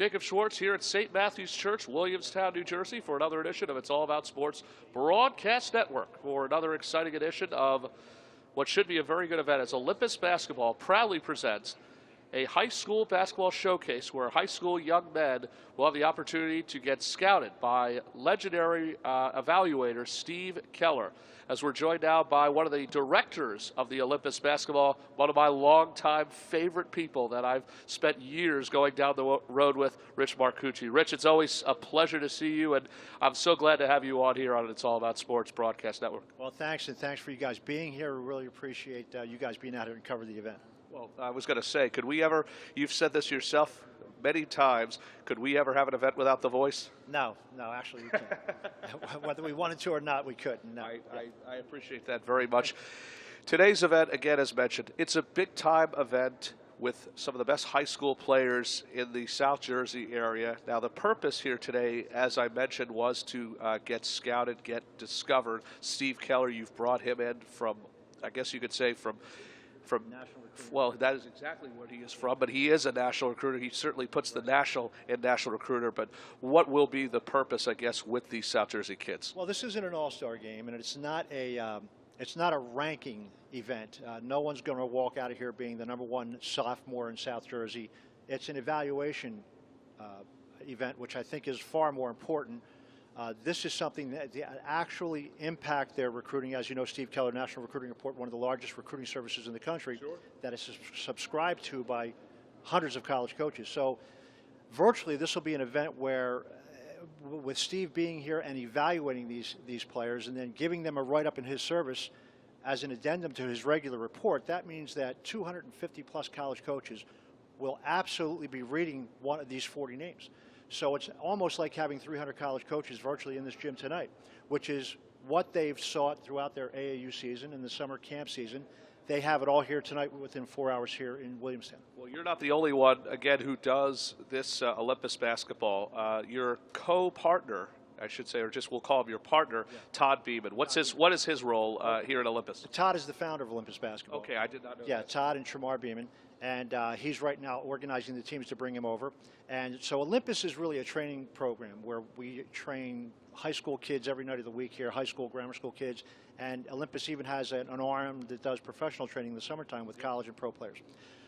Jacob Schwartz here at St. Matthew's Church, Williamstown, New Jersey, for another edition of It's All About Sports Broadcast Network, for another exciting edition of what should be a very good event as Olympus Basketball proudly presents a high school basketball showcase where high school young men will have the opportunity to get scouted by legendary evaluator Steve Keller. As we're joined now by one of the directors of the Olympus Basketball, one of my longtime favorite people that I've spent years going down the road with, Rich Marcucci. Rich, it's always a pleasure to see you, and I'm so glad to have you on here on It's All About Sports Broadcast Network. Well, thanks, and thanks for you guys being here. We really appreciate you guys being out here to cover the event. Well, I was going to say, could we ever, you've said this yourself many times, could we ever have an event without the voice? No, actually we can't. Whether we wanted to or not, we couldn't. No. I appreciate that very much. Today's event, again, as mentioned, it's a big-time event with some of the best high school players in the South Jersey area. Now, the purpose here today, as I mentioned, was to get scouted, get discovered. Steve Keller, you've brought him in from, I guess you could say, from well, that is exactly where he is from, but he is a national recruiter. He certainly puts the national in national recruiter. But what will be the purpose, I guess, with these South Jersey kids? Well, this isn't an all-star game, and it's not a ranking event. No one's going to walk out of here being the #1 sophomore in South Jersey. It's an evaluation event, which I think is far more important. This is something that actually impact their recruiting. As you know, Steve Keller, National Recruiting Report, one of the largest recruiting services in the country, sure, that is subscribed to by hundreds of college coaches. So virtually this will be an event where, with Steve being here and evaluating these players and then giving them a write-up in his service as an addendum to his regular report, that means that 250 plus college coaches will absolutely be reading one of these 40 names. So it's almost like having 300 college coaches virtually in this gym tonight, which is what they've sought throughout their AAU season and the summer camp season. They have it all here tonight within 4 hours here in Williamstown. Well, you're not the only one, again, who does this Olympus basketball. Your co-partner, I should say, or just we'll call him your partner, yeah, Todd Beeman. What is his role here at Olympus? Todd is the founder of Olympus Basketball. Okay, I did not know that. Yeah, Todd and Tremar Beeman. And he's right now organizing the teams to bring him over. And so Olympus is really a training program where we train high school kids every night of the week here, high school, grammar school kids. And Olympus even has an arm that does professional training in the summertime with college and pro players.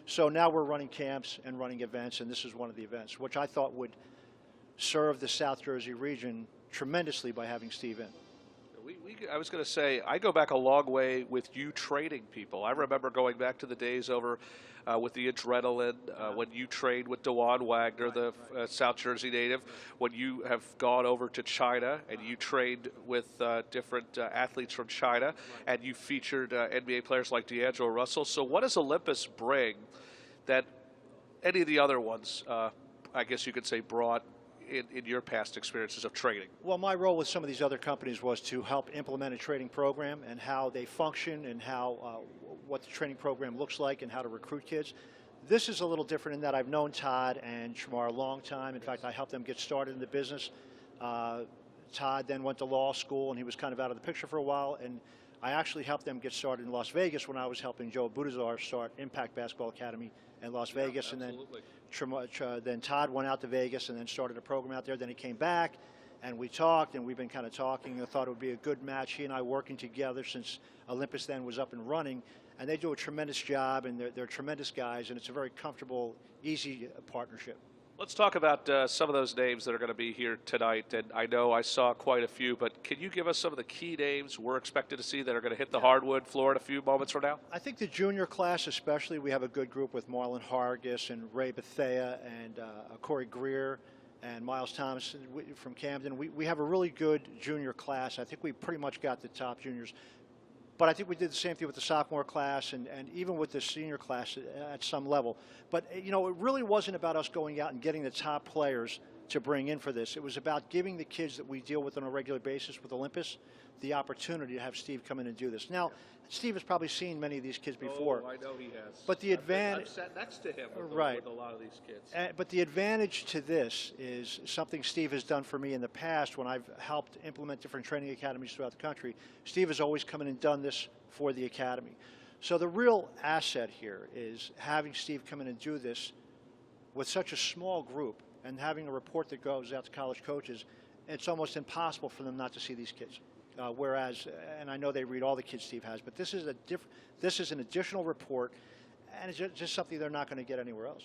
So now we're running camps and running events, and this is one of the events, which I thought would serve the South Jersey region tremendously by having Steve in. I was going to say, I go back a long way with you training people. I remember going back to the days over with the Adrenaline, when you trained with DeJuan Wagner, the South Jersey native, when you have gone over to China and you trained with different athletes from China, and you featured NBA players like D'Angelo Russell. So what does Olympus bring that any of the other ones, I guess you could say, brought in your past experiences of training? Well, my role with some of these other companies was to help implement a training program and how they function and how what the training program looks like and how to recruit kids. This is a little different in that I've known Todd and Tremar a long time. In fact, I helped them get started in the business. Todd then went to law school, and he was kind of out of the picture for a while. And I actually helped them get started in Las Vegas when I was helping Joe Budazar start Impact Basketball Academy in Las Vegas. Absolutely. And then Todd went out to Vegas and then started a program out there. Then he came back, and we talked, and we've been kind of talking. I thought it would be a good match, he and I working together since Olympus then was up and running. And they do a tremendous job, and they're tremendous guys, and it's a very comfortable, easy partnership. Let's talk about some of those names that are going to be here tonight. And I know I saw quite a few, but can you give us some of the key names we're expected to see that are going to hit the hardwood floor in a few moments from now? I think the junior class especially, we have a good group with Marlon Hargis and Ray Bethea and Corey Greer and Miles Thomas from Camden. We have a really good junior class. I think we pretty much got the top juniors. But I think we did the same thing with the sophomore class and even with the senior class at some level. But, you know, it really wasn't about us going out and getting the top players to bring in for this. It was about giving the kids that we deal with on a regular basis with Olympus the opportunity to have Steve come in and do this. Now, Steve has probably seen many of these kids before. Oh, I know he has. But the advantage, I've sat next to him right, with a lot of these kids. But the advantage to this is something Steve has done for me in the past when I've helped implement different training academies throughout the country. Steve has always come in and done this for the academy. So the real asset here is having Steve come in and do this with such a small group and having a report that goes out to college coaches, it's almost impossible for them not to see these kids. Whereas, and I know they read all the kids Steve has, but this is an additional report, and it's just something they're not going to get anywhere else.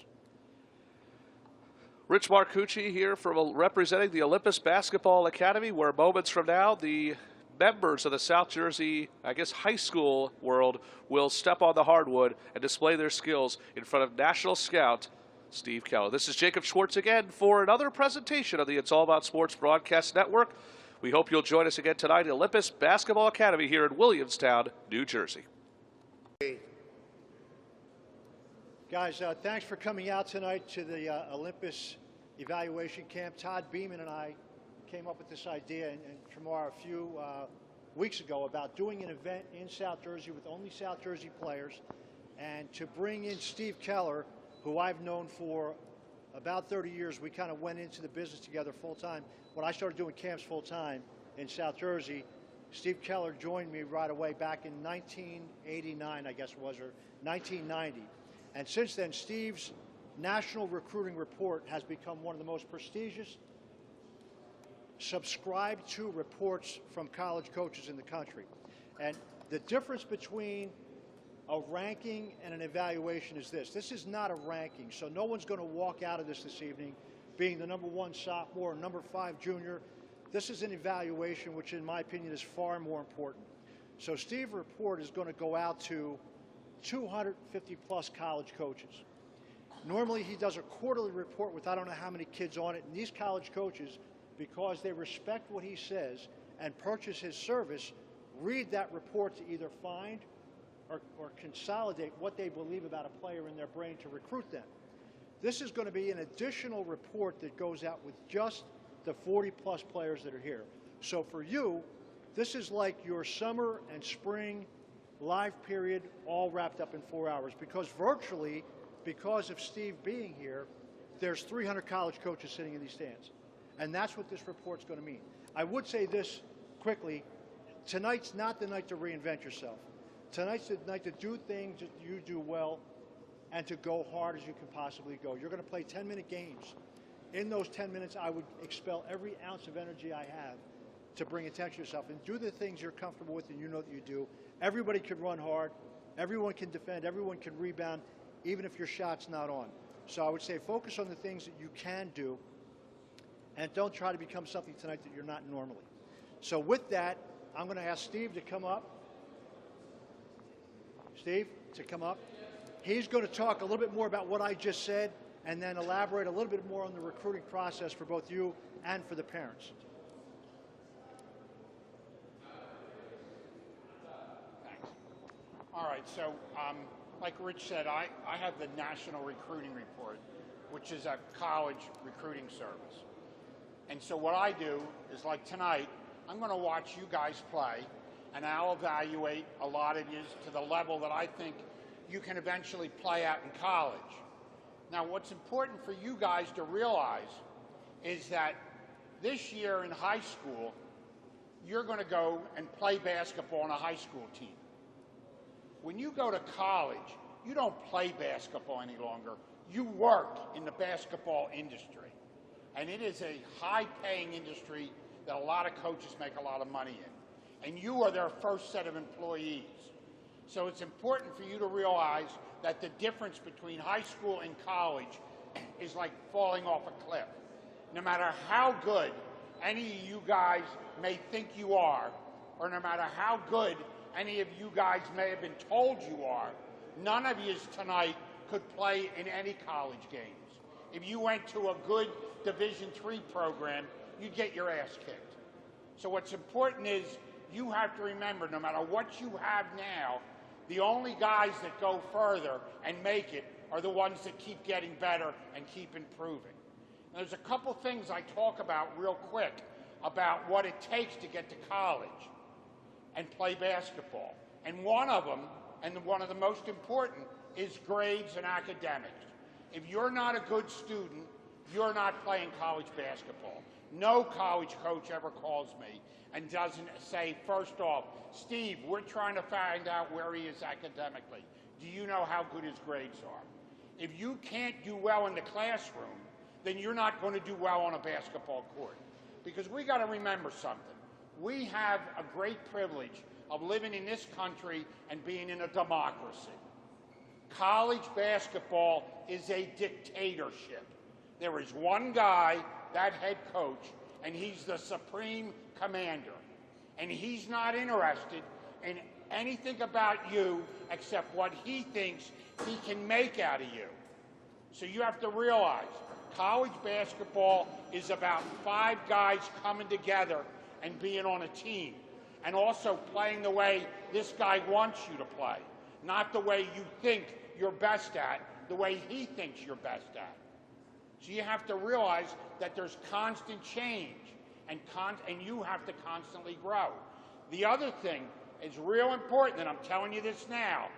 Rich Marcucci here from representing the Olympus Basketball Academy, where moments from now the members of the South Jersey, I guess, high school world will step on the hardwood and display their skills in front of national scout Steve Keller. This is Jacob Schwartz again for another presentation of the It's All About Sports Broadcast Network. We hope you'll join us again tonight at Olympus Basketball Academy here in Williamstown, New Jersey. Guys, thanks for coming out tonight to the Olympus evaluation camp. Todd Beeman and I came up with this idea and Tremar a few weeks ago about doing an event in South Jersey with only South Jersey players, and to bring in Steve Keller, who I've known for about 30 years. We kind of went into the business together full time. When I started doing camps full time in South Jersey, Steve Keller joined me right away back in 1989, I guess it was, or 1990. And since then, Steve's National Recruiting Report has become one of the most prestigious subscribed to reports from college coaches in the country. And the difference between a ranking and an evaluation is this. This is not a ranking, so no one's going to walk out of this evening being the #1 sophomore or #5 junior. This is an evaluation, which in my opinion is far more important. So Steve's report is going to go out to 250 plus college coaches. Normally he does a quarterly report with I don't know how many kids on it, and these college coaches, because they respect what he says and purchase his service, read that report to either find or consolidate what they believe about a player in their brain to recruit them. This is going to be an additional report that goes out with just the 40 plus players that are here. So for you, this is like your summer and spring live period all wrapped up in 4 hours, because virtually, because of Steve being here, there's 300 college coaches sitting in these stands. And that's what this report's going to mean. I would say this quickly. Tonight's not the night to reinvent yourself. Tonight's the night to do things that you do well and to go hard as you can possibly go. You're going to play 10-minute games. In those 10 minutes, I would expel every ounce of energy I have to bring attention to yourself and do the things you're comfortable with and you know that you do. Everybody can run hard. Everyone can defend. Everyone can rebound, even if your shot's not on. So I would say focus on the things that you can do, and don't try to become something tonight that you're not normally. So with that, I'm going to ask Steve to come up. Steve, to come up. He's going to talk a little bit more about what I just said and then elaborate a little bit more on the recruiting process for both you and for the parents. Thanks. All right, so like Rich said, I have the National Recruiting Report, which is a college recruiting service. And so what I do is, like tonight, I'm going to watch you guys play, and I'll evaluate a lot of you to the level that I think you can eventually play at in college. Now, what's important for you guys to realize is that this year in high school, you're going to go and play basketball on a high school team. When you go to college, you don't play basketball any longer. You work in the basketball industry. And it is a high-paying industry that a lot of coaches make a lot of money in. And you are their first set of employees. So it's important for you to realize that the difference between high school and college is like falling off a cliff. No matter how good any of you guys may think you are, or no matter how good any of you guys may have been told you are, none of you tonight could play in any college games. If you went to a good Division III program, you'd get your ass kicked. So what's important is you have to remember, no matter what you have now, the only guys that go further and make it are the ones that keep getting better and keep improving. And there's a couple things I talk about real quick about what it takes to get to college and play basketball. And one of them, and one of the most important, is grades and academics. If you're not a good student, you're not playing college basketball. No college coach ever calls me and doesn't say, first off, Steve, we're trying to find out where he is academically. Do you know how good his grades are? If you can't do well in the classroom, then you're not going to do well on a basketball court. Because we got to remember something. We have a great privilege of living in this country and being in a democracy. College basketball is a dictatorship. There is one guy, that head coach, and he's the supreme commander. And he's not interested in anything about you except what he thinks he can make out of you. So you have to realize, college basketball is about 5 guys coming together and being on a team, and also playing the way this guy wants you to play, not the way you think you're best at, the way he thinks you're best at. So you have to realize that there's constant change, and you have to constantly grow. The other thing is real important, and I'm telling you this now.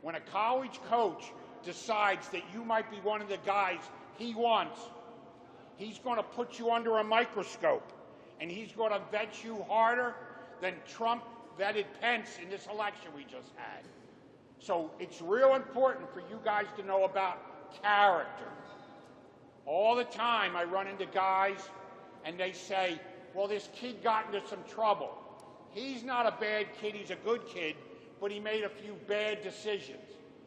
When a college coach decides that you might be one of the guys he wants, he's going to put you under a microscope, and he's going to vet you harder than Trump vetted Pence in this election we just had. So it's real important for you guys to know about character. All the time I run into guys and they say, well, this kid got into some trouble. He's not a bad kid, he's a good kid, but he made a few bad decisions.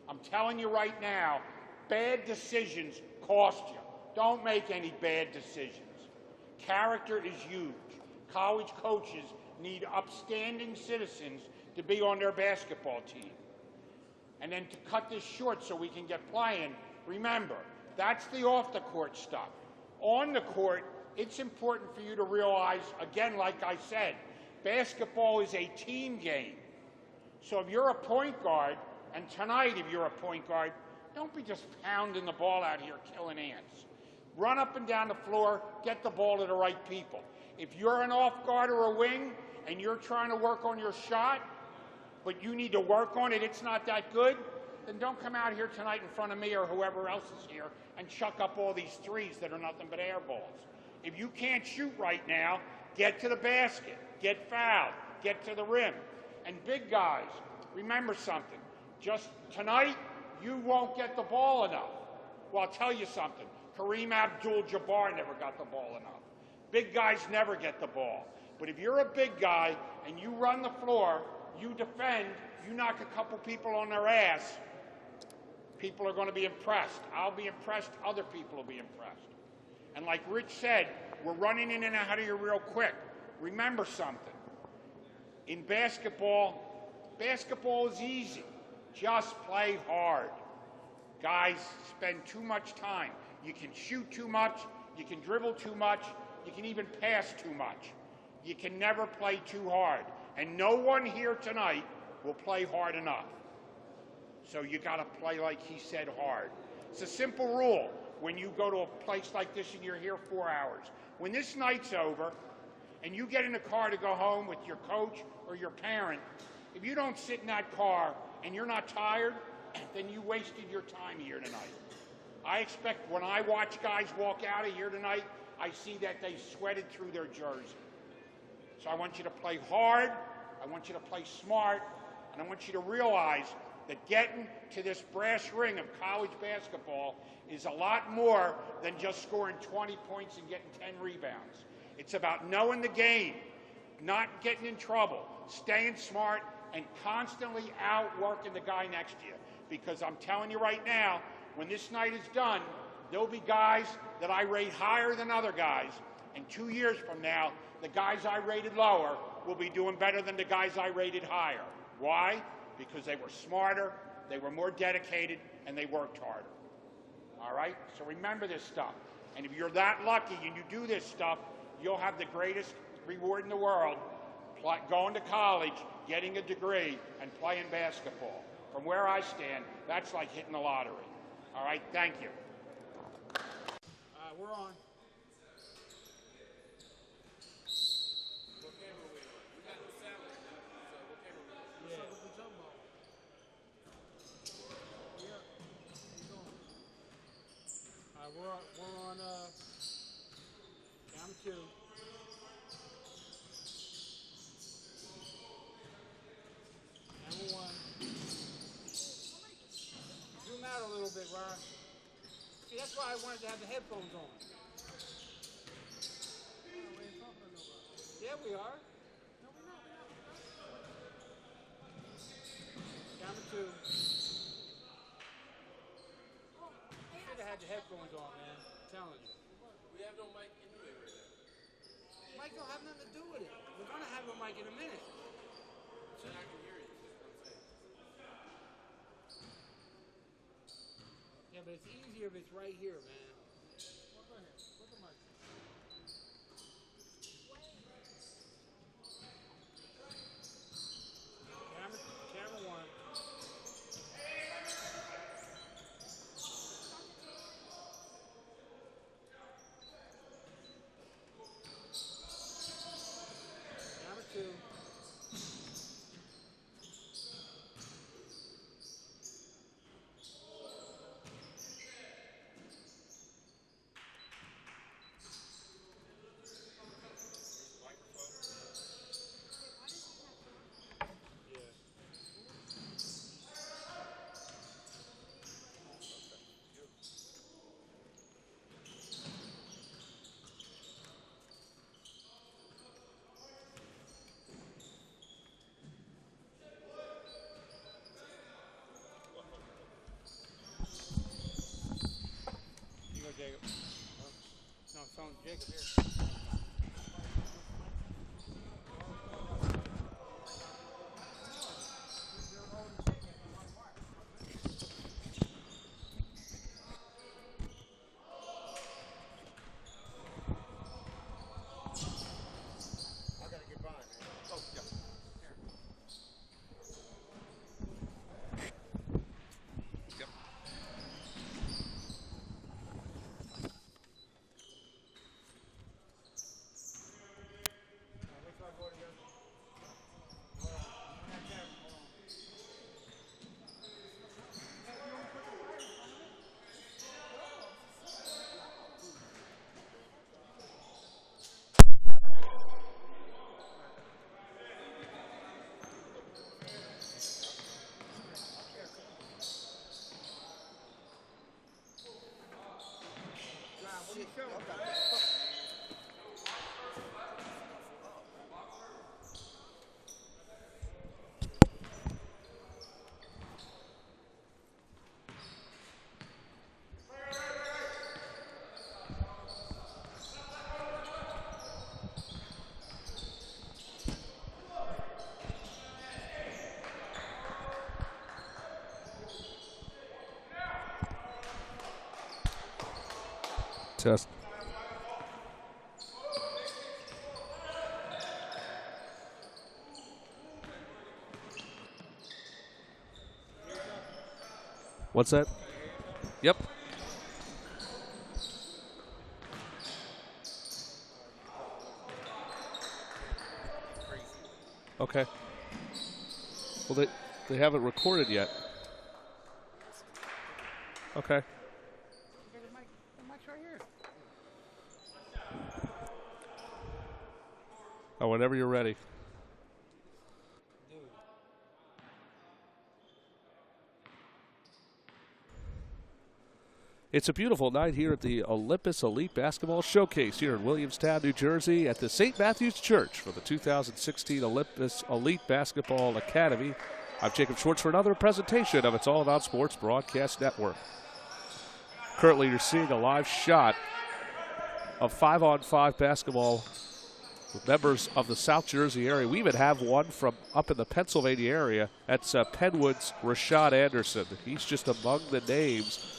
I'm telling you right now, bad decisions cost you. Don't make any bad decisions. Character is huge. College coaches need upstanding citizens to be on their basketball team. And then to cut this short so we can get playing, remember, that's the off-the-court stuff. On the court, it's important for you to realize, again, like I said, basketball is a team game. So if you're a point guard, and tonight if you're a point guard, don't be just pounding the ball out here killing ants. Run up and down the floor, get the ball to the right people. If you're an off guard or a wing, and you're trying to work on your shot, but you need to work on it, it's not that good, then don't come out here tonight in front of me or whoever else is here and chuck up all these threes that are nothing but air balls. If you can't shoot right now, get to the basket, get fouled, get to the rim. And big guys, remember something. Just tonight, you won't get the ball enough. Well, I'll tell you something. Kareem Abdul-Jabbar never got the ball enough. Big guys never get the ball. But if you're a big guy and you run the floor, you defend, you knock a couple people on their ass, people are going to be impressed. I'll be impressed. Other people will be impressed. And like Rich said, we're running in and out of here real quick. Remember something. In basketball, basketball is easy. Just play hard. Guys spend too much time. You can shoot too much. You can dribble too much. You can even pass too much. You can never play too hard. And no one here tonight will play hard enough. So you got to play, like he said, hard. It's a simple rule. When you go to a place like this and you're here 4 hours, when this night's over and you get in a car to go home with your coach or your parent, if you don't sit in that car and you're not tired, then you wasted your time here tonight. I expect when I watch guys walk out of here tonight, I see that they sweated through their jersey. So I want you to play hard, I want you to play smart, and I want you to realize that getting to this brass ring of college basketball is a lot more than just scoring 20 points and getting 10 rebounds. It's about knowing the game, not getting in trouble, staying smart, and constantly outworking the guy next to you. Because I'm telling you right now, when this night is done, there'll be guys that I rate higher than other guys. And 2 years from now, the guys I rated lower will be doing better than the guys I rated higher. Why? Because they were smarter, they were more dedicated, and they worked harder. All right? So remember this stuff. And if you're that lucky and you do this stuff, you'll have the greatest reward in the world, going to college, getting a degree, and playing basketball. From where I stand, that's like hitting the lottery. All right? Thank you. We're on. We're on down to 2. Number 1. Zoom out a little bit, Ryan. See, that's why I wanted to have the headphones on. Yeah, we are. No, we're not. Camera 2. Should have had the headphones on, man. I'm telling you. We have no mic anyway right now. Mic don't have nothing to do with it. We're gonna have a mic in a minute. So I can hear you. Yeah, but it's easier if it's right here, man. Well, go ahead. Put the mic. Camera 1. Camera 2. You go, Jacob. No, it's on Jacob here. I gotta get by, man. Oh, yeah. Yep. Wait till I go to the other. Hold on. I'm not there. Hold on. What do you show? Test. What's that? Yep. Okay. Well, they haven't recorded yet. Okay. The mic's right here. Oh, whenever you're ready. Dude. It's a beautiful night here at the Olympus Elite Basketball Showcase here in Williamstown, New Jersey at the St. Matthew's Church for the 2016 Olympus Elite Basketball Academy. I'm Jacob Schwartz for another presentation of It's All About Sports Broadcast Network. Currently, you're seeing a live shot of 5-on-5 basketball with members of the South Jersey area. We even have one from up in the Pennsylvania area. That's Penwood's Rashad Anderson. He's just among the names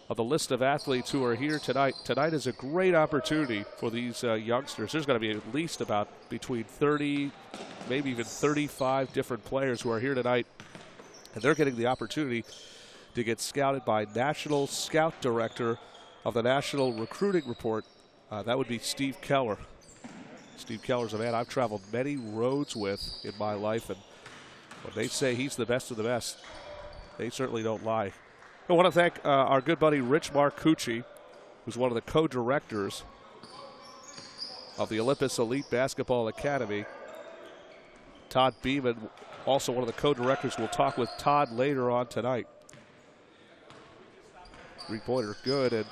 of the list of athletes who are here tonight. Tonight is a great opportunity for these youngsters. There's going to be at least about between 30, maybe even 35 different players who are here tonight. And they're getting the opportunity to get scouted by National Scout Director of the National Recruiting Report. That would be Steve Keller. Steve Keller's a man I've traveled many roads with in my life, and when they say he's the best of the best, they certainly don't lie. I want to thank our good buddy Rich Marcucci, who's one of the co-directors of the Olympus Elite Basketball Academy. Todd Beeman, also one of the co-directors. We'll talk with Todd later on tonight. Three-pointer good, and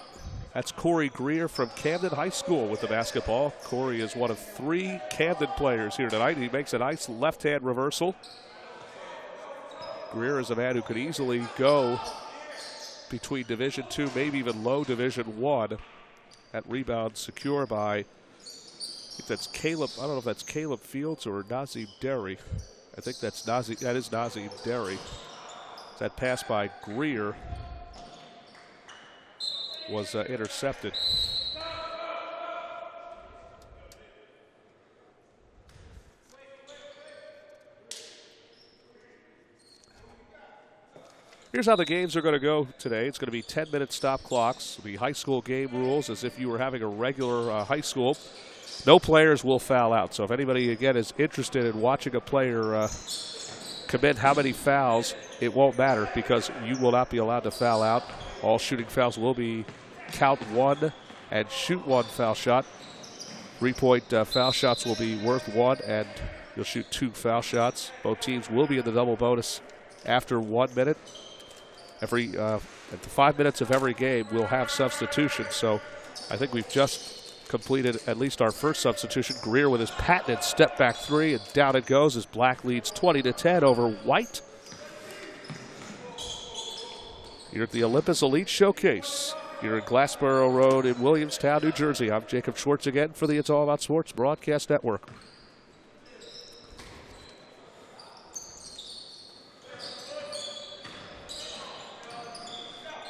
that's Corey Greer from Camden High School with the basketball. Corey is one of 3 Camden players here tonight. He makes a nice left-hand reversal. Greer is a man who could easily go between Division II, maybe even low Division I. That rebound secure by, I think that's Caleb, I don't know if that's Caleb Fields or Nazim Derry. I think that is Nazim Derry. That pass by Greer was intercepted. Here's how the games are going to go today. It's going to be 10-minute stop clocks. The high school game rules as if you were having a regular high school. No players will foul out. So if anybody, again, is interested in watching a player commit how many fouls, it won't matter because you will not be allowed to foul out. All shooting fouls will be count 1 and shoot 1 foul shot. 3-point foul shots will be worth 1, and you'll shoot 2 foul shots. Both teams will be in the double bonus after 1 minute. At the 5 minutes of every game, we'll have substitutions. So I think we've just completed at least our first substitution. Greer with his patented step back 3, and down it goes as Black leads 20-10 over White. Here at the Olympus Elite Showcase, here at Glassboro Road in Williamstown, New Jersey. I'm Jacob Schwartz again for the It's All About Sports Broadcast Network.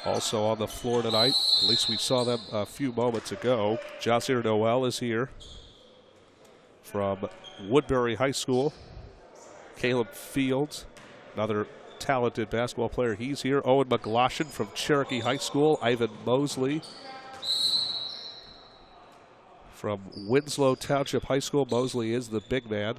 Also on the floor tonight, at least we saw them a few moments ago, Jazir Noel is here from Woodbury High School. Caleb Fields, another talented basketball player, he's here. Owen McGloshin from Cherokee High School. Ivan Mosley from Winslow Township High School. Mosley is the big man.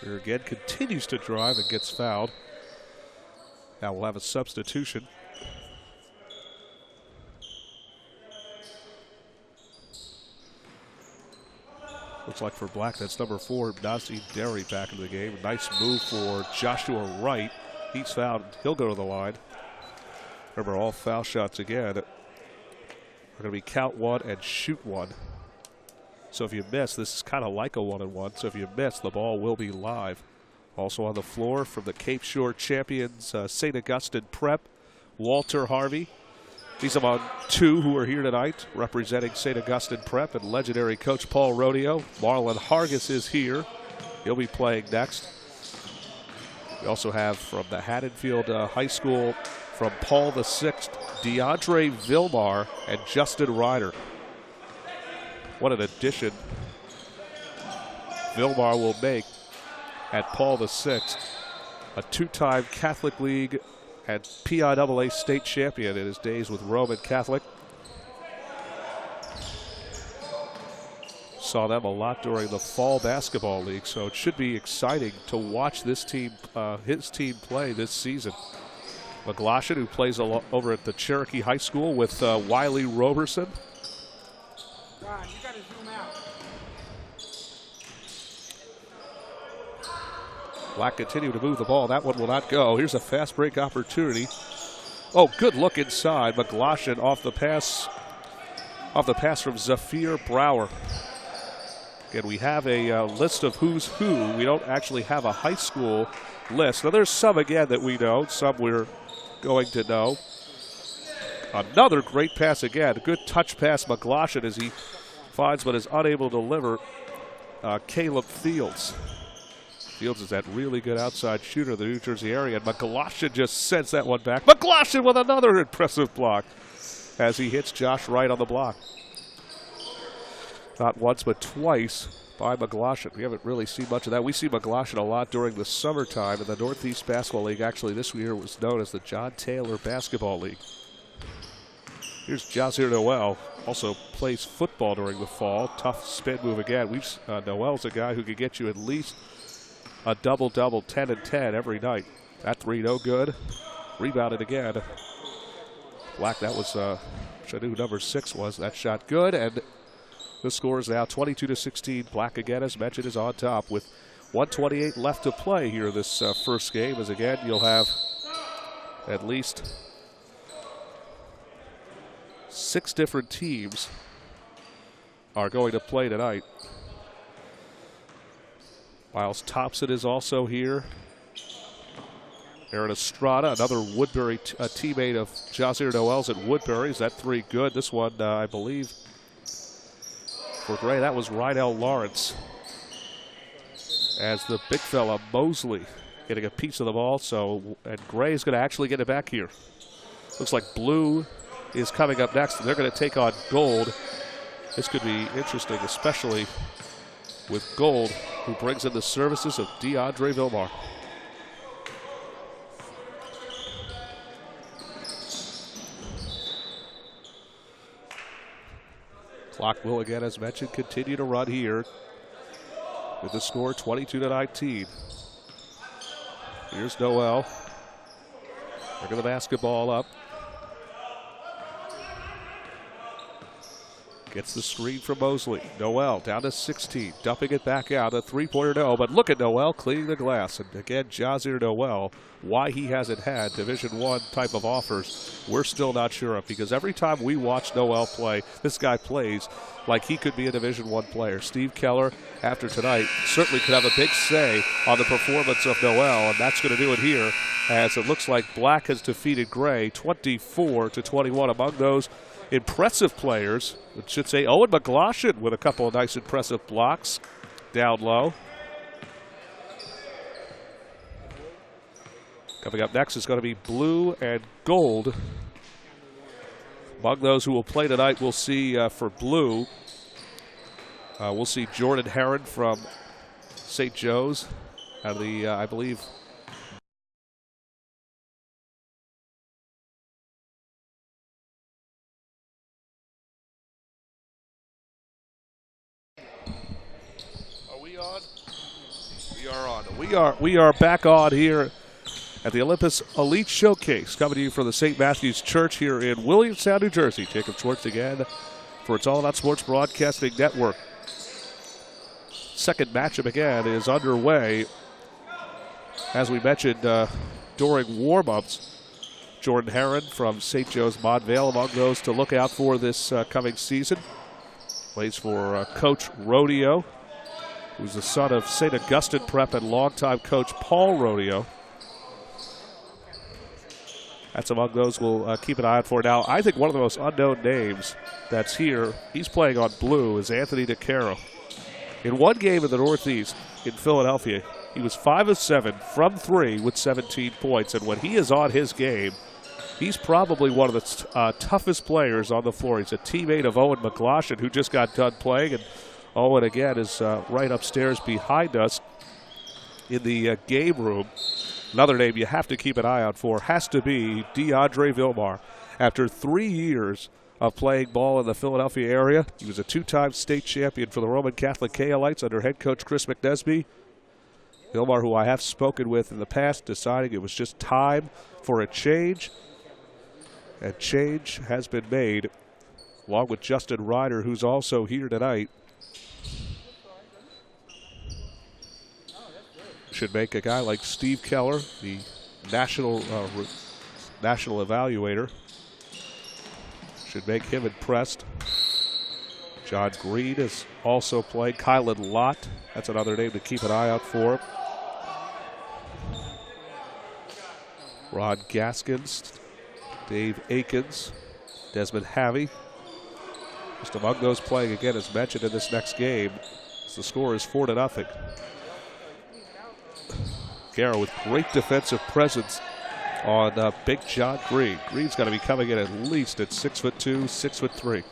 Here again continues to drive and gets fouled. Now we'll have a substitution. Looks like for Black, that's number 4, Nazim Derry back into the game. Nice move for Joshua Wright. He's fouled. He'll go to the line. Remember, all foul shots again are going to be count 1 and shoot 1. So if you miss, this is kind of like a 1-on-1. So if you miss, the ball will be live. Also on the floor from the Cape Shore champions, St. Augustine Prep, Walter Harvey. He's among 2 who are here tonight representing St. Augustine Prep, and legendary coach Paul Rodeo. Marlon Hargis is here. He'll be playing next. We also have from the Haddonfield High School, from Paul VI, DeAndre Vilmar and Justin Ryder. What an addition Vilmar will make at Paul VI, a 2-time Catholic League and PIAA state champion in his days with Roman Catholic. Saw them a lot during the Fall Basketball League, so it should be exciting to watch this team, his team play this season. McGloshin, who plays over at the Cherokee High School with Wiley Roberson. Ron, you gotta zoom out. Black continue to move the ball. That one will not go. Here's a fast break opportunity. Oh, good look inside. McGloshin off the pass from Zafir Brower. Again, we have a list of who's who. We don't actually have a high school list. Now, there's some, again, that we know. Some we're going to know. Another great pass again. Good touch pass, McGloshin, as he finds but is unable to deliver Caleb Fields. Fields is that really good outside shooter in the New Jersey area, and McGloshin just sends that one back. McGloshin with another impressive block as he hits Josh Wright on the block. Not once, but twice by McGloshin. We haven't really seen much of that. We see McGloshin a lot during the summertime in the Northeast Basketball League. Actually, this year was known as the John Taylor Basketball League. Here's Jazir Noel, also plays football during the fall. Tough spin move again. Noel's a guy who could get you at least a double-double, 10 and 10 every night. That 3 no good. Rebounded again Black, that was, which I knew number 6 was. That shot good, and the score is now 22-16. Black again, as mentioned, is on top with 1:28 left to play here this first game. As again, you'll have at least 6 different teams are going to play tonight. Miles Thompson is also here. Aaron Estrada, another Woodbury teammate of Jazir Noel's at Woodbury. Is that 3 good? This one, I believe, for Gray, that was Rydell Lawrence. As the big fella, Mosley, getting a piece of the ball. So, and Gray is going to actually get it back here. Looks like Blue is coming up next. They're going to take on Gold. This could be interesting, especially with Gold, who brings in the services of DeAndre Vilmar. Clock will again, as mentioned, continue to run here with the score 22-19. Here's Noel. Bringing the basketball up. Gets the screen from Mosley. Noel down to 16, dumping it back out. A three-pointer no, but look at Noel cleaning the glass. And again, Jazir Noel, why he hasn't had Division I type of offers, we're still not sure of, because every time we watch Noel play, this guy plays like he could be a Division I player. Steve Keller, after tonight, certainly could have a big say on the performance of Noel, and that's going to do it here, as it looks like Black has defeated Gray 24-21. Among those impressive players, I should say Owen McGloshin with a couple of nice impressive blocks down low. Coming up next is going to be Blue and Gold. Among those who will play tonight, we'll see for Blue, we'll see Jordan Herron from St. Joe's out of the, I believe, We are back on here at the Olympus Elite Showcase, coming to you from the St. Matthew's Church here in Williamstown, New Jersey. Jacob Schwartz again for It's All About Sports Broadcasting Network. Second matchup again is underway. As we mentioned during warm-ups, Jordan Herron from St. Joe's Montvale among those to look out for this coming season. Plays for Coach Rodeo, who's the son of St. Augustine Prep and longtime coach Paul Rodeo. That's among those we'll keep an eye out for. Now, I think one of the most unknown names that's here, he's playing on Blue, is Anthony DeCaro. In one game in the Northeast in Philadelphia, he was 5 of 7 from 3 with 17 points. And when he is on his game, he's probably one of the toughest players on the floor. He's a teammate of Owen McGloshin, who just got done playing. And Owen, again, is right upstairs behind us in the game room. Another name you have to keep an eye out for has to be DeAndre Vilmar. After 3 years of playing ball in the Philadelphia area, he was a 2-time state champion for the Roman Catholic Kaolites under head coach Chris McNesby. Vilmar, who I have spoken with in the past, deciding it was just time for a change. And change has been made, along with Justin Ryder, who's also here tonight. Should make a guy like Steve Keller, the national evaluator, should make him impressed. John Green is also playing. Kylan Lott, that's another name to keep an eye out for. Rod Gaskins, Dave Akins, Desmond Havey. Just among those playing again, as mentioned in this next game. The score is 4-0. Garrow with great defensive presence on Big John Green. Green's got to be coming in at least at 6'2", 6'3".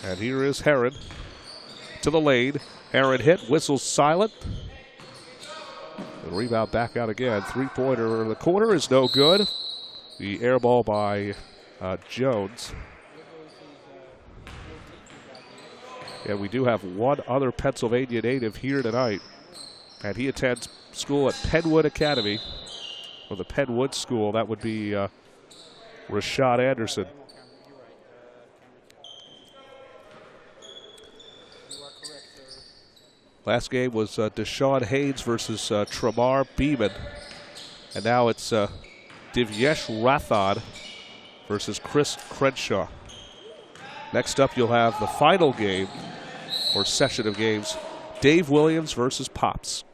And here is Herron to the lane. Herron hit, whistles silent. The rebound back out again. Three-pointer in the corner is no good. The air ball by Jones. And we do have one other Pennsylvania native here tonight. And he attends school at Penwood Academy, or the Penwood School. That would be Rashad Anderson. Last game was Deshaun Haynes versus Tramar Beeman. And now it's Divyesh Rathod versus Chris Crenshaw. Next up, you'll have the final game, or session of games, Dave Williams versus Pops.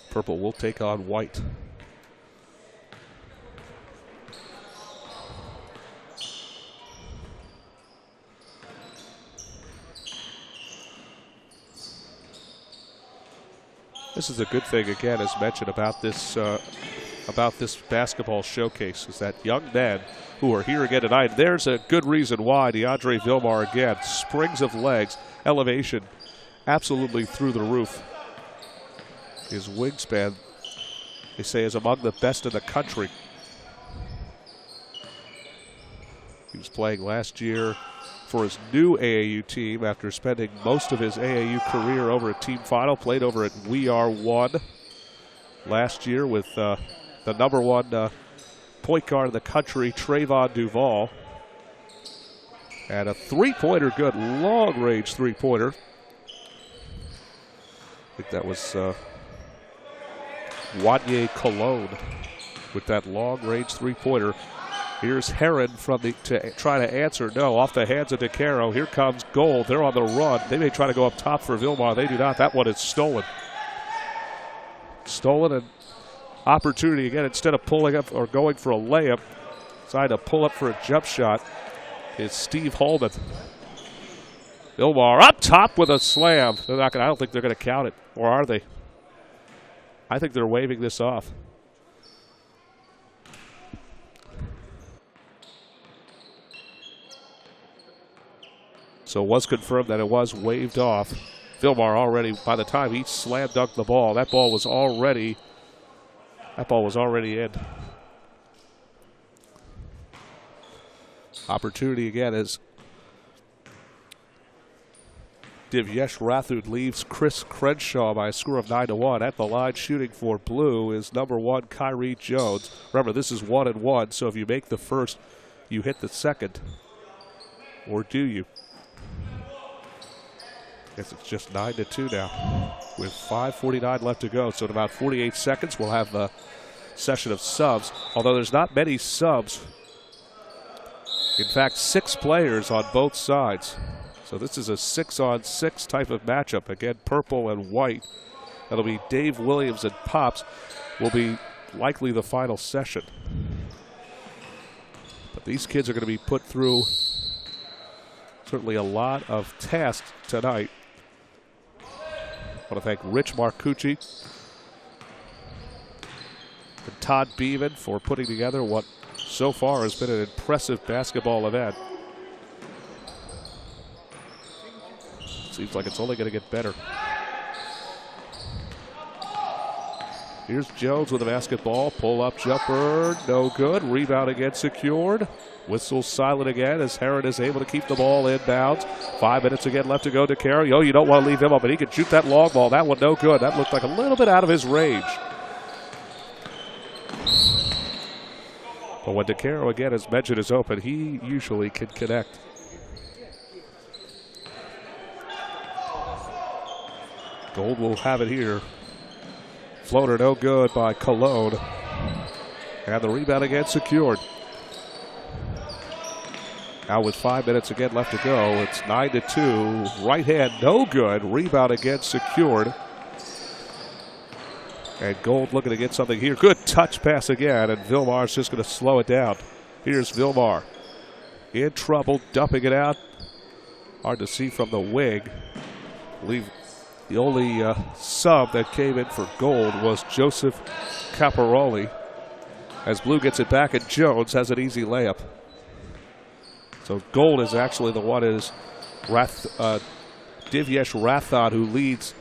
Purple will take on white. This is a good thing, again, as mentioned, about this basketball showcase, is that young men who are here again tonight. There's a good reason why DeAndre Vilmar, again, springs of legs, elevation absolutely through the roof. His wingspan, they say, is among the best in the country. He was playing last year for his new AAU team after spending most of his AAU career over at Team Final. Played over at We Are One last year with the #1 point guard in the country, Trayvon Duval. And a three-pointer, good long-range three-pointer. I think that was Wanye Cologne with that long-range three-pointer. Here's Heron to try to answer. No, off the hands of DeCaro. Here comes Gold. They're on the run. They may try to go up top for Vilmar. They do not. That one is stolen. Stolen, and opportunity again. Instead of pulling up or going for a layup, decided to pull up for a jump shot is Steve Holman. Vilmar up top with a slam. They're not gonna, I don't think they're going to count it. Or are they? I think they're waving this off. So it was confirmed that it was waved off. Vilmar already, by the time he slam dunked the ball, that ball was already in. Opportunity again as Divyesh Rathod leaves Chris Crenshaw by a score of 9-1. At the line shooting for blue is #1 Kyrie Jones. Remember, this is 1-1, so if you make the first, you hit the second. Or do you? Guess it's just 9-2 now with 5:49 left to go. So in about 48 seconds, we'll have a session of subs. Although there's not many subs. In fact, 6 players on both sides. So this is a 6-on-6 type of matchup. Again, purple and white. That'll be Dave Williams and Pops will be likely the final session. But these kids are going to be put through certainly a lot of tasks tonight. I want to thank Rich Marcucci and Todd Beeman for putting together what so far has been an impressive basketball event. Seems like it's only going to get better. Here's Jones with a basketball. Pull-up jumper, no good. Rebound again secured. Whistle silent again as Heron is able to keep the ball inbounds. 5 minutes again left to go to Carey. Oh, you don't want to leave him up, but he can shoot that long ball. That one no good. That looked like a little bit out of his range. But when DeCaro, again, as mentioned, is open, he usually can connect. Gold will have it here. Floater no good by Cologne. And the rebound again secured. Now with 5 minutes again left to go, it's 9-2. Right hand no good. Rebound again secured. And Gold looking to get something here. Good touch pass again, and Vilmar's just going to slow it down. Here's Vilmar. In trouble, dumping it out. Hard to see from the wing. I believe the only sub that came in for Gold was Joseph Caparoli. As Blue gets it back, and Jones has an easy layup. So Gold is actually the one is Divyesh Rathod who leads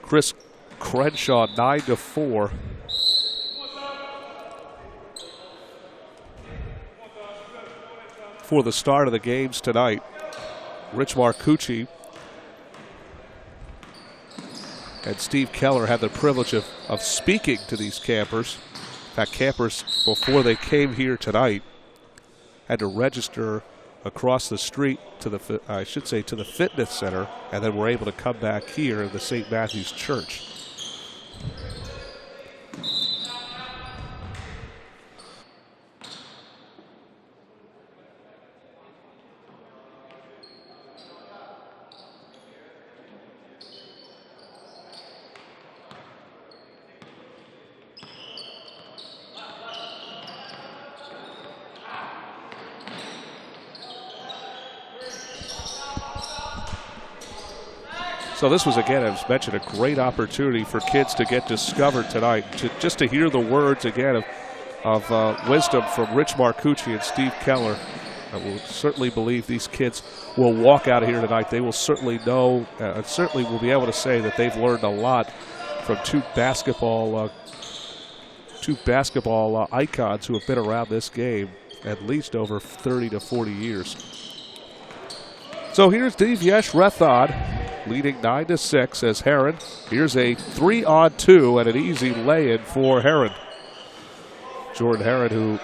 Chris Crenshaw 9-4. For the start of the games tonight, Rich Marcucci and Steve Keller had the privilege of speaking to these campers. In fact, campers before they came here tonight. had to register across the street to the to the fitness center, and then were able to come back here in the St. Matthew's Church. So this was, again, as mentioned, a great opportunity for kids to get discovered tonight, just to hear the words, again, of wisdom from Rich Marcucci and Steve Keller. I will certainly believe these kids will walk out of here tonight. They will certainly know, and certainly will be able to say that they've learned a lot from two basketball icons who have been around this game at least over 30 to 40 years. So here's Divyesh Rethod leading 9-6 as Heron. Here's a 3-on-2 and an easy lay-in for Heron. Jordan Heron, who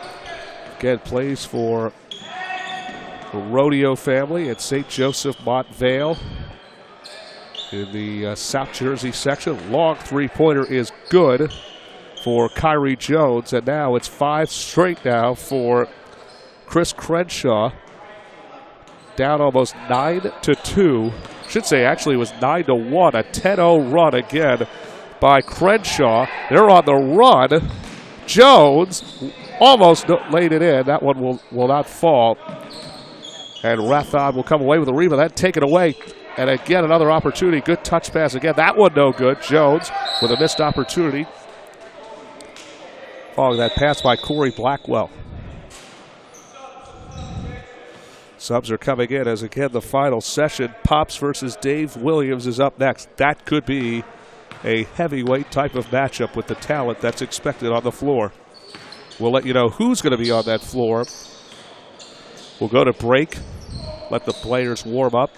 again plays for the Rodeo family at St. Joseph Montvale in the South Jersey section. Long three-pointer is good for Kyrie Jones, and now it's 5 straight now for Chris Crenshaw. Down almost 9-2. Should say actually it was 9-1. A 10-0 run again by Crenshaw. They're on the run. Jones almost laid it in. That one will not fall. And Rathod will come away with a rebound. That taken away. And again, another opportunity. Good touch pass again. That one no good. Jones with a missed opportunity. Following that pass by Corey Blackwell. Subs are coming in as, again, the final session. Pops versus Dave Williams is up next. That could be a heavyweight type of matchup with the talent that's expected on the floor. We'll let you know who's going to be on that floor. We'll go to break, let the players warm up,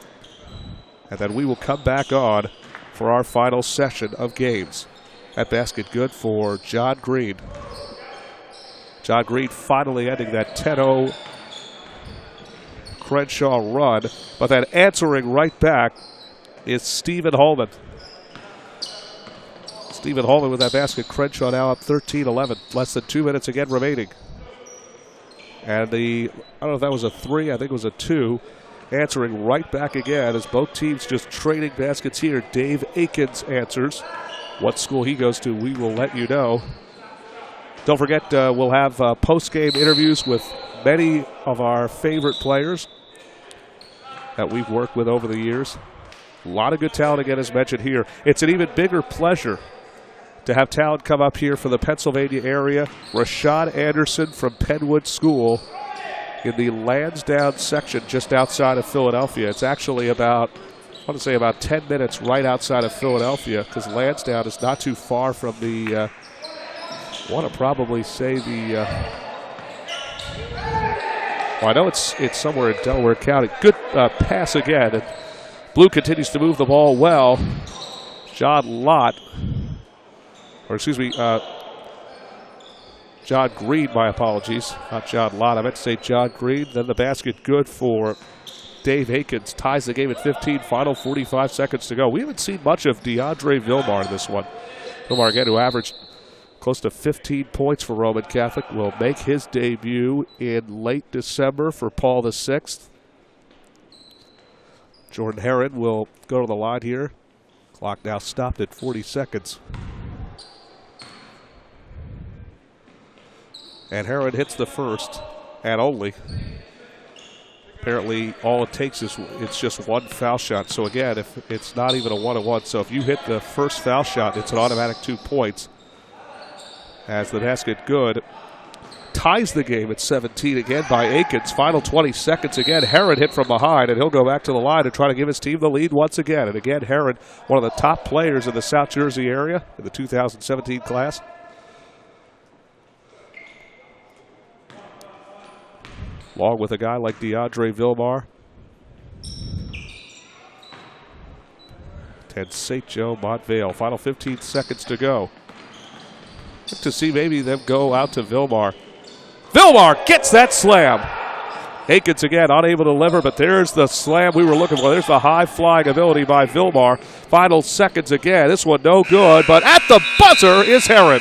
and then we will come back on for our final session of games. That basket good for John Green. John Green finally ending that 10-0 Crenshaw run, but then answering right back is Stephen Holman. Stephen Holman with that basket. Crenshaw now up 13-11. Less than 2 minutes again remaining. And I don't know if that was a 3, I think it was a 2. Answering right back again as both teams just trading baskets here. Dave Akins answers. What school he goes to, we will let you know. Don't forget, we'll have post-game interviews with many of our favorite players that we've worked with over the years. A lot of good talent, again, as mentioned here. It's an even bigger pleasure to have talent come up here from the Pennsylvania area. Rashad Anderson from Penwood School in the Lansdowne section just outside of Philadelphia. It's actually about 10 minutes right outside of Philadelphia, because Lansdowne is not too far from the, I want to probably say the, well, I know it's somewhere in Delaware County. Good pass again. And Blue continues to move the ball well. John Green, my apologies. Not John Lott. I meant to say John Green. Then the basket good for Dave Akins. Ties the game at 15. Final 45 seconds to go. We haven't seen much of DeAndre Vilmar in this one. Vilmar, again, who averaged close to 15 points for Roman Catholic, will make his debut in late December for Paul VI. Jordan Heron will go to the line here. Clock now stopped at 40 seconds. And Heron hits the first and only. Apparently all it takes is it's just one foul shot. So again, if it's not even a 1-on-1, so if you hit the first foul shot, it's an automatic 2 points. As the basket good. Ties the game at 17 again by Akins. Final 20 seconds again. Heron hit from behind, and he'll go back to the line and try to give his team the lead once again. And again, Heron, one of the top players in the South Jersey area in the 2017 class. Along with a guy like DeAndre Vilmar. And St. Joe Montvale. Final 15 seconds to go. To see maybe them go out to Vilmar. Vilmar gets that slam. Aikens again, unable to deliver, but there's the slam we were looking for. There's the high-flying ability by Vilmar. Final seconds again. This one no good, but at the buzzer is Heron.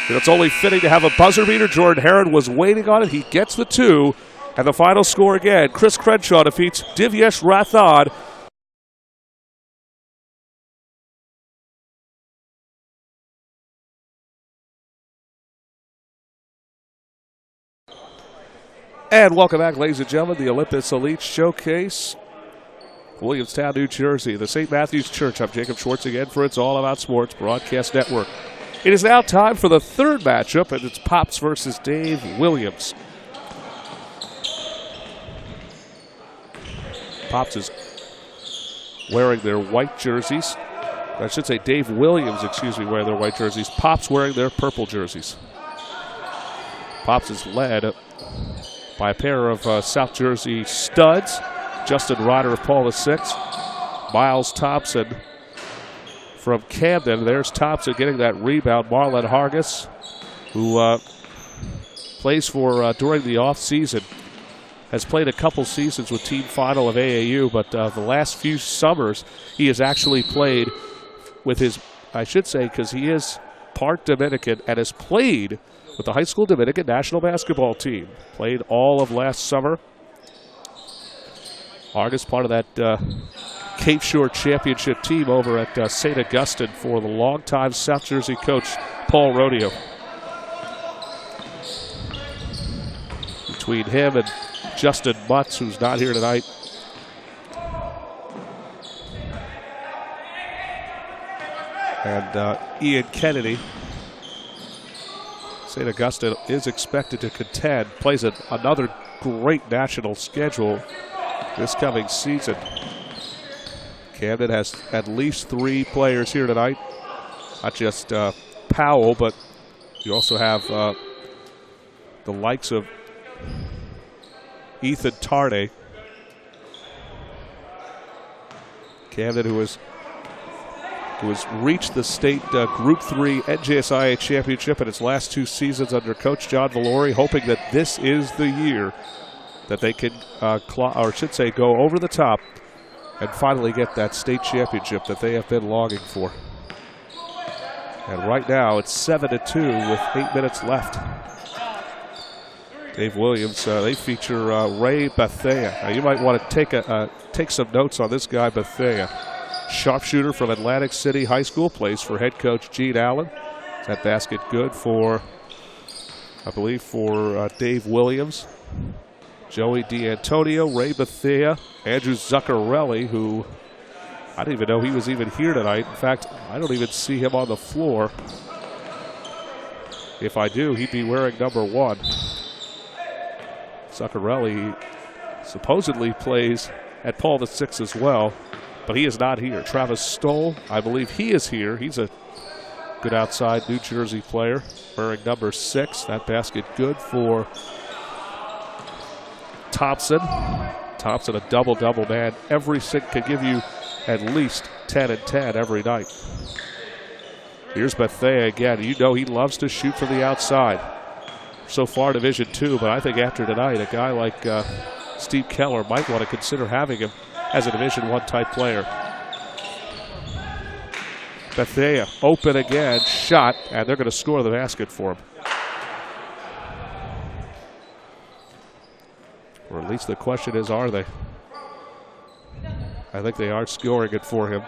And it's only fitting to have a buzzer beater. Jordan Heron was waiting on it. He gets the 2. And the final score again, Chris Crenshaw defeats Divyesh Rathod. And welcome back, ladies and gentlemen, the Olympus Elite Showcase, Williamstown, New Jersey, the St. Matthew's Church. I'm Jacob Schwartz again for It's All About Sports Broadcast Network. It is now time for the third matchup, and it's Pops versus Dave Williams. Pops is wearing their white jerseys. I should say Dave Williams, wearing their white jerseys. Pops wearing their purple jerseys. Pops is led by a pair of South Jersey studs, Justin Ryder of Paul VI, Miles Thompson from Camden. There's Thompson getting that rebound. Marlon Hargis, who plays for during the offseason, has played a couple seasons with Team Final of AAU, but the last few summers he has actually played with his, I should say, because he is part Dominican and has played with the high school Dominican national basketball team. Played all of last summer. Argus, part of that Cape Shore championship team over at St. Augustine for the longtime South Jersey coach Paul Rodeo. Between him and Justin Mutz, who's not here tonight. And Ian Kennedy. St. Augustine is expected to contend, plays another great national schedule this coming season. Camden has at least 3 players here tonight. Not just Powell, but you also have the likes of Ethan Tarde. Camden, who has reached the state Group 3 NJSIA championship in its last 2 seasons under Coach John Valori, hoping that this is the year that they can, go over the top and finally get that state championship that they have been longing for. And right now it's 7-2 with 8 minutes left. Dave Williams, they feature Ray Bethea. Now you might want to take some notes on this guy, Bethea. Sharpshooter from Atlantic City High School, plays for head coach Gene Allen. That basket good for, I believe, for Dave Williams. Joey D'Antonio, Ray Bethea, Andrew Zuccarelli, who I didn't even know he was even here tonight. In fact, I don't even see him on the floor. If I do, he'd be wearing number 1. Zuccarelli supposedly plays at Paul VI as well, but he is not here. Travis Stoll, I believe he is here. He's a good outside New Jersey player, wearing number 6. That basket good for Thompson. Thompson, a double-double man. Every sink can give you at least 10 and 10 every night. Here's Bethea again. You know he loves to shoot from the outside. So far, Division II, but I think after tonight, a guy like Steve Keller might want to consider having him as a Division I type player. Bethea open again, shot, and they're going to score the basket for him. Or at least the question is, are they? I think they are scoring it for him.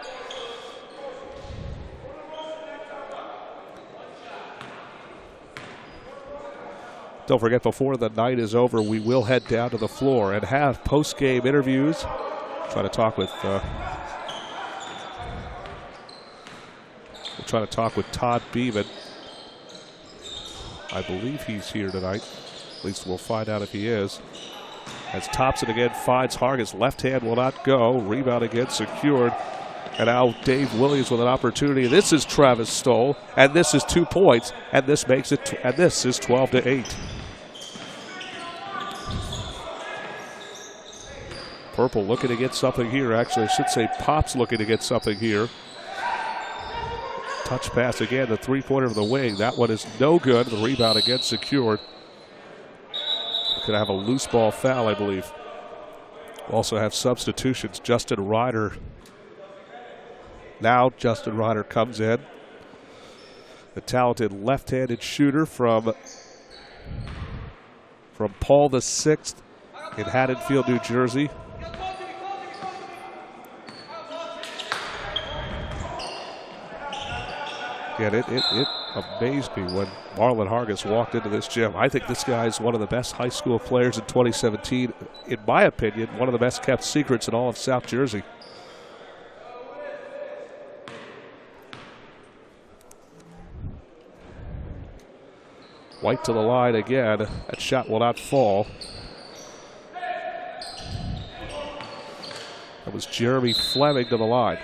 Don't forget, before the night is over, we will head down to the floor and have post-game interviews. We'll try to talk with Todd Beeman. I believe he's here tonight. At least we'll find out if he is. As Thompson again finds Hargis. Left hand will not go. Rebound again secured. And now Dave Williams with an opportunity. This is Travis Stoll, and this is 2 points, and this makes it, and this is 12-8. Purple looking to get something here. Actually, I should say Pop's looking to get something here. Touch pass again, the 3-pointer of the wing. That one is no good. The rebound again secured. going to have a loose ball foul, I believe. We'll also have substitutions. Justin Ryder. Now Justin Ryder comes in. The talented left-handed shooter from Paul VI in Haddonfield, New Jersey. And it amazed me when Marlon Hargis walked into this gym. I think this guy is one of the best high school players in 2017. In my opinion, one of the best kept secrets in all of South Jersey. White to the line again. That shot will not fall. That was Jeremy Fleming to the line.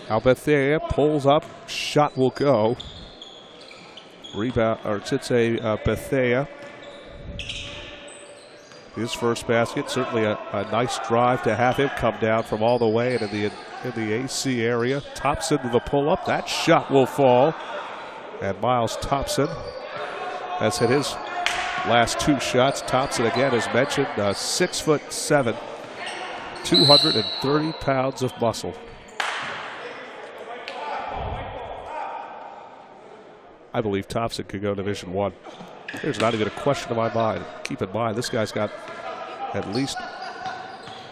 Albethea pulls up, shot will go. Rebound, or should say Bethea. His first basket, certainly a nice drive to have him come down from all the way into the AC area. Thompson to the pull-up, that shot will fall. And Miles Thompson has hit his last 2 shots. Thompson, again, as mentioned, 6'7", 230 pounds of muscle. I believe Thompson could go Division I. There's not even a question in my mind. Keep in mind, this guy's got at least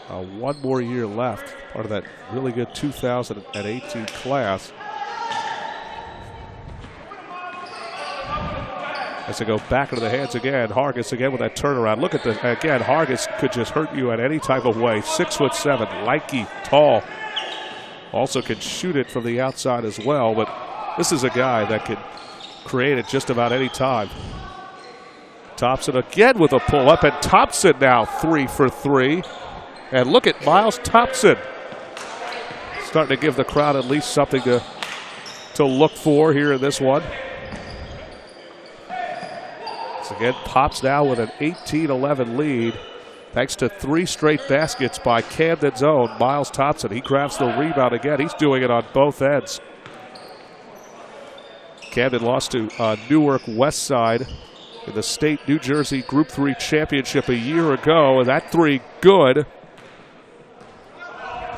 1 more year left, part of that really good 2018 class. As they go back into the hands again, Hargis again with that turnaround. Look at this, again, Hargis could just hurt you in any type of way. 6'7", lanky, tall. Also can shoot it from the outside as well, but this is a guy that can create it just about any time. Thompson again with a pull-up, and Thompson now 3 for 3. And look at Miles Thompson. Starting to give the crowd at least something to look for here in this one. So again, Pops now with an 18-11 lead. Thanks to 3 straight baskets by Camden's own Miles Thompson. He grabs the rebound again. He's doing it on both ends. Camden lost to Newark West Side in the state New Jersey Group 3 championship a year ago, and that 3 good.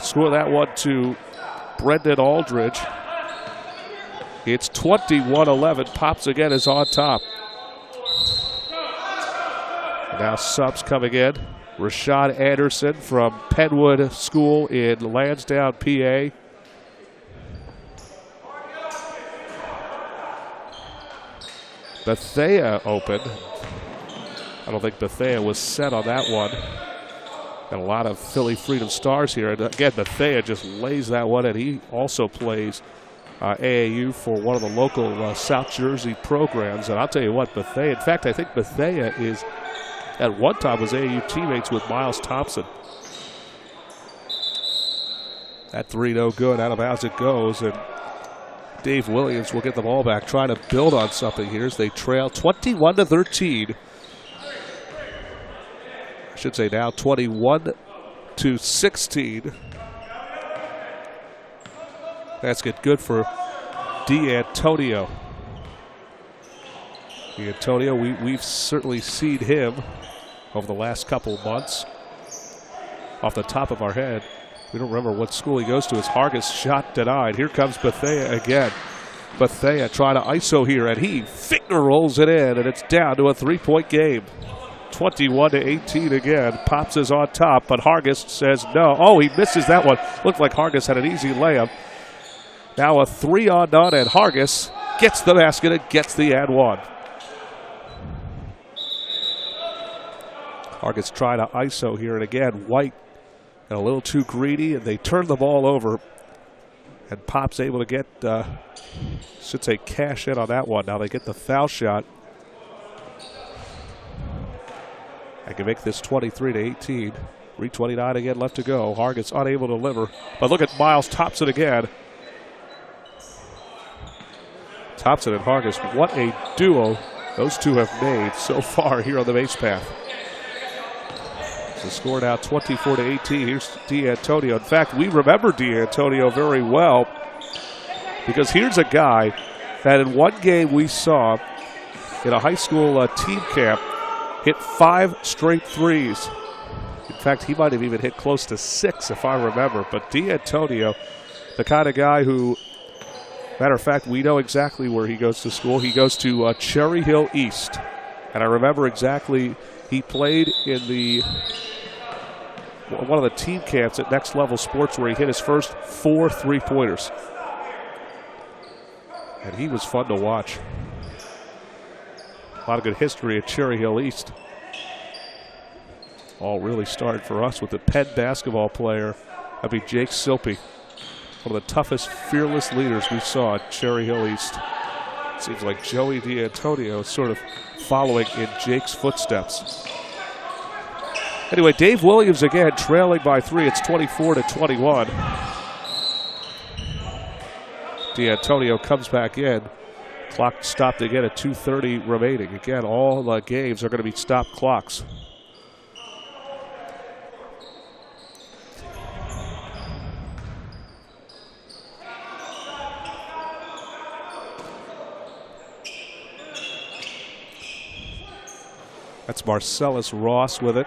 Score that one to Brendan Aldridge. It's 21-11. Pops again is on top. Now subs coming in. Rashad Anderson from Penwood School in Lansdowne, PA. Bethea open. I don't think Bethea was set on that one. Got a lot of Philly Freedom Stars here. And again, Bethea just lays that one, and he also plays AAU for one of the local South Jersey programs. And I'll tell you what, Bethea, in fact, I think Bethea is, at one time, was AAU teammates with Miles Thompson. That 3 no good, out of bounds it goes, and Dave Williams will get the ball back, trying to build on something here as they trail 21-13. I should say now 21-16. Basket good for D'Antonio. D'Antonio, we've certainly seen him over the last couple of months. Off the top of our head, we don't remember what school he goes to. As Hargis shot denied. Here comes Bethea again. Bethea trying to ISO here, and he finger rolls it in, and it's down to a 3-point game. 21-18 again. Pops is on top, but Hargis says no. Oh, he misses that one. Looked like Hargis had an easy layup. Now a 3-on-none, and Hargis gets the basket and gets the and one. Hargis trying to ISO here, and again, White got a little too greedy, and they turn the ball over. And Pop's able to get, should say, cash in on that one. Now they get the foul shot. I can make this 23-18. 3:29 again left to go. Hargis unable to deliver. But look at Miles Thompson again. Thompson and Hargis, what a duo those two have made so far here on the base path. The score now 24-18. Here's D'Antonio. In fact, we remember D'Antonio very well because here's a guy that in one game we saw in a high school team camp hit 5 straight threes. In fact, he might have even hit close to 6 if I remember. But D'Antonio, the kind of guy who, matter of fact, we know exactly where he goes to school. He goes to Cherry Hill East. And I remember exactly he played in one of the team camps at Next Level Sports where he hit his first 4 3-pointers. And he was fun to watch. A lot of good history at Cherry Hill East. All really started for us with the Penn basketball player. That'd be Jake Silpy. One of the toughest, fearless leaders we saw at Cherry Hill East. Seems like Joey D'Antonio is sort of following in Jake's footsteps. Anyway, Dave Williams again trailing by 3. It's 24-21. D'Antonio comes back in. Clock stopped again at 2:30 remaining. Again, all the games are going to be stopped clocks. That's Marcellus Ross with it.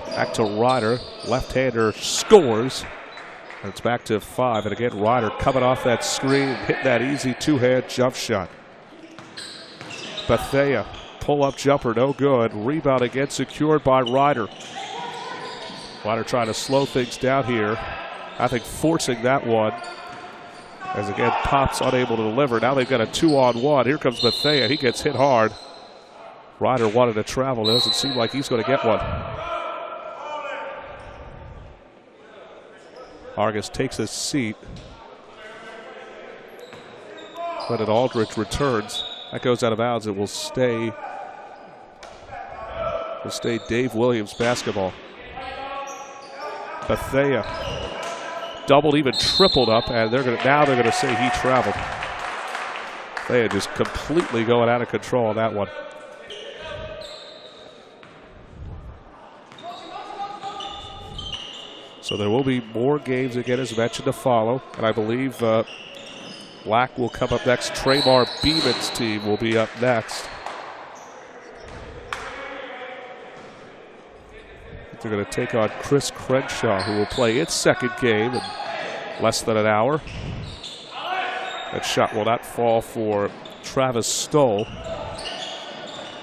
Back to Ryder. Left-hander scores. And it's back to 5. And again, Ryder coming off that screen, hitting that easy two-hand jump shot. Bethea, pull-up jumper, no good. Rebound again secured by Ryder. Ryder trying to slow things down here. I think forcing that one. As again, Pop's unable to deliver. Now they've got a 2-on-1. Here comes Bethea. He gets hit hard. Ryder wanted to travel. It doesn't seem like he's going to get one. Argus takes his seat. Clinton Aldrich returns. That goes out of bounds. It will stay Dave Williams basketball. Bethea doubled, even tripled up, and now they're gonna say he traveled. Bethea just completely going out of control on that one. So there will be more games again, as mentioned, to follow. And I believe Black will come up next. Traymar Beeman's team will be up next. They're going to take on Chris Crenshaw, who will play its second game in less than an hour. That shot will not fall for Travis Stoll.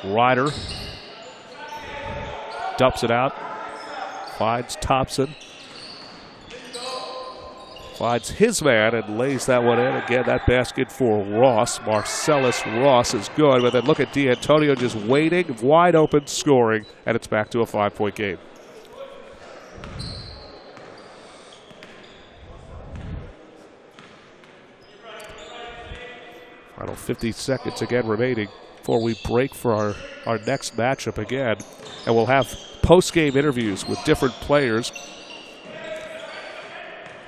Ryder dumps it out. Finds Thompson. Finds his man and lays that one in. Again, that basket for Ross. Marcellus Ross is good, but then look at D'Antonio just waiting, wide open, scoring, and it's back to a 5-point game. Final 50 seconds again remaining before we break for our next matchup again. And we'll have post-game interviews with different players.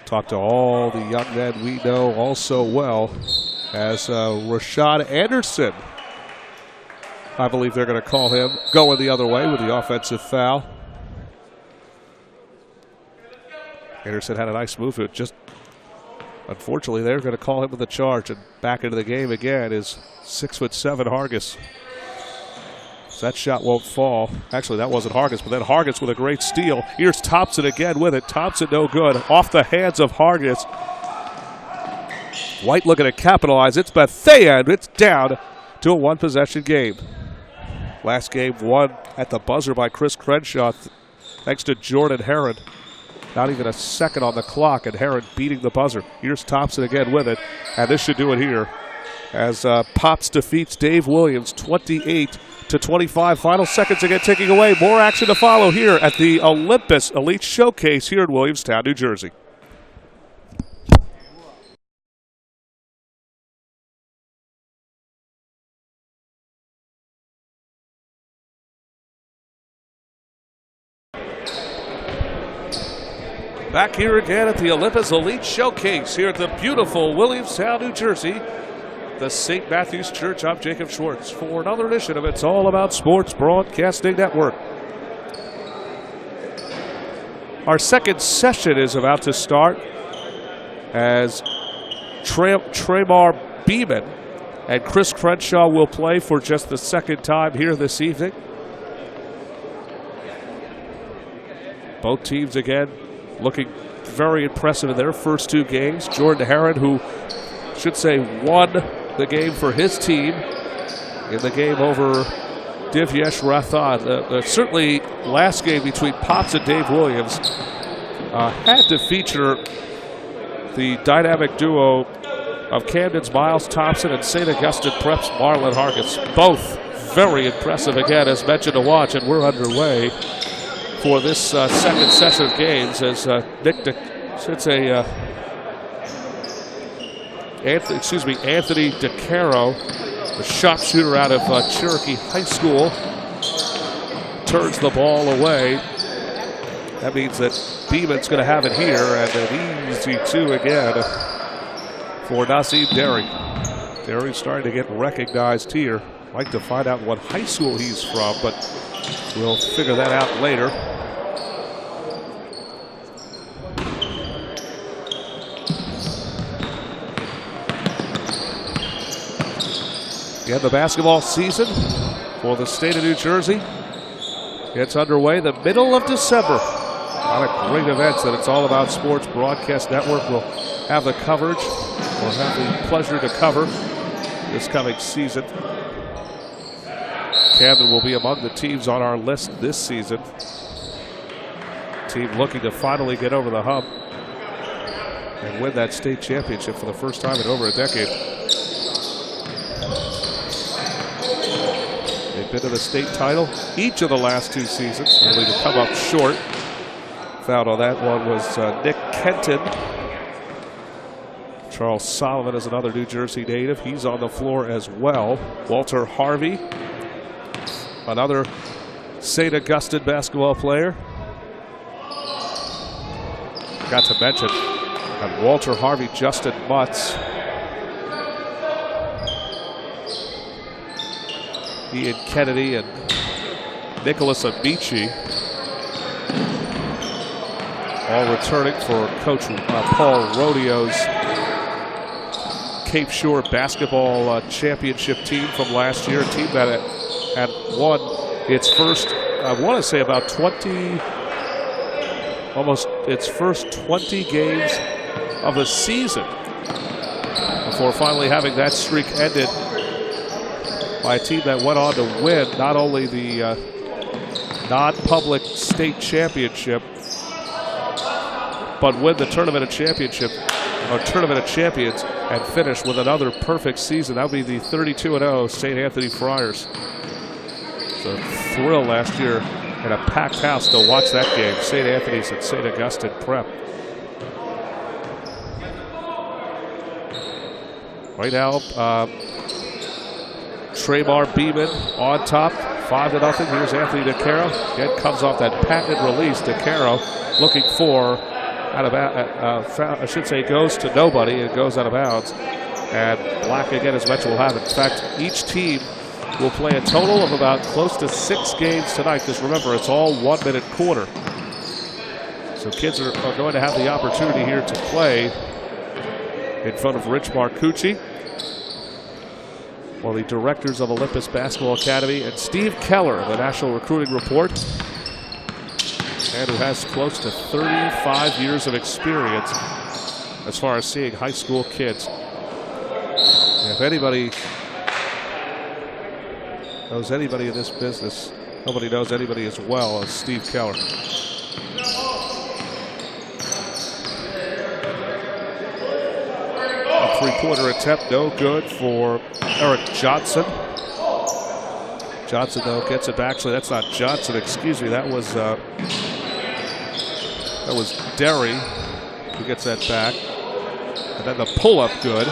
Talk to all the young men we know all so well as Rashad Anderson. I believe they're going to call him going the other way with the offensive foul. Anderson had a nice move. It just, unfortunately, they're going to call him with a charge. And back into the game again is 6'7" Hargis. So that shot won't fall. Actually, that wasn't Hargis, but then Hargis with a great steal. Here's Thompson again with it. Thompson no good. Off the hands of Hargis. White looking to capitalize. It's Bethea, and it's down to a one-possession game. Last game won at the buzzer by Chris Crenshaw, thanks to Jordan Herron. Not even a second on the clock, and Herron beating the buzzer. Here's Thompson again with it, and this should do it here. As Pops defeats Dave Williams 28-25. Final seconds again ticking away. More action to follow here at the Olympus Elite Showcase here in Williamstown, New Jersey. Back here again at the Olympus Elite Showcase here at the beautiful Williamstown, New Jersey. The St. Matthew's Church. I'm Jacob Schwartz for another edition of It's All About Sports Broadcasting Network. Our second session is about to start as Tremar Beeman and Chris Crenshaw will play for just the second time here this evening. Both teams again looking very impressive in their first two games. Jordan Herron, who should say won the game for his team in the game over Divyesh Rathan. Certainly last game between Pops and Dave Williams had to feature the dynamic duo of Camden's Miles Thompson and St. Augustine Prep's Marlon Hargis. Both very impressive again, as mentioned, to watch, and we're underway for this second session of games as Anthony DeCaro, the sharpshooter out of Cherokee High School, turns the ball away. That means that Beeman's going to have it here, and an easy two again for Naseem Derry. Derry's starting to get recognized here. I'd like to find out what high school he's from, but we'll figure that out later. Again, the basketball season for the state of New Jersey gets underway the middle of December. A lot of great events that It's All About Sports Broadcast Network will have the coverage, or have the pleasure to cover this coming season. Camden will be among the teams on our list this season. Team looking to finally get over the hump and win that state championship for the first time in over a decade. They've been to the state title each of the last two seasons, only to come up short. Foul on that one was Nick Kenton. Charles Solomon is another New Jersey native. He's on the floor as well. Walter Harvey, another St. Augustine basketball player. Got to mention, and Walter Harvey, Justin Mutz, Ian Kennedy, and Nicholas Amici, all returning for Coach Paul Rodeo's Cape Shore basketball championship team from last year. A team that had won its first, I want to say about 20, almost its first 20 games of the season before finally having that streak ended by a team that went on to win not only the non-public state championship, but win the Tournament of Champions and finish with another perfect season. That would be the 32-0 St. Anthony Friars. It's a thrill last year in a packed house to watch that game. St. Anthony's and St. Augustine Prep. Right now, Tremar Beeman on top, 5-0. Here's Anthony DeCaro. Again, comes off that patented release. DeCaro looking for out of I should say goes to nobody. It goes out of bounds. And Black again, as mentioned, will have it. In fact, each team will play a total of about close to 6 games tonight, because remember, it's all 1-minute quarter. So kids are going to have the opportunity here to play in front of Rich Marcucci, one of the directors of Olympus Basketball Academy, and Steve Keller, the National Recruiting Report, and who has close to 35 years of experience as far as seeing high school kids. If anybody knows anybody in this business, nobody knows anybody as well as Steve Keller. A three-pointer attempt, no good for Eric Johnson. Johnson, though, gets it back. Actually, that's not Johnson, excuse me. That was Derry who gets that back. And then the pull-up good.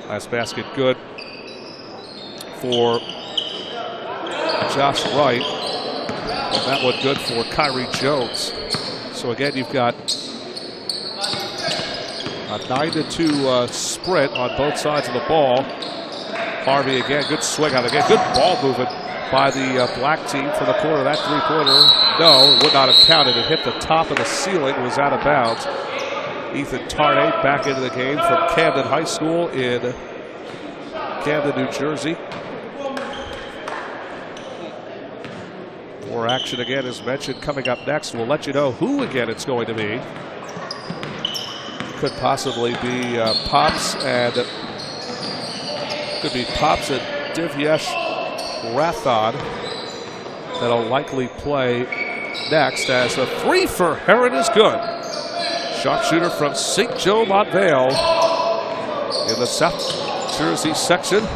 Last basket good for Josh Wright. And that one good for Kyrie Jones. So again, you've got A 9-2 sprint on both sides of the ball. Harvey again, good swing out again. Good ball movement by the black team for the corner. That three-pointer, no, would not have counted. It hit the top of the ceiling, was out of bounds. Ethan Tarnay back into the game from Camden High School in Camden, New Jersey. More action again, as mentioned, coming up next. We'll let you know who again it's going to be. Could possibly be Pops and Divyesh Rathod that'll likely play next, as the three for Heron is good. Sharpshooter from St. Joe Montvale in the South Jersey section.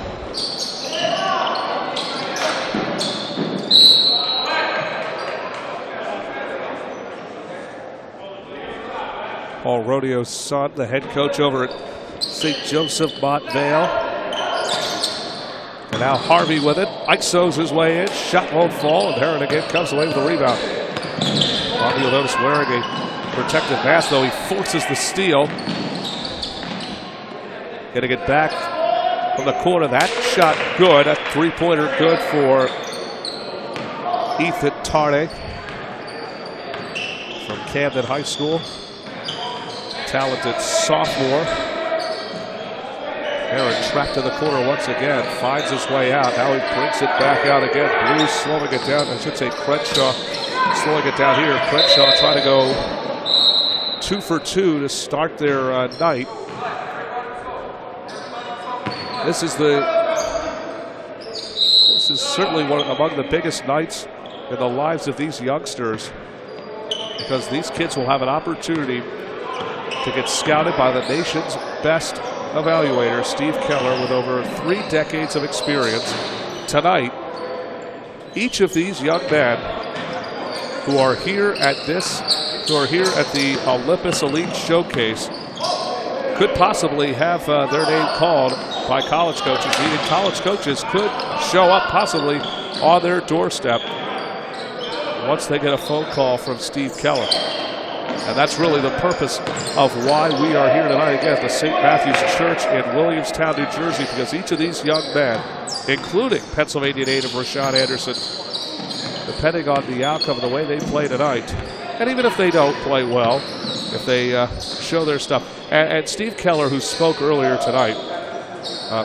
Paul Rodeo's son, the head coach over at St. Joseph Montvale. And now Harvey with it. ISOs his way in. Shot won't fall, and Heron again comes away with the rebound. Harvey, you'll notice, wearing a protective mask, though he forces the steal. Getting it back from the corner. That shot good. That three-pointer good for Ethan Tarnay from Camden High School. Talented sophomore. Heron trapped in the corner once again. Finds his way out. Now he brings it back out again. Blues slowing it down. I should say Crenshaw slowing it down here. Crenshaw trying to go 2 for 2 to start their night. This is certainly one among the biggest nights in the lives of these youngsters, because these kids will have an opportunity to get scouted by the nation's best evaluator, Steve Keller, with over 3 decades of experience. Tonight, each of these young men who are here at the Olympus Elite Showcase could possibly have their name called by college coaches, meaning college coaches could show up possibly on their doorstep once they get a phone call from Steve Keller. And that's really the purpose of why we are here tonight again at the St. Matthew's Church in Williamstown, New Jersey, because each of these young men, including Pennsylvania native Rashawn Anderson, depending on the outcome of the way they play tonight, and even if they don't play well, if they show their stuff. And Steve Keller, who spoke earlier tonight,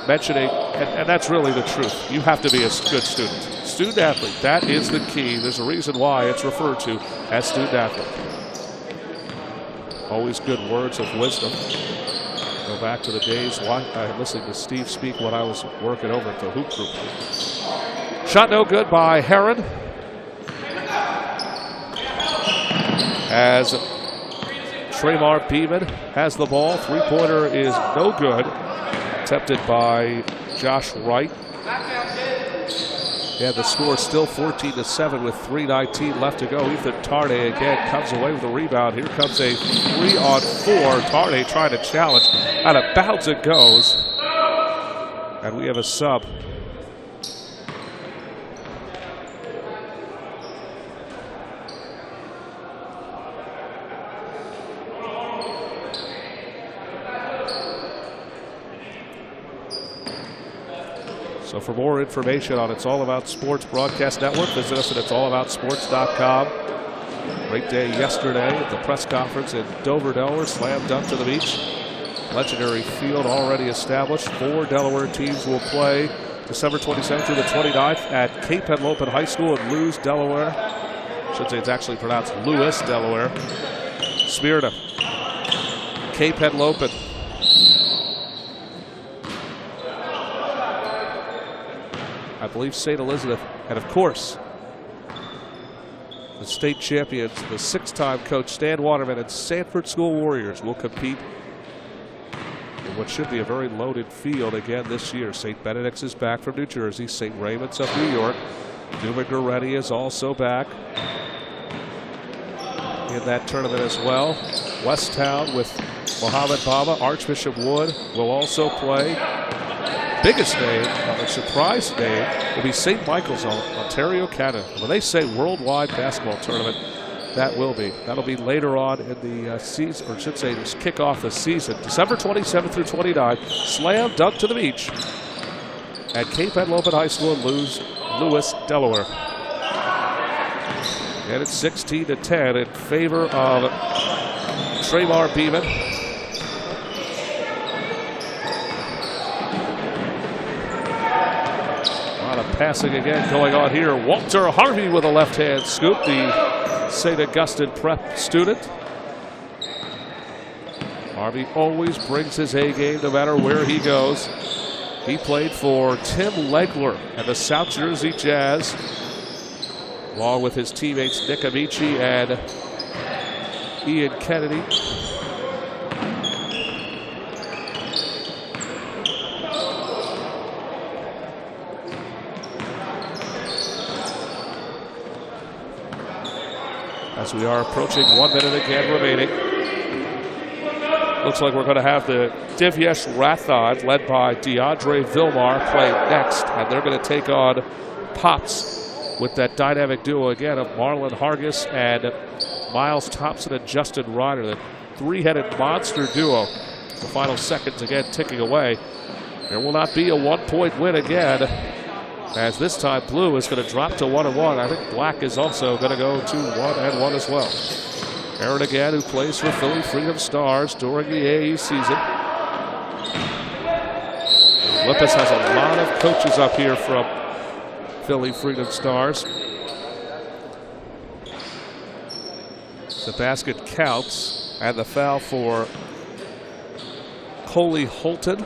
mentioning, and that's really the truth, you have to be a good student. Student athlete, that is the key. There's a reason why it's referred to as student athlete. Always good words of wisdom. Go back to the days listening to Steve speak when I was working over at the Hoop Group. Shot no good by Heron, as Tremar Beeman has the ball. Three-pointer is no good. Attempted by Josh Wright. And the score still 14-7 with 3:19 left to go. Ethan Tarnay again comes away with a rebound. Here comes a 3-on-4. Tarnay trying to challenge. Out of bounds it goes. And we have a sub. So for more information on It's All About Sports Broadcast Network, visit us at it'sallaboutsports.com. Great day yesterday at the press conference in Dover, Delaware. Slam dunk to the beach. Legendary field already established. 4 Delaware teams will play December 27th through the 29th at Cape Henlopen High School in Lewes, Delaware. I should say it's actually pronounced Lewis, Delaware. Smyrna, Cape Henlopen. I believe St. Elizabeth, and of course, the state champions, the 6-time coach Stan Waterman and Sanford School Warriors will compete in what should be a very loaded field again this year. St. Benedict's is back from New Jersey. St. Raymond's of New York. Newman Goretti is also back in that tournament as well. Westtown with Mohammed Baba, Archbishop Wood will also play. Biggest name, the surprise name, will be St. Michael's, Ontario, Canada. When they say worldwide basketball tournament, That will be. That'll be later on in the season, or I should say, just kick off the season. December 27th through 29. Slam dunk to the beach at Cape Henlopen High School in Lewis, Delaware. And it's 16-10 in favor of Tremar Beeman. A lot of passing again going on here. Walter Harvey with a left-hand scoop, the St. Augustine Prep student. Harvey always brings his A game no matter where he goes. He played for Tim Legler and the South Jersey Jazz, along with his teammates Nick Amici and Ian Kennedy. As we are approaching 1 minute again remaining. Looks like we're going to have the Divyesh Rathod, led by DeAndre Vilmar, play next. And they're going to take on Pops with that dynamic duo again of Marlon Hargis and Miles Thompson and Justin Ryder. The three-headed monster duo. The final seconds again ticking away. There will not be a one-point win again, as this time Blue is going to drop to 1-1. I think Black is also going to go to 1-1 as well. Aaron again, who plays for Philly Freedom Stars during the AAU season. Olympus has a lot of coaches up here from Philly Freedom Stars. The basket counts, and the foul for Coley Holton.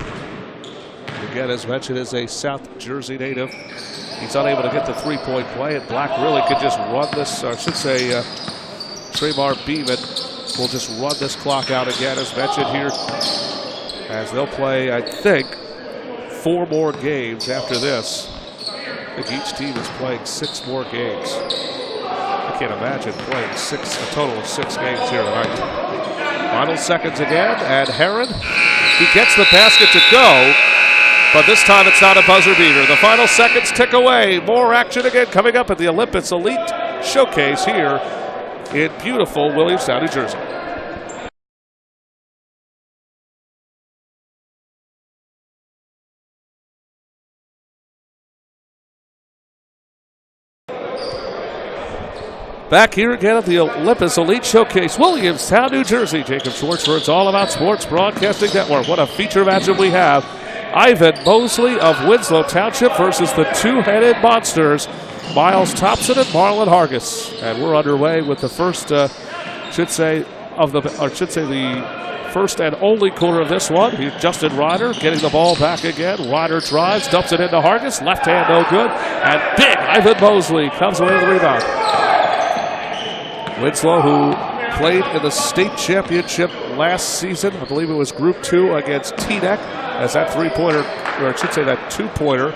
Again, as mentioned, is a South Jersey native. He's unable to get the three-point play, and Black really could just run this, or I should say, Tremar Beeman will just run this clock out again, as mentioned here, as they'll play, I think, 4 more games after this. I think each team is playing 6 more games. I can't imagine playing a total of 6 games here tonight. Final seconds again, and Heron, he gets the basket to go, but this time it's not a buzzer beater. The final seconds tick away. More action again coming up at the Olympus Elite Showcase here in beautiful Williamstown, New Jersey. Back here again at the Olympus Elite Showcase, Williamstown, New Jersey. Jacob Schwartz for It's All About Sports Broadcasting Network. What a feature matchup we have. Ivan Mosley of Winslow Township versus the two-headed monsters, Miles Thompson and Marlon Hargis. And we're underway with the first, the first and only quarter of this one. Here's Justin Ryder getting the ball back again. Ryder drives, dumps it into Hargis. Left hand no good. And big Ivan Mosley comes away with the rebound. Winslow, who played in the state championship last season, I believe it was Group 2 against Teaneck, as that three-pointer, or I should say that two-pointer.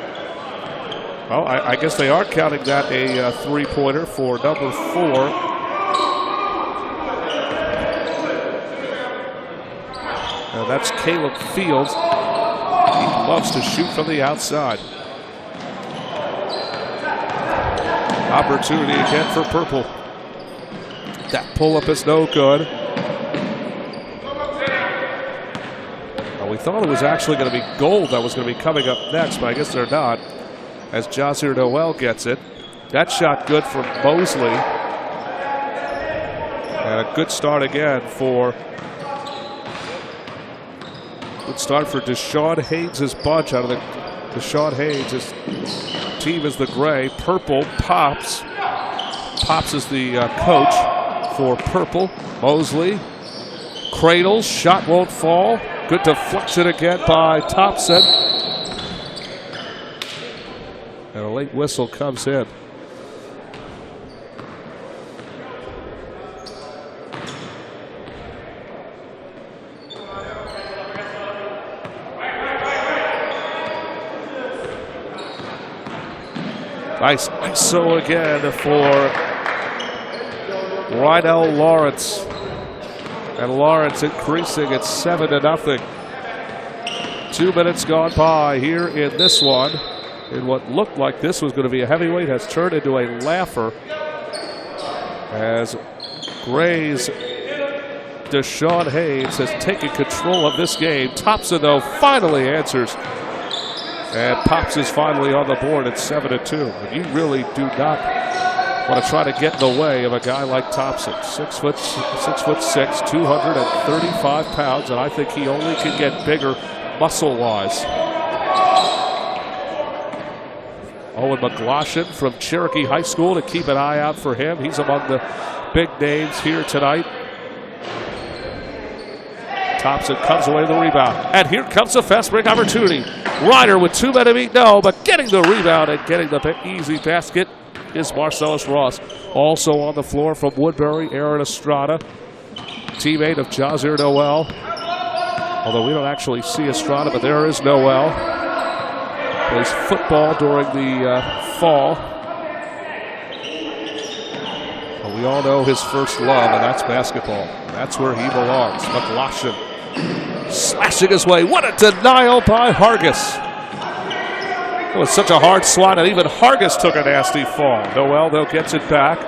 Well, I guess they are counting that a three-pointer for number 4. And that's Caleb Fields. He loves to shoot from the outside. Opportunity again for Purple. That pull-up is no good. We thought it was actually going to be Gold that was going to be coming up next, but I guess they're not, as Jazir Noel gets it. That shot good for Mosley. And a good start again for Deshaun Haynes' bunch out of the Deshaun Haynes. His team is the gray. Purple, Pops. Pops is the coach for Purple. Mosley cradles, shot won't fall. Good deflection again by Thompson. And a late whistle comes in. Nice ISO again for Rydell Lawrence. And Lawrence increasing at 7-0. 2 minutes gone by here in this one. In what looked like this was going to be a heavyweight has turned into a laugher. As Gray's Deshaun Haynes has taken control of this game. Thompson, though, finally answers. And Pops is finally on the board at 7-2. And you really do not want to try to get in the way of a guy like Thompson. 6'6", 235 pounds, and I think he only can get bigger muscle-wise. Owen McGloshin from Cherokee High School, to keep an eye out for him. He's among the big names here tonight. Thompson comes away with the rebound. And here comes a fast break opportunity. Ryder with 2 men to beat, no, but getting the rebound and getting the easy basket is Marcellus Ross. Also on the floor from Woodbury, Aaron Estrada, teammate of Jazir Noel. Although we don't actually see Estrada, but there is Noel. Plays football during the fall. But we all know his first love, and that's basketball. That's where he belongs. McGloshin slashing his way. What a denial by Hargis. It was such a hard swat, and even Hargis took a nasty fall. Noel, though, gets it back.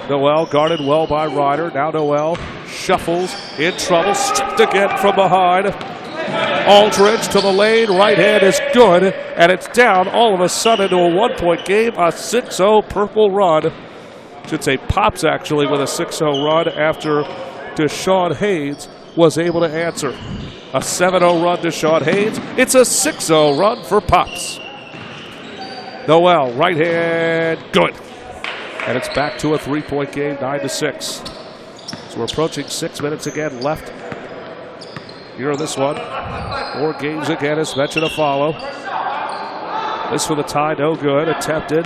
Noel guarded well by Ryder. Now Noel shuffles, in trouble, stripped again from behind. Aldridge to the lane, right hand is good, and it's down all of a sudden to a 1-point game, a 6-0 purple run. Should say Pops actually with a 6-0 run after Deshaun Haynes was able to answer. A 7-0 run to Deshaun Haynes. It's a 6-0 run for Pops. Noel, right hand, good. And it's back to a 3-point game, 9-6. So we're approaching 6 minutes again left here in this one. 4 games again, as mentioned, to follow. This for the tie, no good. Attempted.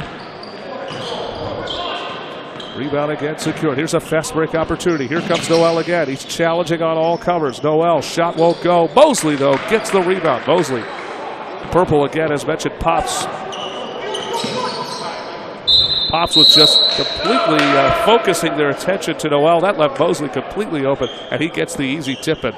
Rebound again secured. Here's a fast break opportunity. Here comes Noel again. He's challenging on all comers. Noel, shot won't go. Mosley, though, gets the rebound. Mosley. Purple again, as mentioned, Pops. Pops was just completely focusing their attention to Noel. That left Mosley completely open, and he gets the easy tip in.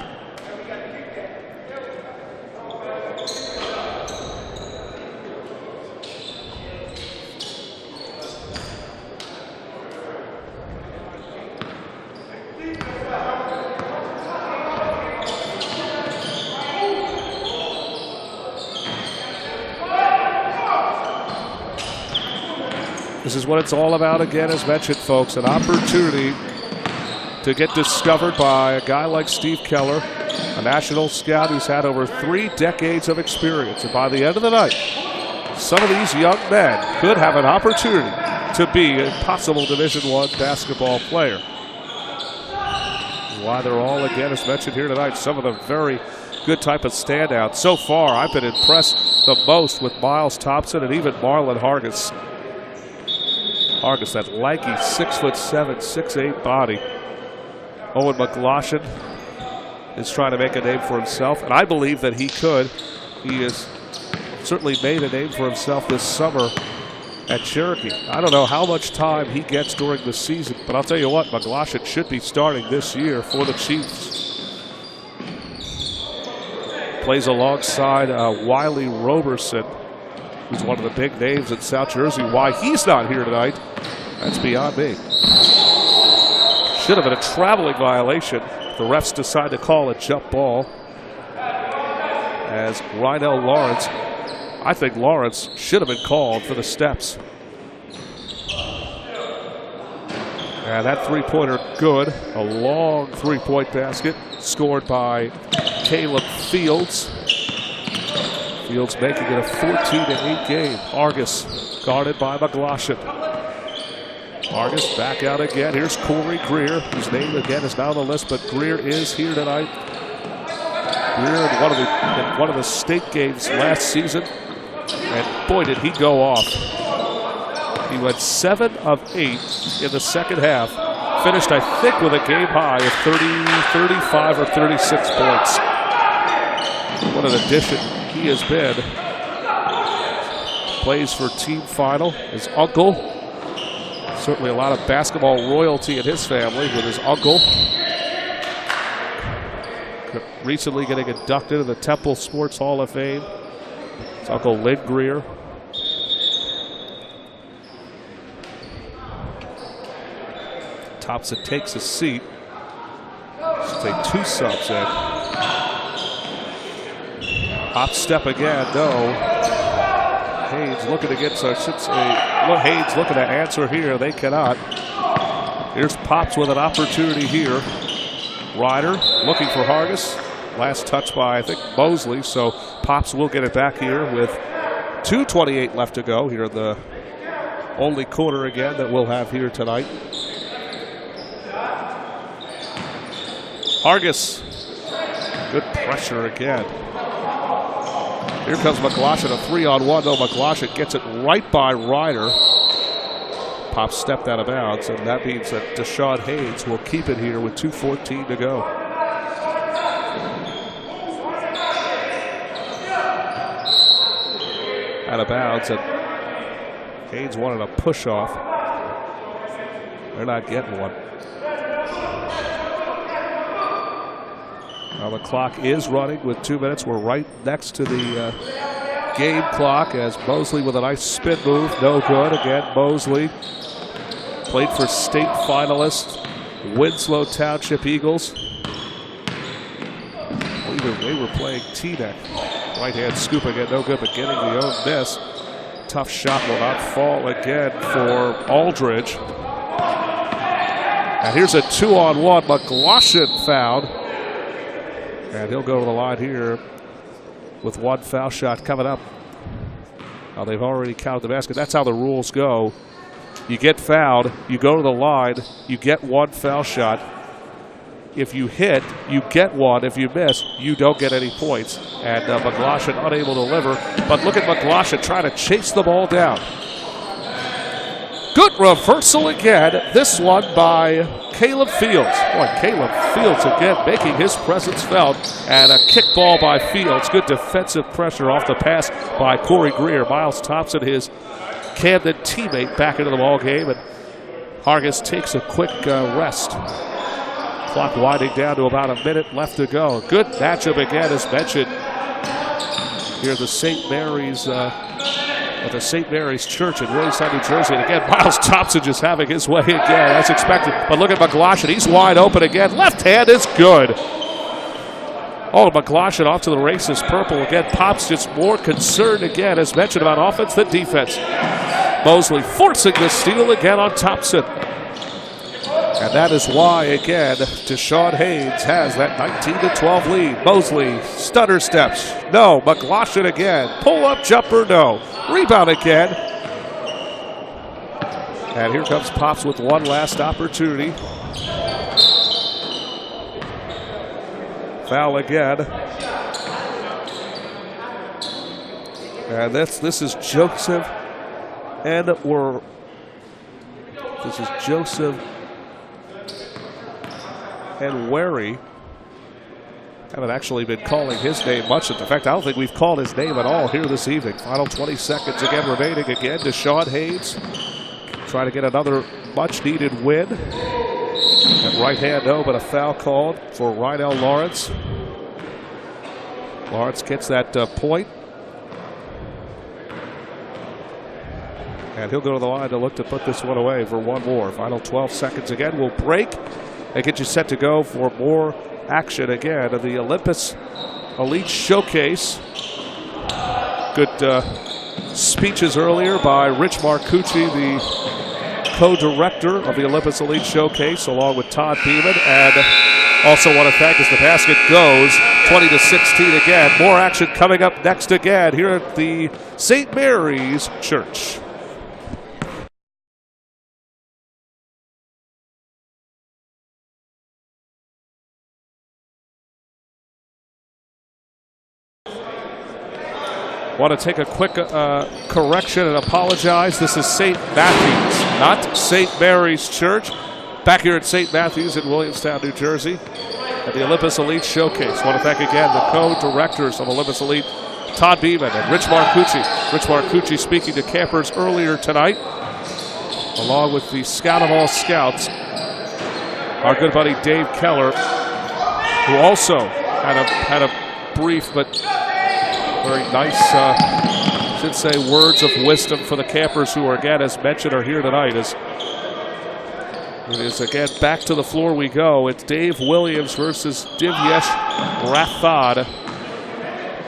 This is what it's all about again, as mentioned, folks. An opportunity to get discovered by a guy like Steve Keller, a national scout who's had over 3 decades of experience. And by the end of the night, some of these young men could have an opportunity to be a possible Division I basketball player. Why they're all, again, as mentioned here tonight, some of the very good type of standouts. So far, I've been impressed the most with Miles Thompson and even Marlon Hargis. Hargis, that lanky 6'7", 6'8" body. Owen McGloshin is trying to make a name for himself, and I believe that he could. He has certainly made a name for himself this summer at Cherokee. I don't know how much time he gets during the season, but I'll tell you what, McGloshin should be starting this year for the Chiefs. Plays alongside Wiley Roberson, who's one of the big names in South Jersey. Why he's not here tonight, that's beyond me. Should have been a traveling violation. The refs decide to call a jump ball. As Rydell Lawrence, I think Lawrence should have been called for the steps. And that three-pointer good. A long three-point basket scored by Caleb Fields. Fields making it a 14-8 game. Argus guarded by McGloshin. Argus back out again. Here's Corey Greer, whose name again is not on the list, but Greer is here tonight. Greer in one of the state games last season, and boy did he go off. He went 7 of 8 in the second half. Finished, I think, with a game high of 35 or 36 points. What an addition he has been. Plays for team final. His uncle, certainly a lot of basketball royalty in his family with his uncle. Recently getting inducted to the Temple Sports Hall of Fame. His uncle Lynn Greer. Thompson takes a seat. Should take 2 subs in. Hop step again, no. Haynes looking to get, so I should say, Haynes looking to answer here. They cannot. Here's Pops with an opportunity here. Ryder looking for Hargis. Last touch by, I think, Mosley. So Pops will get it back here with 2:28 left to go here in the only quarter again that we'll have here tonight. Hargis. Good pressure again. Here comes McGlashan, a 3-on-1. No, McGlashan gets it right by Ryder. Pop stepped out of bounds, and that means that Deshaun Haynes will keep it here with 2:14 to go. Out of bounds, and Haynes wanted a push off. They're not getting one. Now the clock is running with 2 minutes. We're right next to the game clock as Mosley with a nice spin move. No good. Again, Mosley played for state finalist Winslow Township Eagles. They were playing Teaneck. Right hand scoop again, no good, but getting the own miss. Tough shot will not fall again for Aldridge. And here's a 2-on-1. McGlashan fouled. And he'll go to the line here with 1 foul shot coming up. Now they've already counted the basket. That's how the rules go. You get fouled, you go to the line, you get 1 foul shot. If you hit, you get 1. If you miss, you don't get any points. And McGlashan unable to deliver. But look at McGlashan trying to chase the ball down. Good reversal again. This one by Caleb Fields. Boy, Caleb Fields again making his presence felt. And a kick ball by Fields. Good defensive pressure off the pass by Corey Greer. Miles Thompson, his Camden teammate, back into the ball game. And Hargis takes a quick rest. Clock winding down to about a minute left to go. Good matchup again, as mentioned. Here at the St. Mary's Church in Williamstown, New Jersey. And again, Miles Thompson just having his way again, as expected. But look at McGlashan. He's wide open again. Left hand is good. Oh, McGlashan off to the races. Purple again. Pops just more concerned again, as mentioned, about offense than defense. Mosley forcing the steal again on Thompson. And that is why, again, Deshaun Haynes has that 19-12 lead. Mosley, stutter steps. No. McGlashan again. Pull-up jumper, no. Rebound again. And here comes Pops with 1 last opportunity. Foul again. And this is Joseph and this is Joseph and Wary. Haven't actually been calling his name much. In fact, I don't think we've called his name at all here this evening. Final 20 seconds again remaining. Again, Deshaun Haynes trying to get another much-needed win. At right hand, no, but a foul called for Rydell Lawrence. Lawrence gets that point. And he'll go to the line to look to put this one away for 1 more. Final 12 seconds again. We'll break and get you set to go for more action again of the Olympus Elite Showcase. Good speeches earlier by Rich Marcucci, the co-director of the Olympus Elite Showcase, along with Todd Beeman. And also want to thank, as the basket goes 20-16 again. More action coming up next again here at the St. Mary's Church. Want to take a quick correction and apologize. This is St. Matthew's, not St. Mary's Church. Back here at St. Matthew's in Williamstown, New Jersey, at the Olympus Elite Showcase. Want to thank again the co-directors of Olympus Elite, Todd Beeman and Rich Marcucci. Rich Marcucci speaking to campers earlier tonight, along with the Scout of all scouts, our good buddy Dave Keller, who also had a brief but very nice, should say, words of wisdom for the campers who are, again, as mentioned, are here tonight. As It is again back to the floor we go. It's Dave Williams versus Divyesh Rathod.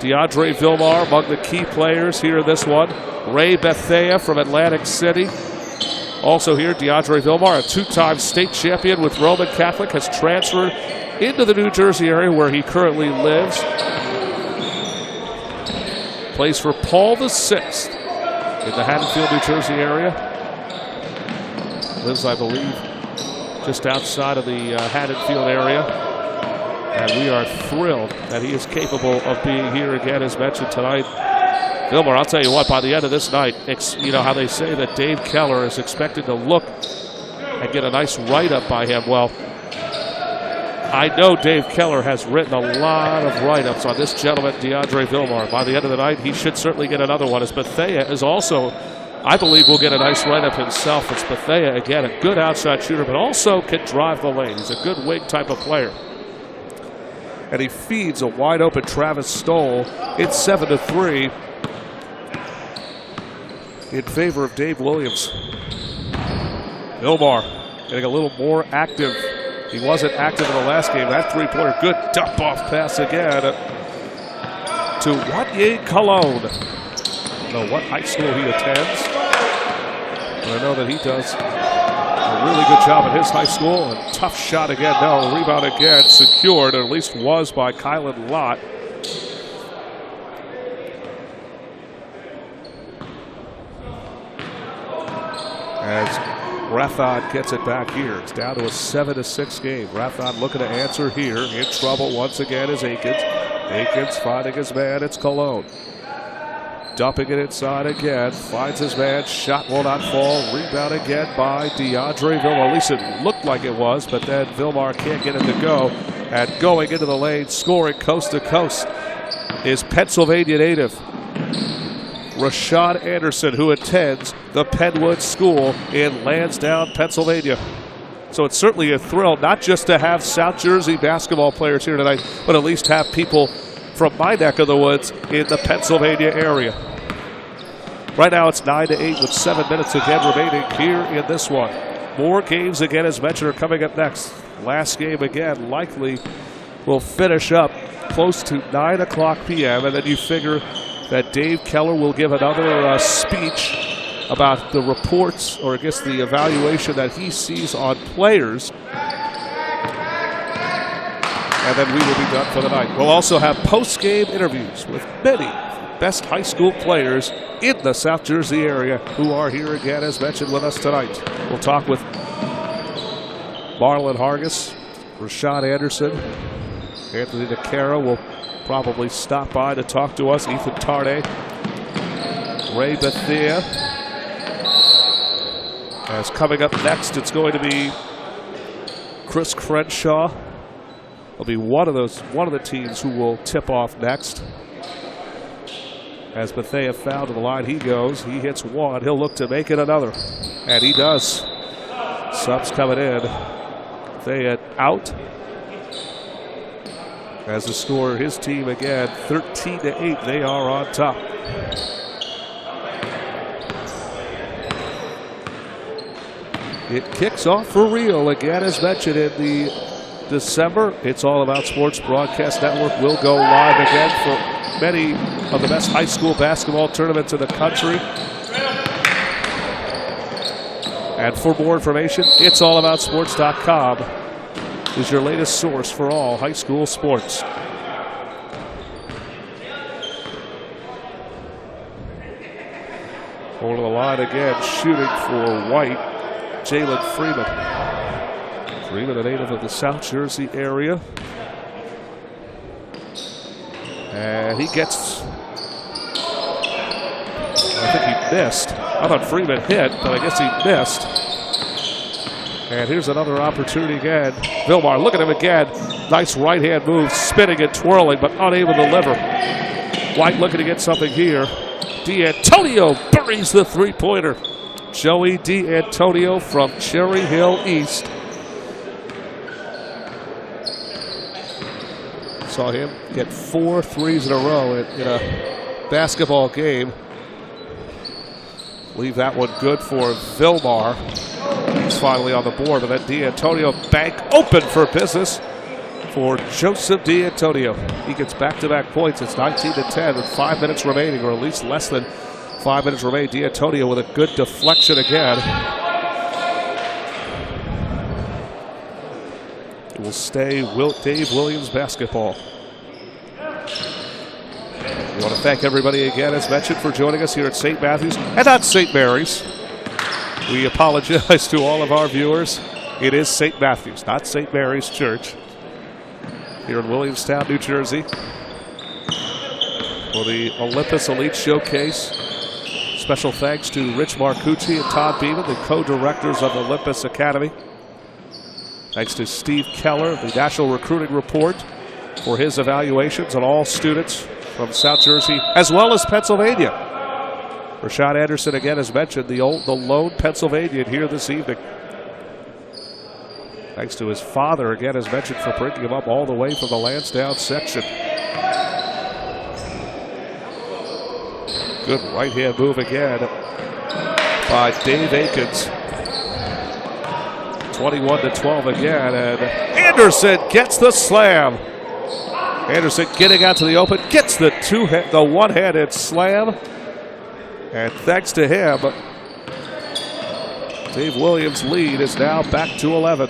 DeAndre Vilmar among the key players here in this one. Ray Bethea from Atlantic City. Also here, DeAndre Vilmar, a two-time state champion with Roman Catholic, has transferred into the New Jersey area where he currently lives. Plays for Paul VI in the Haddonfield, New Jersey area. Lives, I believe, just outside of the Haddonfield area. And we are thrilled that he is capable of being here again, as mentioned tonight. Vilmar, I'll tell you what, by the end of this night, you know how they say that Dave Keller is expected to look and get a nice write-up by him. Well, I know Dave Keller has written a lot of write-ups on this gentleman, DeAndre Vilmar. By the end of the night, he should certainly get another one. As Bethea is also, I believe, will get a nice write-up himself. It's Bethea, again, a good outside shooter, but also can drive the lane. He's a good wing type of player. And he feeds a wide-open Travis Stoll. It's 7-3 in favor of Dave Williams. Vilmar getting a little more active. He wasn't active in the last game. That three-pointer, good dump-off pass again to Wanye Cologne. I don't know what high school he attends, but I know that he does a really good job at his high school. A tough shot again. No, rebound again, secured, or at least was by Kylan Lott. As Rathod gets it back here. It's down to a 7-6 game. Rathod looking to answer here. In trouble once again is Akins. Akins finding his man. It's Cologne. Dumping it inside again. Finds his man. Shot will not fall. Rebound again by DeAndre Vilmar. At least it looked like it was, but then Vilmar can't get it to go. And going into the lane, scoring coast to coast, is Pennsylvania native Rashad Anderson, who attends the Penwood School in Lansdowne, Pennsylvania. So it's certainly a thrill not just to have South Jersey basketball players here tonight, but at least have people from my neck of the woods in the Pennsylvania area. Right now it's 9-8 with 7 minutes again remaining here in this one. More games again, as mentioned, are coming up next. Last game again likely will finish up close to 9 o'clock p.m. and then you figure that Dave Keller will give another speech about the reports, or I guess the evaluation that he sees on players. And then we will be done for the night. We'll also have post-game interviews with many best high school players in the South Jersey area who are here again, as mentioned, with us tonight. We'll talk with Marlon Hargis, Rashad Anderson, Anthony DeCaro will probably stop by to talk to us. Ethan Tarde, Ray Bethea. As coming up next, it's going to be Chris Crenshaw. Will be one of the teams who will tip off next. As Bethea fouled to the line, he goes. He hits one. He'll look to make it another, and he does. Subs coming in. Bethea out. As the score, his team again, 13-8. They are on top. It kicks off for real again, as mentioned in the December. It's All About Sports Broadcast Network will go live again for many of the best high school basketball tournaments in the country. And for more information, it's allaboutsports.com. is your latest source for all high school sports. Over the line again, shooting for White, Jalen Freeman. Freeman, a native of the South Jersey area. And he gets, I think he missed. I thought Freeman hit, but I guess he missed. And here's another opportunity again. Vilmar, look at him again. Nice right-hand move, spinning and twirling, but unable to deliver. White looking to get something here. D'Antonio buries the three-pointer. Joey D'Antonio from Cherry Hill East. Saw him get 4 threes in a row in a basketball game. Leave that one good for Vilmar. He's finally on the board, but then D'Antonio bank open for business for Joseph D'Antonio. He gets back-to-back points. It's 19-10 with 5 minutes remaining, or at least less than 5 minutes remaining. D'Antonio with a good deflection again. It will stay Dave Williams basketball. We want to thank everybody again, as mentioned, for joining us here at St. Matthew's and not St. Mary's. We apologize to all of our viewers. It is St. Matthew's, not St. Mary's Church, here in Williamstown, New Jersey, for the Olympus Elite Showcase. Special thanks to Rich Marcucci and Todd Beeman, the co-directors of Olympus Academy. Thanks to Steve Keller, the National Recruiting Report, for his evaluations on all students from South Jersey as well as Pennsylvania. Rashad Anderson, again, as mentioned, the lone Pennsylvanian here this evening. Thanks to his father, again, as mentioned, for bringing him up all the way from the Lansdowne section. Good right-hand move again by Dave Akins. 21-12 again, and Anderson gets the slam. Anderson getting out to the open, gets the one-handed slam, and thanks to him, Dave Williams' lead is now back to 11.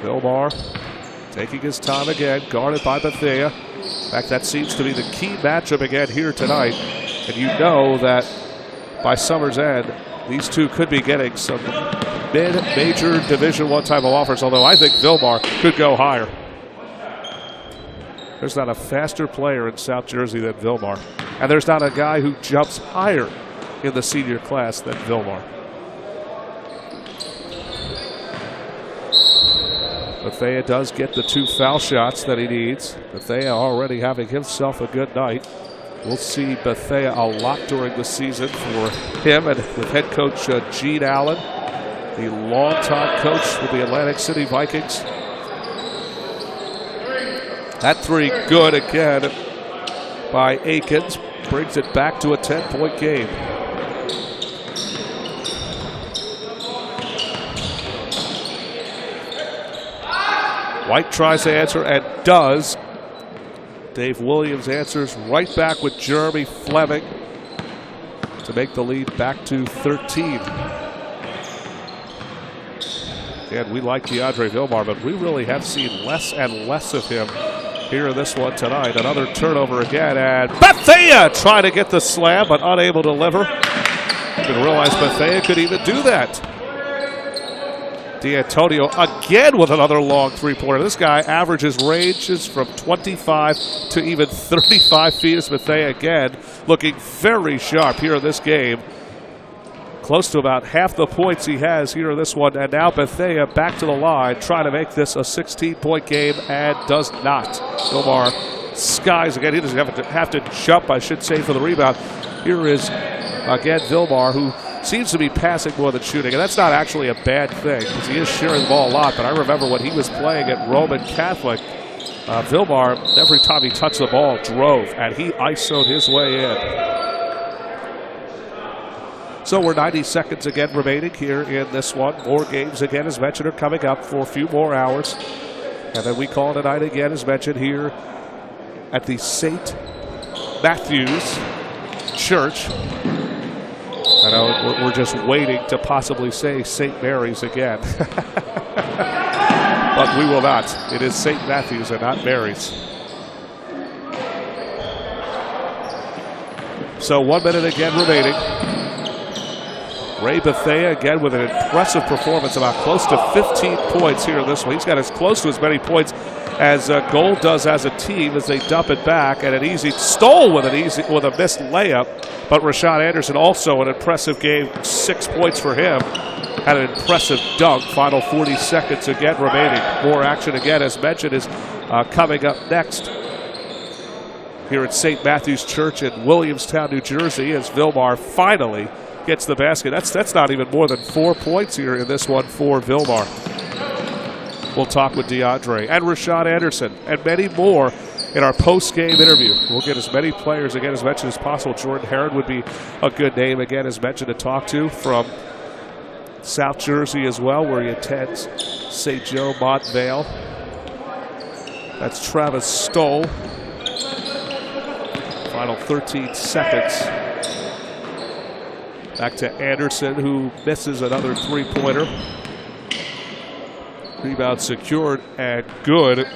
Vilmar taking his time again, guarded by Bethea. In fact, that seems to be the key matchup again here tonight, and you know that by summer's end, these two could be getting some mid-major Division I type of offers, although I think Vilmar could go higher. There's not a faster player in South Jersey than Vilmar, and there's not a guy who jumps higher in the senior class than Vilmar. Bethea does get the 2 foul shots that he needs. Bethea already having himself a good night. We'll see Bethea a lot during the season for him and with head coach Gene Allen, the longtime coach with the Atlantic City Vikings. That 3 good again by Akins, brings it back to a 10-point game. White tries to answer and does. Dave Williams answers right back with Jeremy Fleming to make the lead back to 13. And we like DeAndre Vilmar, but we really have seen less and less of him here in this one tonight. Another turnover again, and Bethea trying to get the slam, but unable to deliver. Didn't realize Bethea could even do that. D'Antonio again with another long 3-pointer. This guy averages ranges from 25 to even 35 feet. As Bethea again looking very sharp here in this game. Close to about half the points he has here in this one. And now Bethea back to the line, trying to make this a 16-point game, and does not. Vilmar skies again. He doesn't have to jump, I should say, for the rebound. Here is, again, Vilmar, who seems to be passing more than shooting, and that's not actually a bad thing because he is sharing the ball a lot. But I remember when he was playing at Roman Catholic, Vilmar, every time he touched the ball, drove, and he ISO'd his way in. So we're 90 seconds again remaining here in this one. More games again, as mentioned, are coming up for a few more hours. And then we call it a night again, as mentioned, here at the St. Matthew's Church. I know we're just waiting to possibly say St. Mary's again. But we will not. It is St. Matthew's and not Mary's. So 1 minute again remaining. Ray Bethea again with an impressive performance, about close to 15 points here in this one. He's got as close to as many points as Gold does as a team as they dump it back, and an easy stole with a missed layup. But Rashad Anderson also an impressive game, 6 points for him. Had an impressive dunk. Final 40 seconds again remaining. More action again, as mentioned, is coming up next here at St. Matthew's Church in Williamstown, New Jersey, as Vilmar finally gets the basket. That's not even more than 4 points here in this one for Vilmar. We'll talk with DeAndre and Rashad Anderson and many more in our post-game interview. We'll get as many players, again, as mentioned, as possible. Jordan Herron would be a good name, again, as mentioned, to talk to from South Jersey as well, where he attends St. Joe Montvale. That's Travis Stoll. Final 13 seconds. Back to Anderson, who misses another three-pointer. Rebound secured and good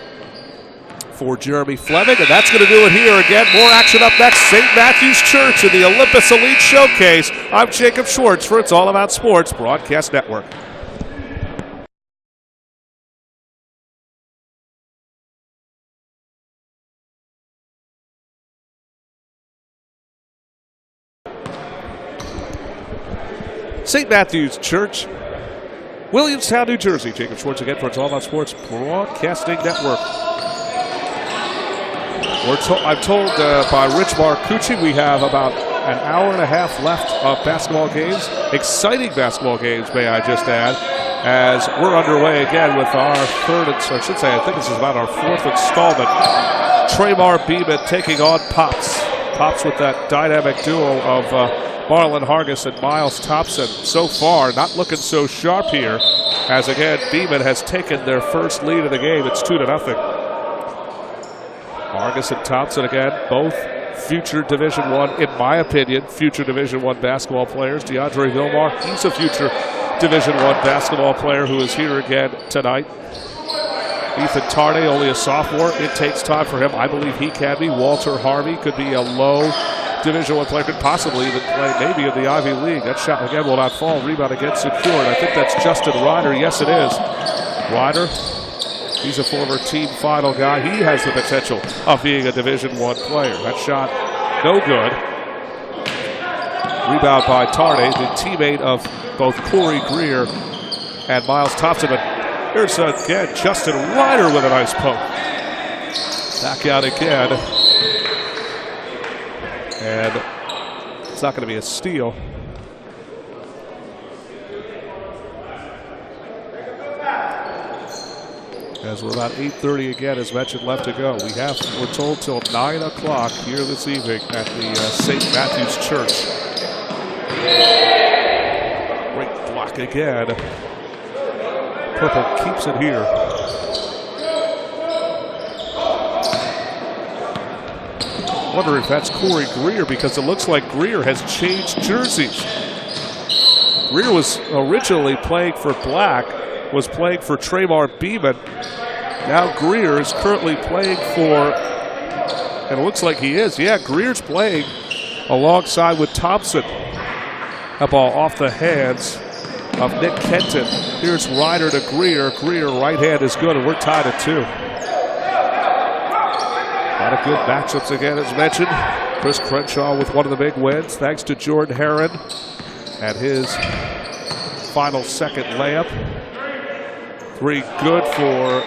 for Jeremy Fleming, and that's going to do it here. Again, more action up next. St. Matthew's Church in the Olympus Elite Showcase. I'm Jacob Schwartz for It's All About Sports Broadcast Network. St. Matthew's Church, Williamstown, New Jersey. Jacob Schwartz again for It's All About Sports Broadcasting Network. I'm told by Rich Marcucci we have about an hour and a half left of basketball games. Exciting basketball games, may I just add, as we're underway again with our third, I should say, I think this is about our fourth installment. Traymar Beeman taking on Pops. Pops with that dynamic duo of Marlon Hargis and Miles Thompson. So far, not looking so sharp here, as again, Beeman has taken their first lead of the game. It's 2-0. Hargis and Thompson again, both future Division I, in my opinion, future Division I basketball players. DeAndre Vilmar, he's a future Division I basketball player who is here again tonight. Ethan Tarnay, only a sophomore. It takes time for him. I believe he can be. Walter Harvey could be a low Division I player, could possibly even play maybe in the Ivy League. That shot again will not fall. Rebound again secured. I think that's Justin Ryder. Yes, it is. Ryder, he's a former team final guy. He has the potential of being a Division I player. That shot, no good. Rebound by Tarnay, the teammate of both Corey Greer and Miles Thompson. But here's again Justin Ryder with a nice poke. Back out again. And it's not going to be a steal. As we're about 8:30 again, as mentioned, left to go. We're told till 9 o'clock here this evening at the St. Matthew's Church. Great block again. Purple keeps it here. Wonder if that's Corey Greer, because it looks like Greer has changed jerseys. Greer was originally playing for Black, was playing for Traymar Beeman. Now Greer is currently playing for, and it looks like he is. Yeah, Greer's playing alongside with Thompson. That ball off the hands of Nick Kenton. Here's Ryder to Greer. Greer, right hand is good, and we're tied at 2. A lot of good matchups again, as mentioned. Chris Crenshaw with one of the big wins, thanks to Jordan Herron and his final second layup. 3 good for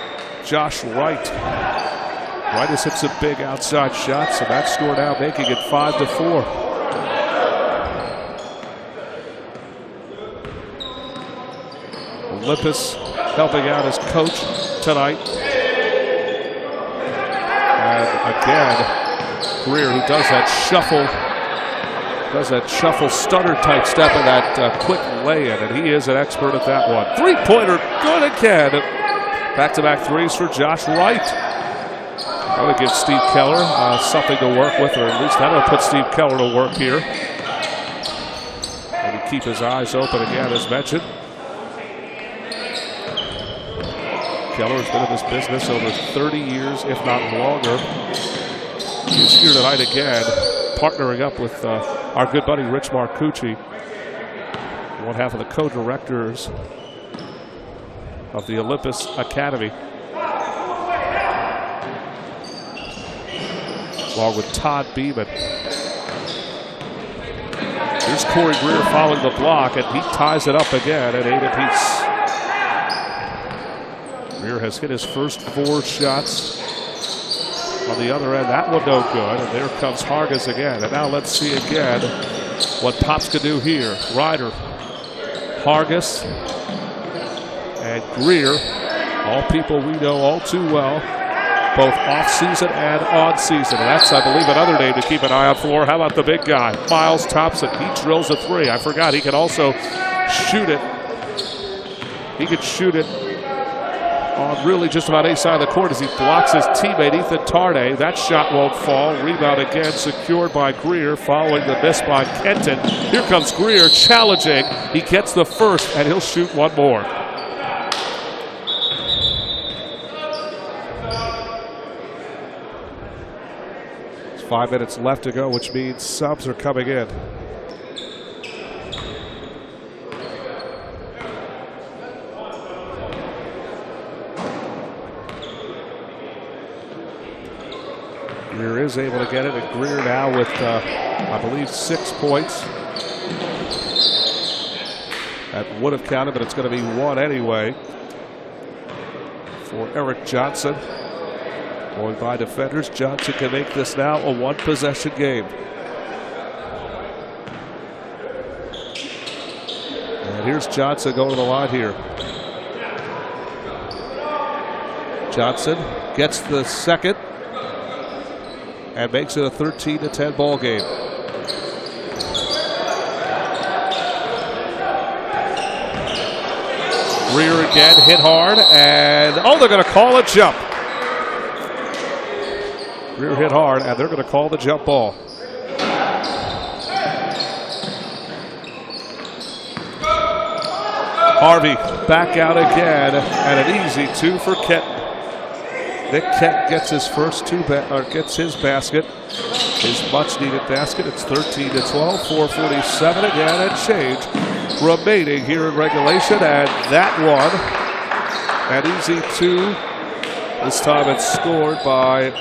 Josh Wright. Wright has hit some big outside shots, and that score now making it 5-4. Olympus helping out his coach tonight. And again, Greer, who does that shuffle stutter type step and that quick lay-in, and he is an expert at that one. Three-pointer, good again. Back-to-back threes for Josh Wright. That'll give Steve Keller something to work with, or at least that'll put Steve Keller to work here. And he keep his eyes open again, as mentioned. Keller has been in this business over 30 years, if not longer. He's here tonight again, partnering up with our good buddy Rich Marcucci, one half of the co-directors of the Olympus Academy, along with Todd Beeman. Here's Corey Greer following the block, and he ties it up again at 8 apiece. Greer has hit his first 4 shots on the other end. That one no good, and there comes Hargis again. And now let's see again what Pops can do here. Ryder, Hargis, and Greer, all people we know all too well. both off-season and on-season. That's, I believe, another name to keep an eye out for. How about the big guy, Miles Thompson? He drills a three. I forgot he can also shoot it. He could shoot it on really just about any side of the court as he blocks his teammate, Ethan Tarde. That shot won't fall. Rebound again secured by Greer following the miss by Kenton. Here comes Greer challenging. He gets the first, and he'll shoot one more. There's 5 minutes left to go, which means subs are coming in. Greer is able to get it, and Greer now with, I believe, 6 points. That would have counted, but it's going to be 1 anyway for Eric Johnson. Going by defenders, Johnson can make this now a 1-possession game. And here's Johnson going to the line here. Johnson gets the second and makes it a 13-10 ball game. Greer again, hit hard, and they're going to call a jump. Greer hit hard, and they're going to call the jump ball. Harvey back out again, and an easy 2 for Kenton. Nick Kent gets his first gets his basket, his much-needed basket. It's 13-12, 4:47 again and change remaining here in regulation, and that one, an easy 2. This time it's scored by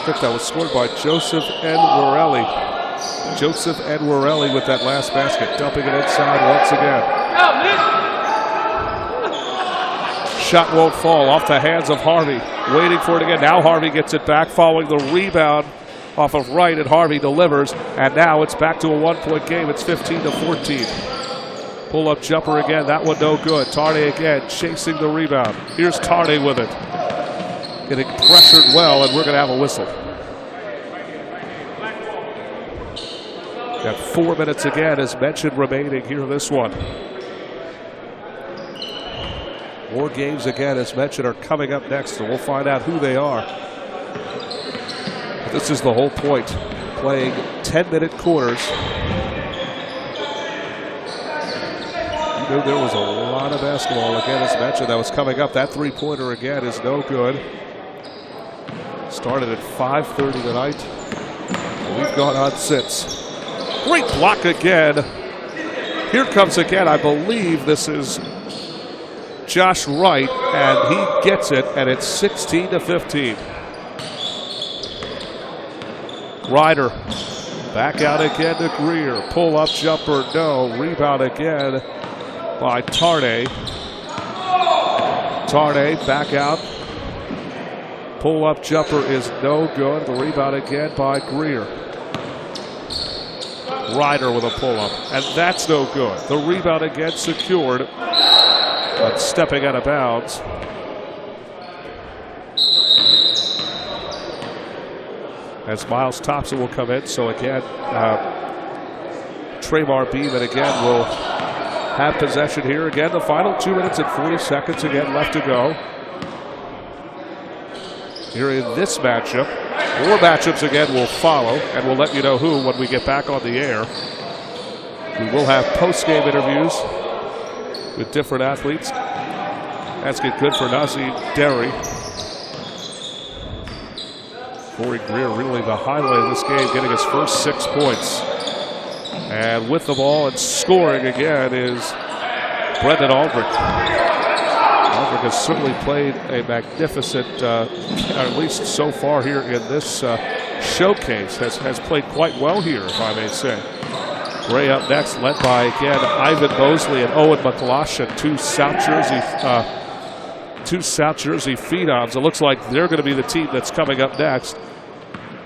I think that was scored by Joseph Edwarelli. Joseph Edwarelli with that last basket, dumping it inside once again. Shot won't fall off the hands of Harvey. Waiting for it again. Now Harvey gets it back following the rebound off of Wright, and Harvey delivers. And now it's back to a 1-point game. It's 15-14. Pull-up jumper again. That one no good. Tarde again chasing the rebound. Here's Tarde with it. Getting pressured well, and we're going to have a whistle. Got 4 minutes again, as mentioned, remaining here in this one. More games again, as mentioned, are coming up next, and we'll find out who they are. But this is the whole point, playing 10-minute quarters. You knew there was a lot of basketball again, as mentioned, that was coming up. That three-pointer again is no good. Started at 5:30 tonight. And we've gone on since. Great block again. Here comes again, I believe this is Josh Wright, and he gets it, and it's 16-15. Ryder back out again to Greer. Pull-up jumper, no. Rebound again by Tarde. Tarde back out. Pull-up jumper is no good. The rebound again by Greer. Ryder with a pull-up, and that's no good. The rebound again secured, but stepping out of bounds. As Miles Thompson will come in, so again, Tremar Beeman again will have possession here. Again, the final 2 minutes and 40 seconds again left to go. Here in this matchup. More matchups again will follow, and we'll let you know who when we get back on the air. We will have post-game interviews with different athletes. That's good for Nazir Derry. Corey Greer really the highlight of this game, getting his first 6 points. And with the ball and scoring again is Brendan Aldrich. Aldrich has certainly played a magnificent, at least so far here in this showcase, has played quite well here, if I may say. Gray up next, led by, again, Ivan Mosley and Owen McLaughlin, two South Jersey phenoms. It looks like they're going to be the team that's coming up next.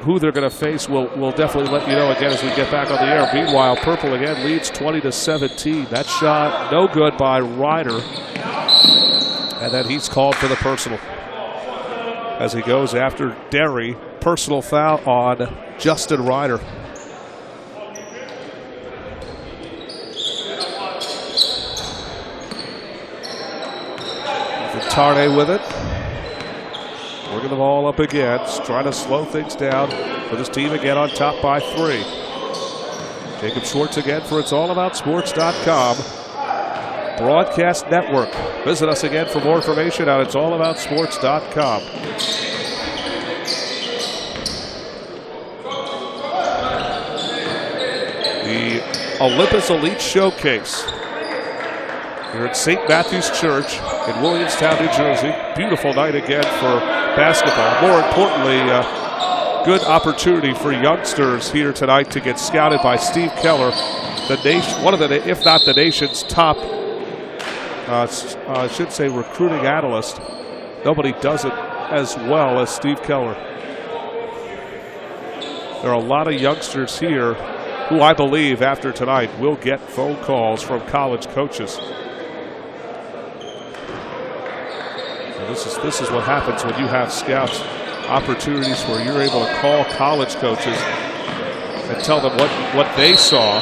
Who they're going to face, we'll definitely let you know again as we get back on the air. Meanwhile, Purple again leads 20-17. That shot no good by Ryder. And then he's called for the personal as he goes after Derry. Personal foul on Justin Ryder. Tarde with it. Working the ball up again. Trying to slow things down for this team again on top by 3. Jacob Schwartz again for it'sallaboutsports.com. Broadcast Network. Visit us again for more information on it'sallaboutsports.com. The Olympus Elite Showcase here at St. Matthew's Church in Williamstown, New Jersey. Beautiful night again for basketball. More importantly, good opportunity for youngsters here tonight to get scouted by Steve Keller, the nation, one of the, if not the nation's top, I should say, recruiting analyst. Nobody does it as well as Steve Keller. There are a lot of youngsters here who I believe after tonight will get phone calls from college coaches. This is what happens when you have scouts, opportunities where you're able to call college coaches and tell them what they saw.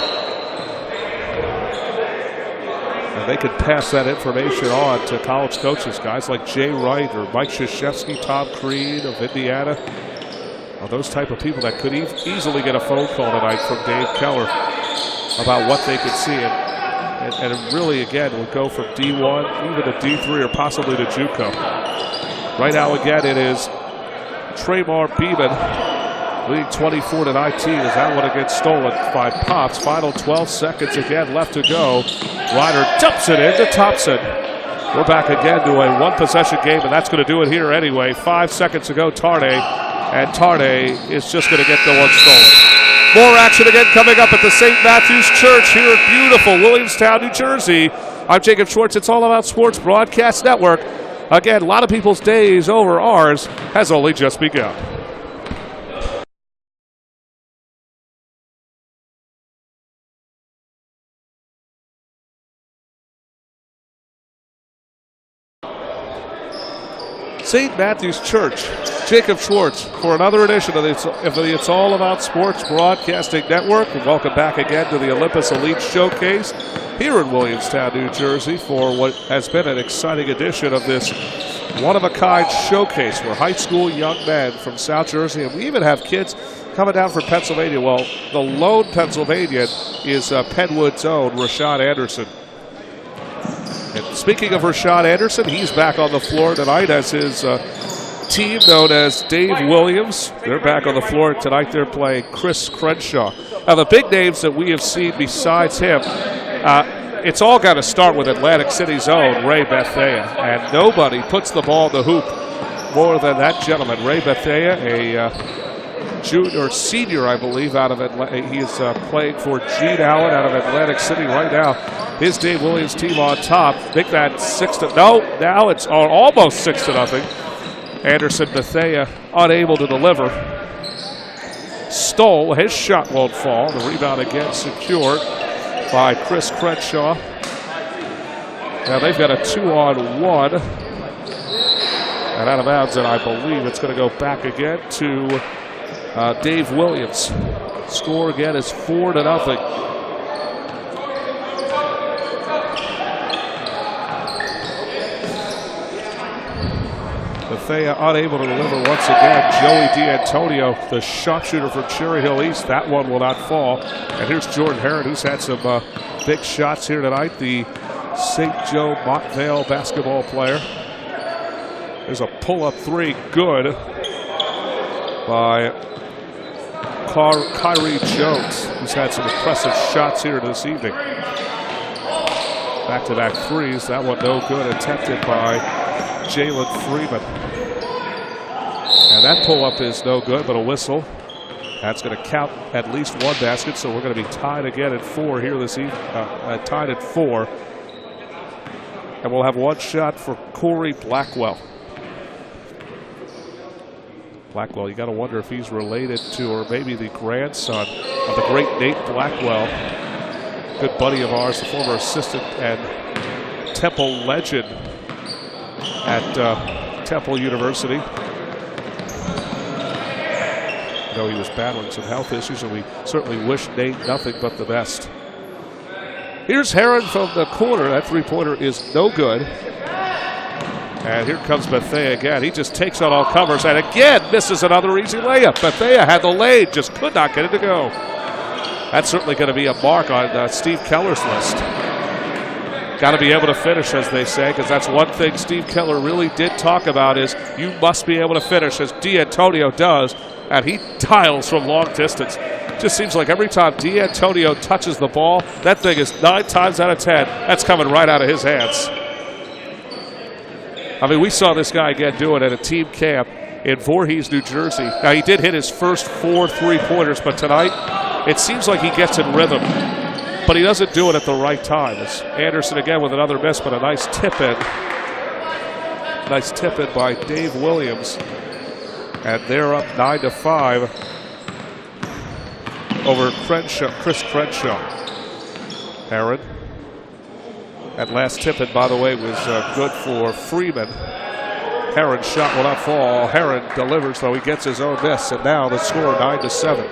And they could pass that information on to college coaches, guys like Jay Wright or Mike Krzyzewski, Tom Crean of Indiana. Well, those type of people that could easily get a phone call tonight from Dave Keller about what they could see. And it really, again, would go from D1 even to D3 or possibly to JUCO. Right now, again, it is Traymar Beeman leading 24-19 as that one gets stolen by Pops. Final 12 seconds again left to go. Ryder dumps it into Thompson. We're back again to a one-possession game, and that's going to do it here anyway. 5 seconds to go, Tarde, and Tarde is just going to get the one stolen. More action again coming up at the St. Matthew's Church here in beautiful Williamstown, New Jersey. I'm Jacob Schwartz. It's All About Sports Broadcast Network. Again, a lot of people's days over. Ours has only just begun. St. Matthew's Church. Jacob Schwartz for another edition of the It's All About Sports Broadcasting Network. And welcome back again to the Olympus Elite Showcase here in Williamstown, New Jersey for what has been an exciting edition of this one-of-a-kind showcase where high school young men from South Jersey, and we even have kids coming down from Pennsylvania. Well, the lone Pennsylvanian is Penwood's own Rashad Anderson. And speaking of Rashad Anderson, he's back on the floor tonight as his team known as Dave Williams. They're back on the floor tonight. They're playing Chris Crenshaw. Now, the big names that we have seen besides him, it's all got to start with Atlantic City's own Ray Bethea. And nobody puts the ball in the hoop more than that gentleman. Ray Bethea, a junior, senior, I believe, out of Atlanta. He is playing for Gene Allen out of Atlantic City right now. His Dave Williams team on top. Make that 6-0. No, now it's almost 6-0. Anderson Bethea unable to deliver. Stole. His shot won't fall. The rebound again secured by Chris Crenshaw. Now they've got a 2-on-1. And out of bounds, and I believe it's going to go back again to Dave Williams. Score again is 4-0. Bethea unable to deliver once again. Joey D'Antonio, the sharpshooter from Cherry Hill East. That one will not fall. And here's Jordan Herron, who's had some big shots here tonight. The St. Joe Montvale basketball player. There's a pull-up three, good by Kyrie Jones, who's had some impressive shots here this evening. Back-to-back threes. That one no good, attempted by Jalen Freeman. And that pull-up is no good, but a whistle. That's going to count at least one basket, so we're going to be tied again at 4 here this evening. Tied at 4. And we'll have one shot for Corey Blackwell. Blackwell, you got to wonder if he's related to, or maybe the grandson of the great Nate Blackwell. Good buddy of ours, the former assistant and Temple legend at Temple University. Though he was battling some health issues, and we certainly wish Nate nothing but the best. Here's Heron from the corner. That three-pointer is no good. And here comes Bethea again. He just takes on all comers and again misses another easy layup. Bethea had the lead, just could not get it to go. That's certainly going to be a mark on Steve Keller's list. Got to be able to finish, as they say, because that's one thing Steve Keller really did talk about is you must be able to finish, as D'Antonio does, and he dials from long distance. Just seems like every time D'Antonio touches the ball, that thing is 9 times out of 10. That's coming right out of his hands. I mean, we saw this guy again do it at a team camp in Voorhees, New Jersey. Now, he did hit his first 4 three-pointers, but tonight it seems like he gets in rhythm. But he doesn't do it at the right time. It's Anderson again with another miss, but a nice tip in. Nice tip in by Dave Williams. And they're up 9-5 over Chris Crenshaw. Heron. That last tip in, by the way, was good for Freeman. Heron's shot will not fall. Heron delivers, though he gets his own miss. And now the score 9-7.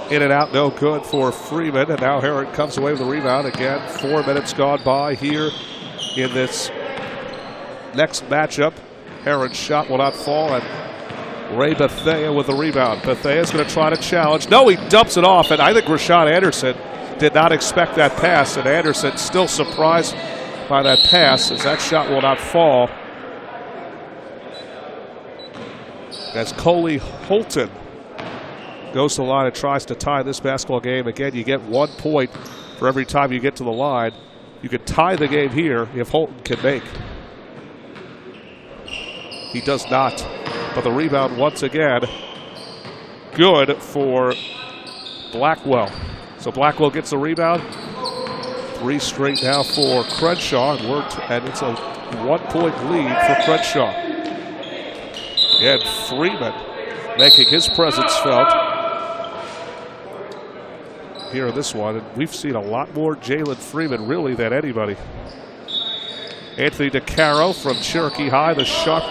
In and out, no good for Freeman. And now Heron comes away with the rebound. Again, 4 minutes gone by here in this next matchup. Heron's shot will not fall. And Ray Bethea with the rebound. Bethea's going to try to challenge. No, he dumps it off. And I think Rashad Anderson did not expect that pass. And Anderson still surprised by that pass as that shot will not fall. As Coley Holton goes to the line and tries to tie this basketball game. Again, you get 1 point for every time you get to the line. You could tie the game here if Holton can make. He does not. But the rebound once again, good for Blackwell. So Blackwell gets the rebound. 3 straight now for Crenshaw, and it's a 1-point lead for Crenshaw. And Freeman making his presence felt here in this one. And we've seen a lot more Jalen Freeman really than anybody. Anthony DeCaro from Cherokee High, the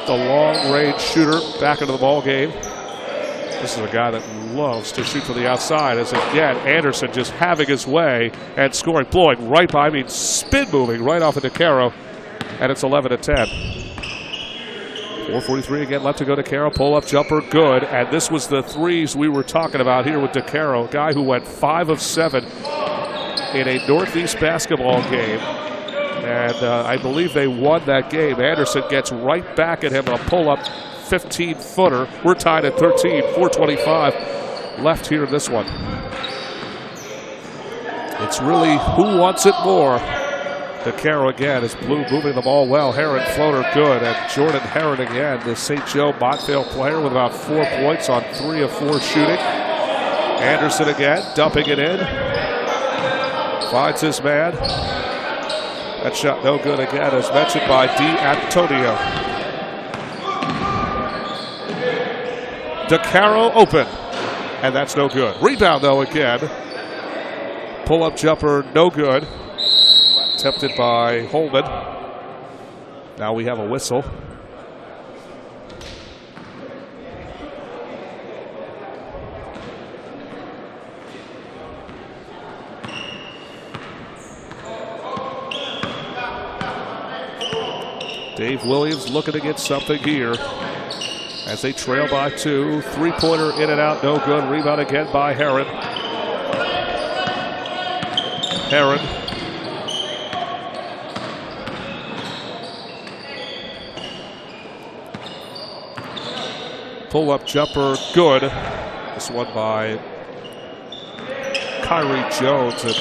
long-range shooter, back into the ball game. This is a guy that loves to shoot from the outside. As again, Anderson just having his way and scoring, blowing right by, spin moving right off of DeCaro, and it's 11-10. 4:43 again left to go. DeCaro, pull-up jumper, good. And this was the threes we were talking about here with DeCaro, a guy who went 5 of 7 in a Northeast basketball game. And I believe they won that game. Anderson gets right back at him on a pull-up 15-footer. We're tied at 13, 4:25 left here in this one. It's really who wants it more. DeCaro again is Blue moving the ball well. Heron floater good. And Jordan Heron again, the St. Joe Montvale player with about 4 points on 3 of 4 shooting. Anderson again, dumping it in. Finds his man. That shot no good again, as mentioned by D'Antonio. DeCaro open, and that's no good. Rebound, though, again. Pull-up jumper, no good. Attempted by Holman. Now we have a whistle. Dave Williams looking to get something here as they trail by 2. 3-pointer in and out, no good. Rebound again by Heron. Heron. Pull-up jumper, good. This one by Kyrie Jones. And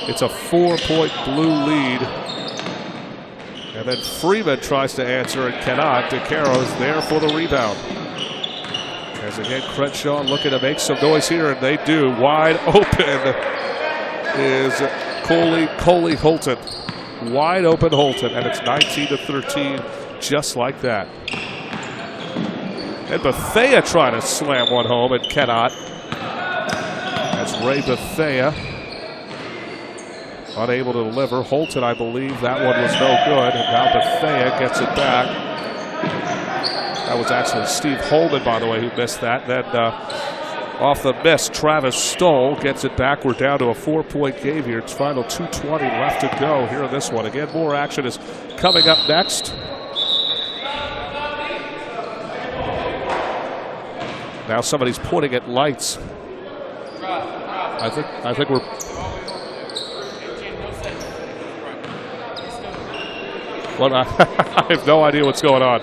it's a 4-point Blue lead. And then Freeman tries to answer and cannot. DeCaro is there for the rebound. As again, Crenshaw looking to make some noise here, and they do. Wide open is Coley Holton. Wide open Holton, and it's 19-13, just like that. And Bethea trying to slam one home and cannot. That's Ray Bethea. Unable to deliver. Holton, I believe, that one was no good. And now Bethea gets it back. That was actually Steve Holman, by the way, who missed that. Then off the miss, Travis Stoll gets it back. We're down to a 4-point game here. It's final 2:20 left to go here in this one. Again, more action is coming up next. Now somebody's pointing at lights. I think we're. Well, I have no idea what's going on.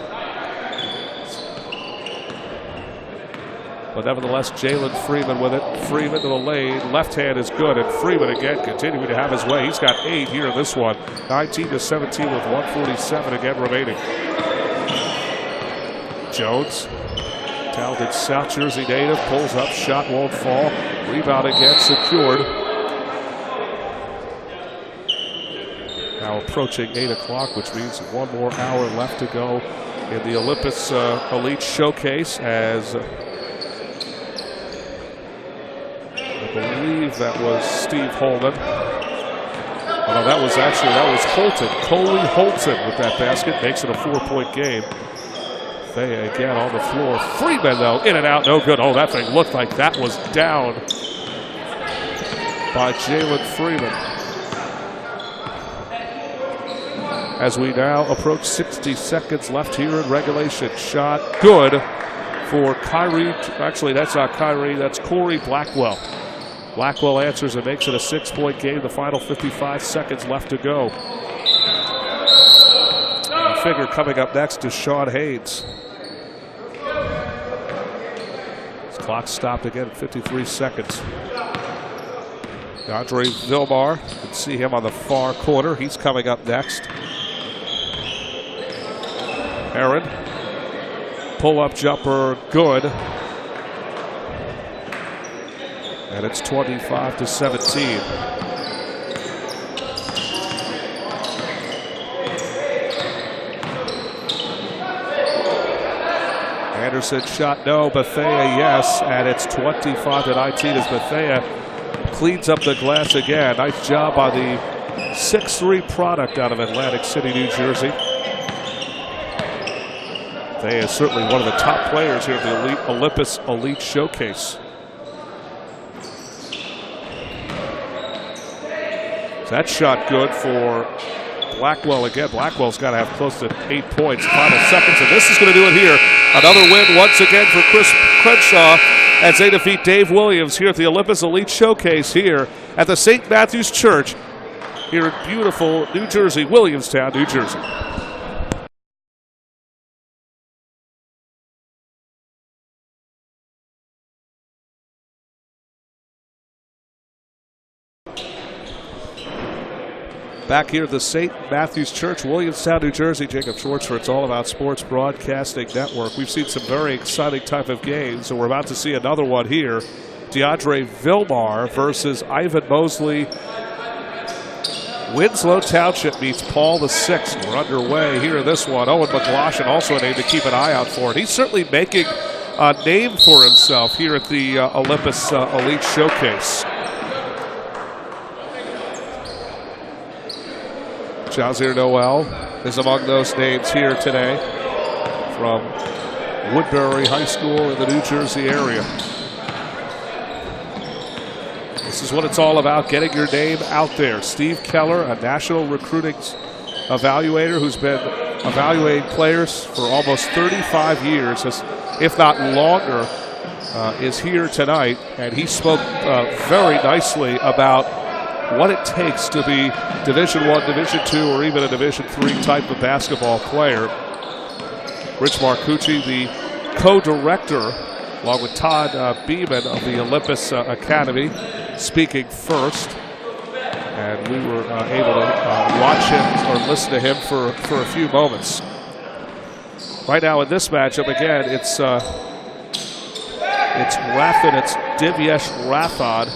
But nevertheless, Jalen Freeman with it. Freeman to the lane. Left hand is good. And Freeman again continuing to have his way. He's got 8 here in this one. 19-17 with 1:47 again remaining. Jones, talented South Jersey native, pulls up, shot won't fall. Rebound again, secured. Now approaching 8 o'clock, which means 1 more hour left to go in the Olympus Elite Showcase, as I believe that was Steve Holman. Oh, no, that was Holton. Coley Holton with that basket, makes it a 4-point game. Thea again on the floor. Freeman, though, in and out, no good. Oh, that thing looked like that was down by Jalen Freeman. As we now approach 60 seconds left here in regulation. Shot good for Kyrie. Actually, that's not Kyrie, that's Corey Blackwell. Blackwell answers and makes it a 6-point game. The final 55 seconds left to go. Figure coming up next is Sean Haynes. His clock stopped again at 53 seconds. Andre Vilmar, you can see him on the far corner. He's coming up next. Aaron, pull-up jumper, good. And it's 25-17. Anderson shot no, Bethea yes, and it's 25-19 as Bethea cleans up the glass again. Nice job by the 6'3" product out of Atlantic City, New Jersey. Bethea is certainly one of the top players here at the Olympus Elite Showcase. That shot good for Blackwell again. Blackwell's got to have close to 8 points. Final seconds, and this is going to do it here. Another win once again for Chris Crenshaw as they defeat Dave Williams here at the Olympus Elite Showcase here at the St. Matthew's Church here in beautiful New Jersey, Williamstown, New Jersey. Back here at the St. Matthew's Church, Williamstown, New Jersey. Jacob Schwartz for It's All About Sports Broadcasting Network. We've seen some very exciting type of games, and we're about to see another one here. DeAndre Vilmar versus Ivan Mosley. Winslow Township meets Paul VI. We're underway here in this one. Owen McGloshin also a name to keep an eye out for. And he's certainly making a name for himself here at the Olympus Elite Showcase. Jazir Noel is among those names here today from Woodbury High School in the New Jersey area. This is what it's all about, getting your name out there. Steve Keller, a national recruiting evaluator who's been evaluating players for almost 35 years, if not longer, is here tonight. And he spoke very nicely about what it takes to be Division I, Division II, or even a Division III type of basketball player. Rich Marcucci, the co-director, along with Todd Beeman of the Olympus Academy, speaking first. And we were able to watch him or listen to him for a few moments. Right now in this matchup, again, it's Divyesh Rathod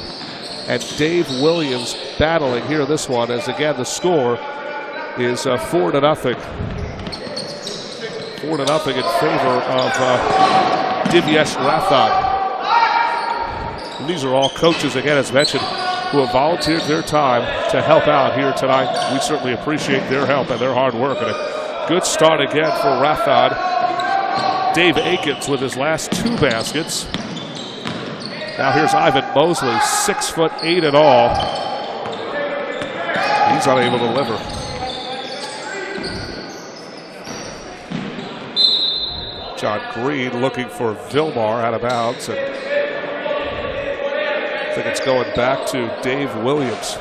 and Dave Williams battling here in this one, as again the score is 4-0. 4-0 in favor of Divyesh Rathod. And these are all coaches, again, as mentioned, who have volunteered their time to help out here tonight. We certainly appreciate their help and their hard work. And a good start again for Rathod. Dave Akins with his last 2 baskets. Now here's Ivan Mosley, 6'8" in all. He's unable to deliver. John Green looking for Vilmar out of bounds, and I think it's going back to Dave Williams.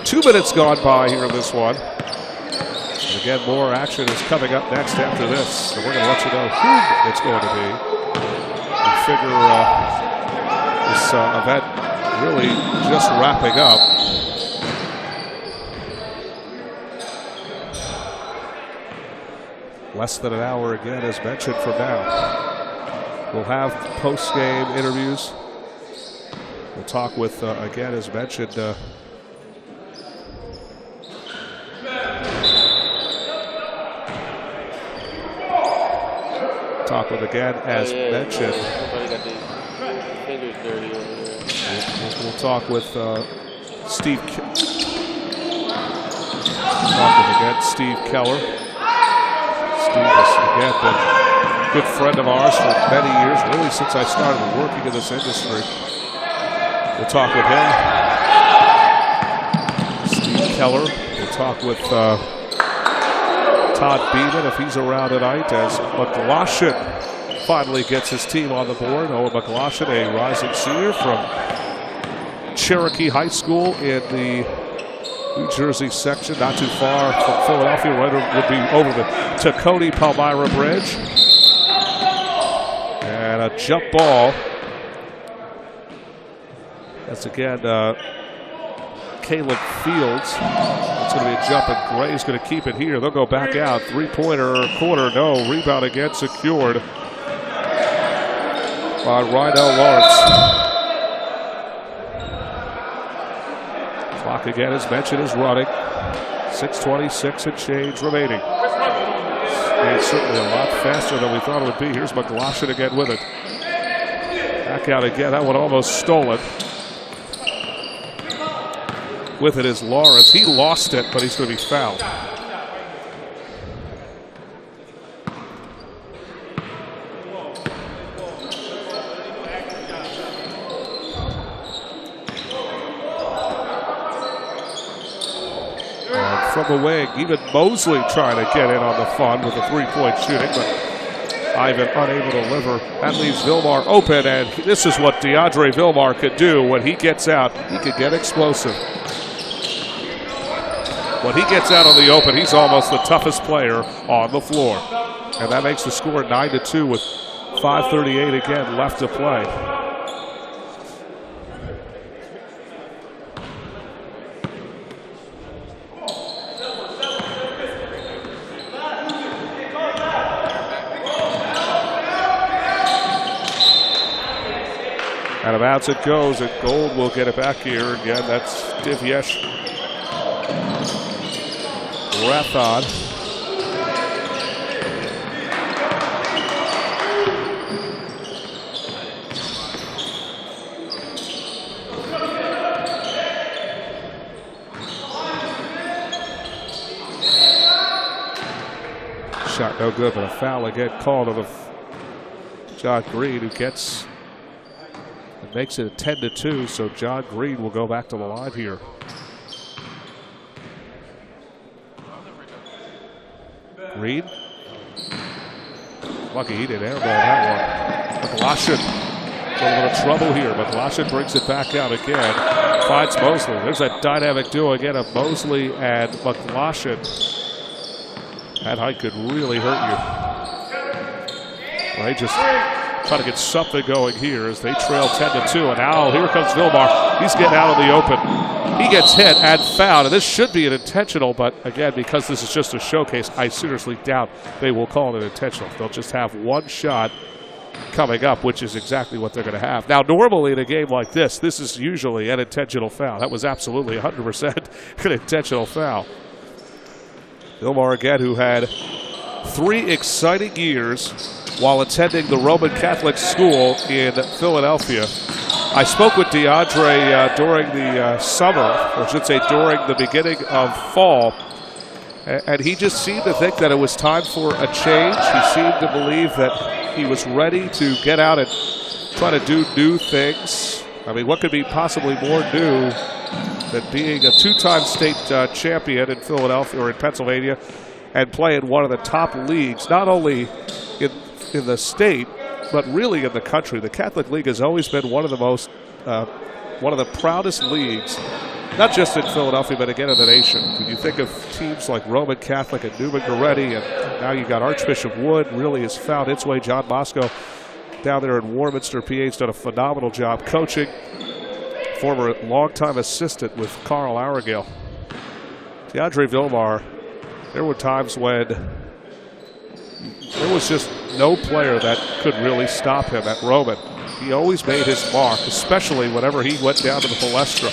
Two minutes gone by here in this one. And again, more action is coming up next after this. So we're going to let you know who it's going to be. We figure this event really just wrapping up. Less than an hour again, as mentioned, from now. We'll have post-game interviews. We'll talk with, again, as mentioned, talk with, again, as mentioned. Somebody got their fingers dirty over there. We'll talk with Steve. Talk with, again, Steve Keller. Steve has, again, been a good friend of ours for many years, really since I started working in this industry. We'll talk with him. Steve Keller. We'll talk with Todd Beeman if he's around tonight, as McLaughlin finally gets his team on the board. Owen McLaughlin, a rising senior from Cherokee High School in the New Jersey section, not too far from Philadelphia. Right would be over the Tacony Palmyra Bridge. And a jump ball. That's again Caleb Fields. It's going to be a jump, and Gray's going to keep it here. They'll go back out. Three-pointer, corner, no. Rebound again secured by Rydell Lawrence. Clock again, as mentioned, is running. 6:26 and change remaining. And certainly a lot faster than we thought it would be. Here's McLaughlin again with it. Back out again. That one almost stolen. With it is Lawrence. He lost it, but he's going to be fouled. And from the wing, even Mosley trying to get in on the fun with the three-point shooting, but Ivan unable to deliver. That leaves Vilmar open, and this is what DeAndre Vilmar could do when he gets out. He could get explosive. When he gets out on the open, he's almost the toughest player on the floor. And that makes the score 9-2 with 5:38 again left to play. Out of bounds it goes, and Gold will get it back here again. That's Divyesh Rathod. Shot no good, but a foul again called on John Green, who gets and makes it 10-2. So John Green will go back to the line here. Green. Lucky he didn't airball that one. McLaughlin. A little bit of trouble here. McLaughlin brings it back out again. Finds Mosley. There's that dynamic duo again of Mosley and McLaughlin. That height could really hurt you. They just trying to get something going here as they trail 10-2. And now here comes Vilmar. He's getting out in the open. He gets hit and fouled, and this should be an intentional, but again, because this is just a showcase, I seriously doubt they will call it an intentional. They'll just have one shot coming up, which is exactly what they're going to have. Now, normally in a game like this is usually an intentional foul. That was absolutely 100% an intentional foul. Vilmar again, who had 3 exciting years while attending the Roman Catholic school in Philadelphia. I spoke with DeAndre during the summer, or I should say during the beginning of fall, and he just seemed to think that it was time for a change. He seemed to believe that he was ready to get out and try to do new things. I mean, what could be possibly more new than being a 2-time state champion in Philadelphia or in Pennsylvania and playing one of the top leagues, not only in the state, but really in the country. The Catholic League has always been one of the proudest leagues, not just in Philadelphia, but again in the nation. When you think of teams like Roman Catholic and Newman Goretti, and now you got Archbishop Wood really has found its way. John Bosco down there in Warminster, PA, has done a phenomenal job coaching. Former longtime assistant with Carl Arregale. DeAndre Vilmar, there were times when there was just no player that could really stop him at Roman. He always made his mark, especially whenever he went down to the Palestra.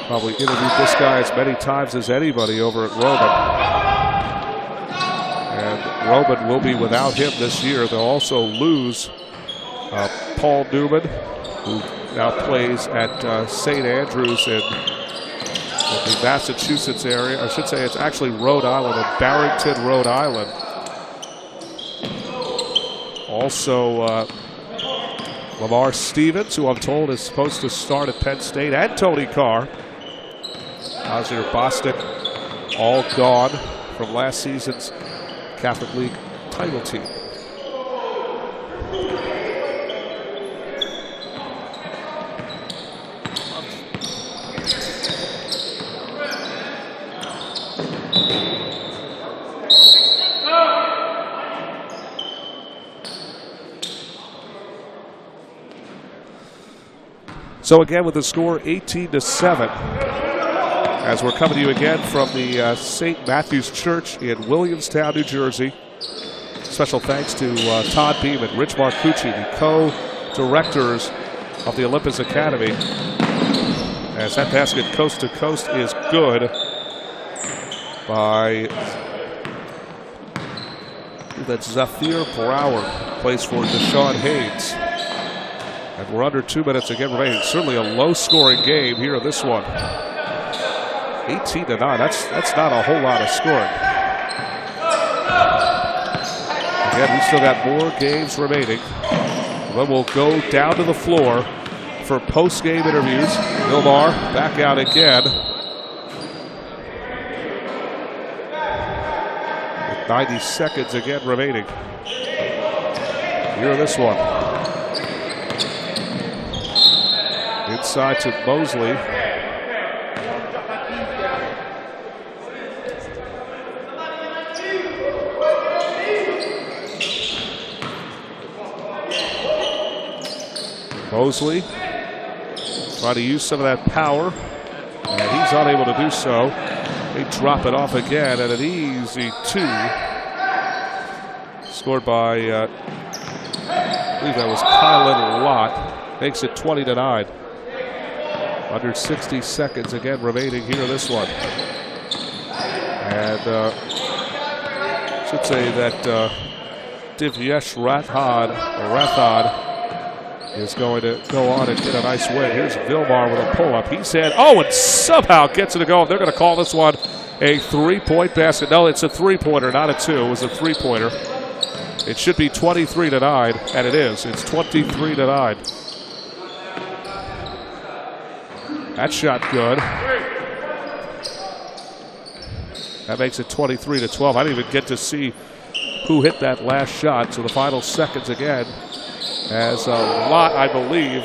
Probably interviewed this guy as many times as anybody over at Roman. And Roman will be without him this year. They'll also lose Paul Newman, who now plays at St. Andrews in the Massachusetts area. I should say it's actually Rhode Island, in Barrington, Rhode Island. Also, Lamar Stevens, who I'm told is supposed to start at Penn State, and Tony Carr. Ozzie Bostic, all gone from last season's Catholic League title team. So again, with the score 18-7, as we're coming to you again from the St. Matthew's Church in Williamstown, New Jersey. Special thanks to Todd Beeman, Rich Marcucci, the co-directors of the Olympus Academy. As that basket coast to coast is good by, that's Zafir Brower, plays for Deshaun Haynes. And we're under 2 minutes again remaining. Certainly a low-scoring game here in this one. 18-9. That's not a whole lot of scoring. Again, we still got more games remaining. Then we'll go down to the floor for post-game interviews. Vilmar back out again. With 90 seconds again remaining. Here in this one. Inside to Mosley. Mosley trying to use some of that power, and he's unable to do so. They drop it off again, and an easy 2. Scored by, I believe that was Kylan Lott. Makes it 20-9. Under 60 seconds again remaining here in this one. And I should say that Divyesh Rathod is going to go on and get a nice win. Here's Vilmar with a pull-up. He's had, and somehow gets it to go. They're going to call this one a 3-point basket. No, it's a 3-pointer, not a 2. It was a 3-pointer. It should be 23-9, and it is. It's 23-9. That shot good. That makes it 23-12. I didn't even get to see who hit that last shot. So the final seconds again, as a lot, I believe.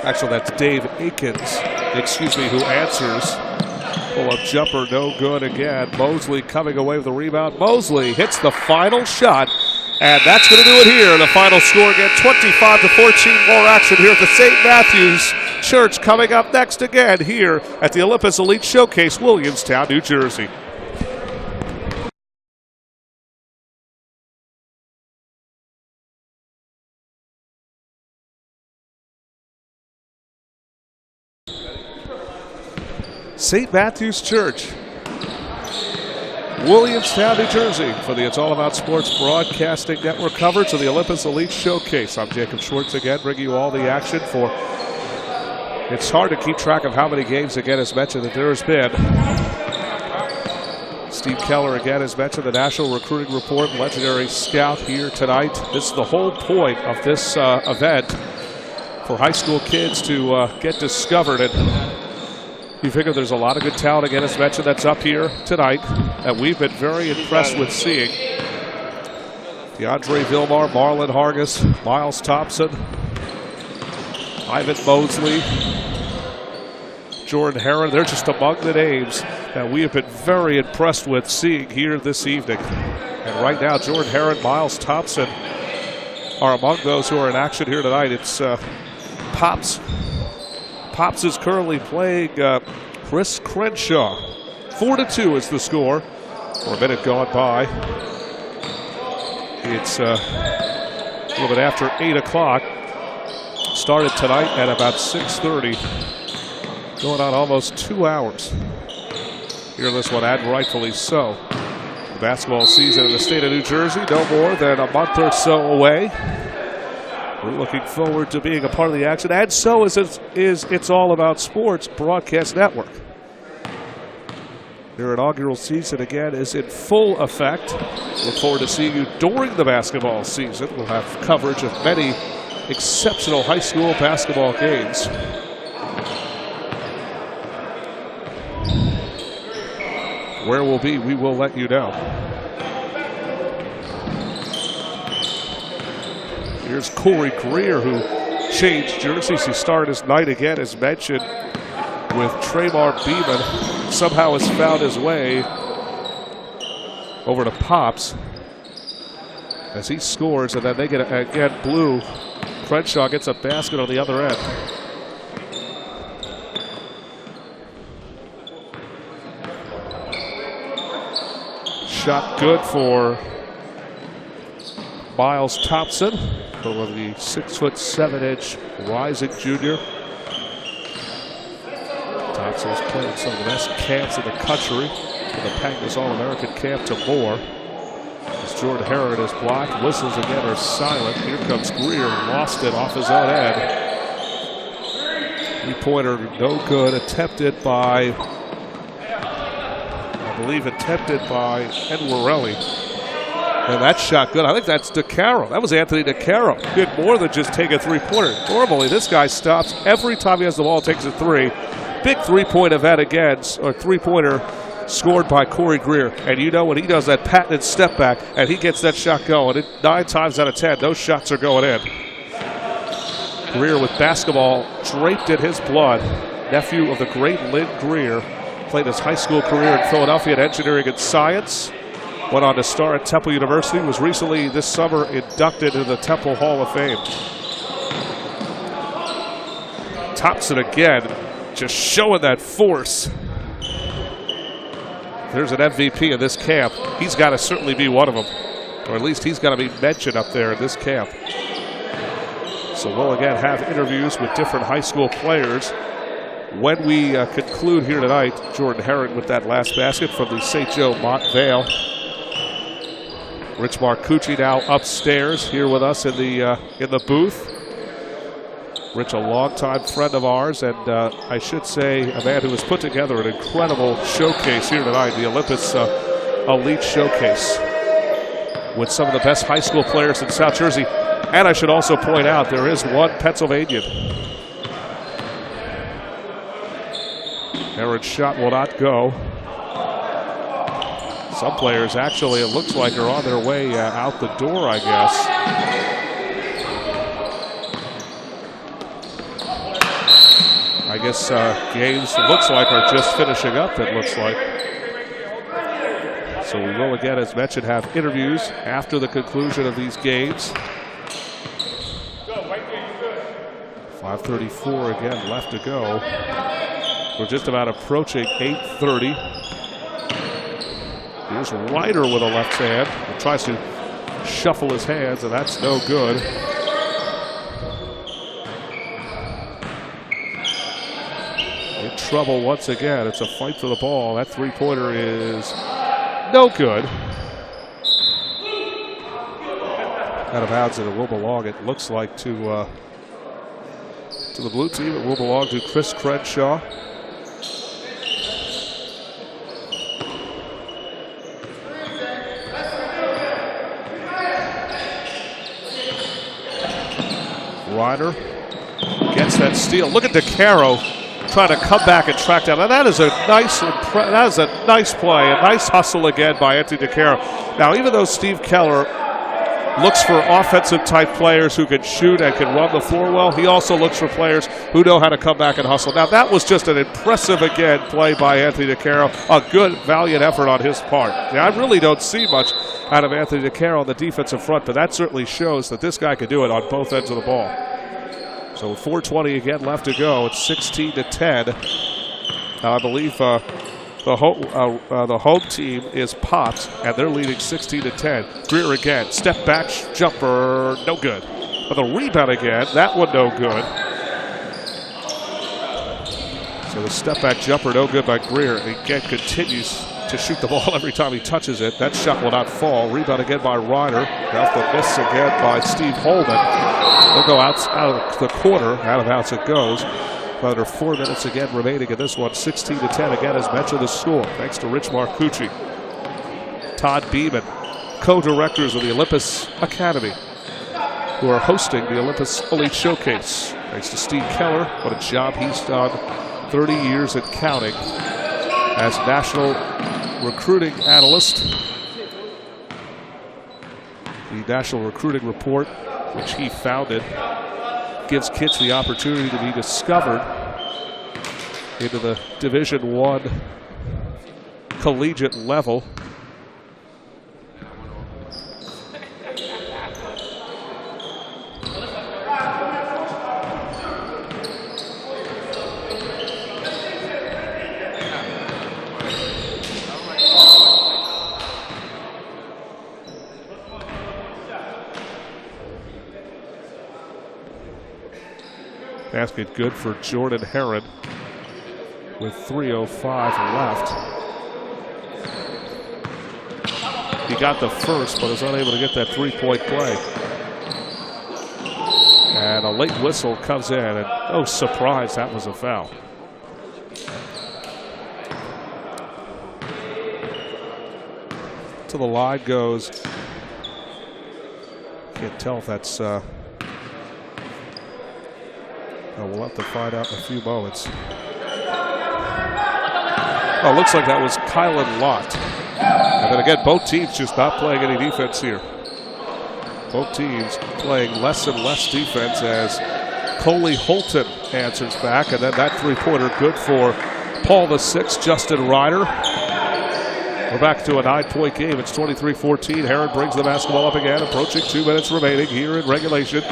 Actually, that's Dave Akins, who answers. Pull-up jumper, no good again. Mosley coming away with the rebound. Mosley hits the final shot. And that's going to do it here. The final score again, 25-14. More action here at the St. Matthew's Church coming up next again here at the Olympus Elite Showcase, Williamstown, New Jersey. St. Matthew's Church, Williamstown, New Jersey, for the It's All About Sports Broadcasting Network coverage of the Olympus Elite Showcase. I'm Jacob Schwartz again, bringing you all the action for. It's hard to keep track of how many games, again, as mentioned, that there has been. Steve Keller, again, has mentioned the National Recruiting Report, legendary scout here tonight. This is the whole point of this event for high school kids to get discovered. And you figure there's a lot of good talent, again, as mentioned, that's up here tonight that we've been very impressed with seeing. DeAndre Vilmar, Marlon Hargis, Miles Thompson, Ivan Mosley, Jordan Herron. They're just among the names that we have been very impressed with seeing here this evening. And right now, Jordan Herron, Miles Thompson are among those who are in action here tonight. It's Pops. Pops is currently playing Chris Crenshaw. 4-2 is the score. Or a minute gone by. It's a little bit after 8 o'clock. Started tonight at about 6:30. Going on almost 2 hours. Hear this one, and rightfully so. The basketball season in the state of New Jersey, no more than a month or so away. We're looking forward to being a part of the action, and so is It's All About Sports Broadcast Network. Their inaugural season, again, is in full effect. Look forward to seeing you during the basketball season. We'll have coverage of many exceptional high school basketball games. Where we'll be, we will let you know. Here's Corey Greer, who changed jerseys. He started his night again, as mentioned, with Tremar Beeman. Somehow has found his way over to Pops as he scores, and then they get again blue. Crenshaw gets a basket on the other end. Shot good for Miles Thompson, for the 6'7" rising junior. Thompson is playing some of the best camps in the country, from the Pancras All-American camp to more. As Jordan Herron is blocked, whistles again are silent. Here comes Greer, lost it off his own end. Three-pointer no good, attempted by Enwarelli. And that shot good. I think that's DeCaro. That was Anthony DeCaro. Did more than just take a three-pointer. Normally, this guy stops every time he has the ball, takes a three. Big three-point event again, or three-pointer scored by Corey Greer. And you know when he does that patented step back and he gets that shot going, 9 times out of 10, those shots are going in. Greer with basketball draped in his blood. Nephew of the great Lynn Greer. Played his high school career in Philadelphia in engineering and science. Went on to star at Temple University. Was recently this summer inducted into the Temple Hall of Fame. Thompson again, just showing that force. There's an MVP in this camp. He's got to certainly be one of them. Or at least he's got to be mentioned up there in this camp. So we'll again have interviews with different high school players. When we conclude here tonight, Jordan Herron with that last basket from the St. Joe Montvale. Rich Marcucci now upstairs here with us in the booth. Rich, a longtime friend of ours, and I should say a man who has put together an incredible showcase here tonight, the Olympus Elite Showcase, with some of the best high school players in South Jersey. And I should also point out there is one Pennsylvanian. Herron's shot will not go. Some players actually, it looks like, are on their way out the door, I guess. I guess games, it looks like, are just finishing up, it looks like. So we will, again, as mentioned, have interviews after the conclusion of these games. 5:34 again left to go. We're just about approaching 8:30. Here's Ryder with a left hand. He tries to shuffle his hands, and that's no good. trouble once again. It's a fight for the ball. That three-pointer is no good. Out of bounds, and it will belong, it looks like, to the blue team. It will belong to Chris Crenshaw. Ryder gets that steal. Look at DeCaro trying to come back and track down. Now that is a nice play, a nice hustle again by Anthony DeCaro. Now, even though Steve Keller looks for offensive type players who can shoot and can run the floor well, he also looks for players who know how to come back and hustle. Now that was just an impressive again play by Anthony DeCaro. A good, valiant effort on his part. Now, I really don't see much out of Anthony DeCaro on the defensive front, but that certainly shows that this guy can do it on both ends of the ball. So 4:20 again left to go. It's 16-10. I believe the home team is Pops, and they're leading 16-10. Greer again, step back jumper, no good. But the rebound again, that one no good. So the step back jumper no good by Greer. Again continues to shoot the ball every time he touches it. That shot will not fall. Rebound again by Ryder. Off the miss again by Steve Holman. They'll go out of the corner. Out of bounds it goes. Under 4 minutes again remaining in this one. 16-10 again as mentioned the score. Thanks to Rich Marcucci. Todd Beeman, co-directors of the Olympus Academy, who are hosting the Olympus Elite Showcase. Thanks to Steve Keller. What a job he's done. 30 years and counting as national recruiting analyst. The National Recruiting Report, which he founded, gives kids the opportunity to be discovered into the Division I collegiate level. Basket good for Jordan Herron with 3:05 left. He got the first, but was unable to get that three-point play. And a late whistle comes in, and oh, surprise, that was a foul. To the line goes. Can't tell if that's. We'll have to find out in a few moments. Oh, looks like that was Kylan Lott. And then again, both teams just not playing any defense here. Both teams playing less and less defense as Coley Holton answers back. And then that three-pointer good for Paul VI, Justin Ryder. We're back to a 9-point game. It's 23-14. Herron brings the basketball up again, approaching 2 minutes remaining here in regulation.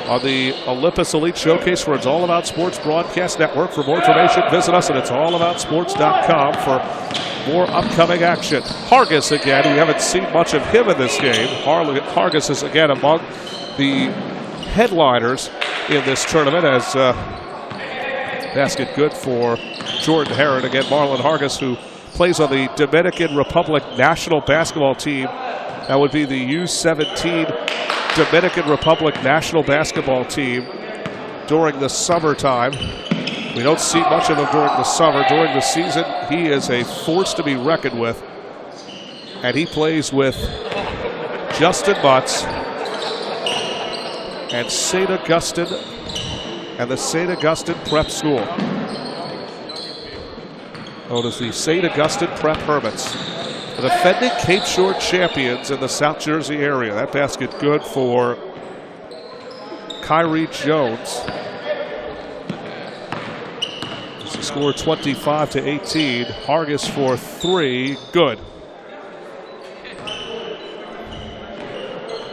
On the Olympus Elite Showcase for its All About Sports Broadcast Network. For more information, visit us at it'sallaboutsports.com for more upcoming action. Hargis again, we haven't seen much of him in this game. Hargis is again among the headliners in this tournament as basket good for Jordan Herron. Again, Marlon Hargis, who plays on the Dominican Republic national basketball team. That would be the U17 Dominican Republic national basketball team during the summertime. We don't see much of him during the summer. During the season, he is a force to be reckoned with. And he plays with Justin Butts and St. Augustine and the St. Augustine Prep School. Known as the St. Augustine Prep Hermits. The defending Cape Shore champions in the South Jersey area. That basket good for Kyrie Jones. It's the score 25-18. Hargis for 3, good.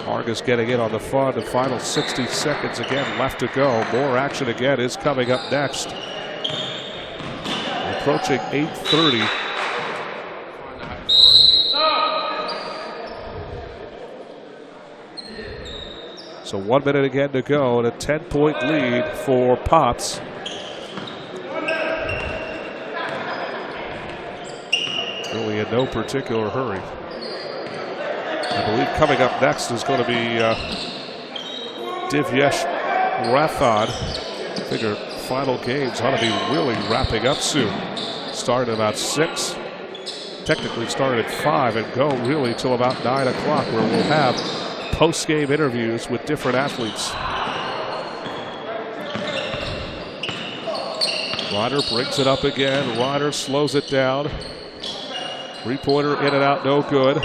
Hargis getting in on the fun. The final 60 seconds again left to go. More action again is coming up next. Approaching 8:30. So 1 minute again to go and a 10-point lead for Pops. in no particular hurry. I believe coming up next is going to be Divyesh Rathod. Figure final games ought to be really wrapping up soon. Start at about 6. Technically started at 5 and go really till about 9 o'clock, where we'll have post-game interviews with different athletes. Ryder brings it up again. Ryder slows it down. Three-pointer in and out, no good.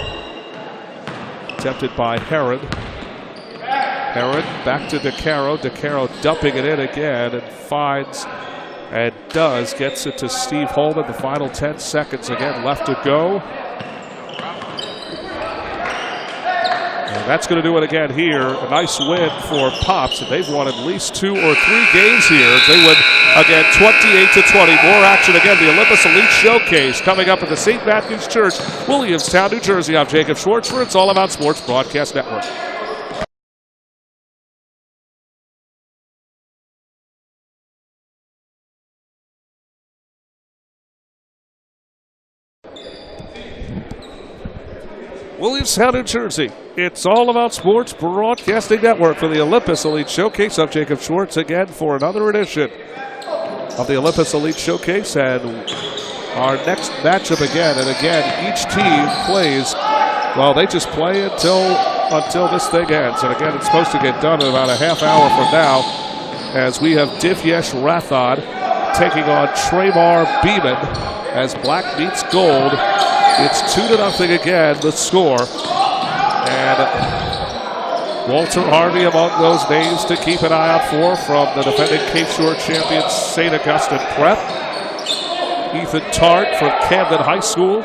Attempted by Herod. Herod back to DeCaro. DeCaro dumping it in again and finds and gets it to Steve Holman. The final 10 seconds again left to go. And that's going to do it again here. A nice win for Pops. And they've won at least 2 or 3 games here. They win again 28-20. More action again. The Olympus Elite Showcase coming up at the St. Matthew's Church, Williamstown, New Jersey. I'm Jacob Schwartz for It's All About Sports Broadcast Network. Williamstown, New Jersey. It's All About Sports Broadcasting Network for the Olympus Elite Showcase. I'm Jacob Schwartz again for another edition of the Olympus Elite Showcase, and our next matchup again. And again, each team plays, well, they just play until this thing ends. And again, it's supposed to get done in about a half hour from now, as we have Divyesh Rathod taking on Tremar Beeman as black meets gold. It's 2-0 again, the score. And Walter Harvey among those names to keep an eye out for from the defending Cape Shore champion St. Augustine Prep. Ethan Tart from Camden High School.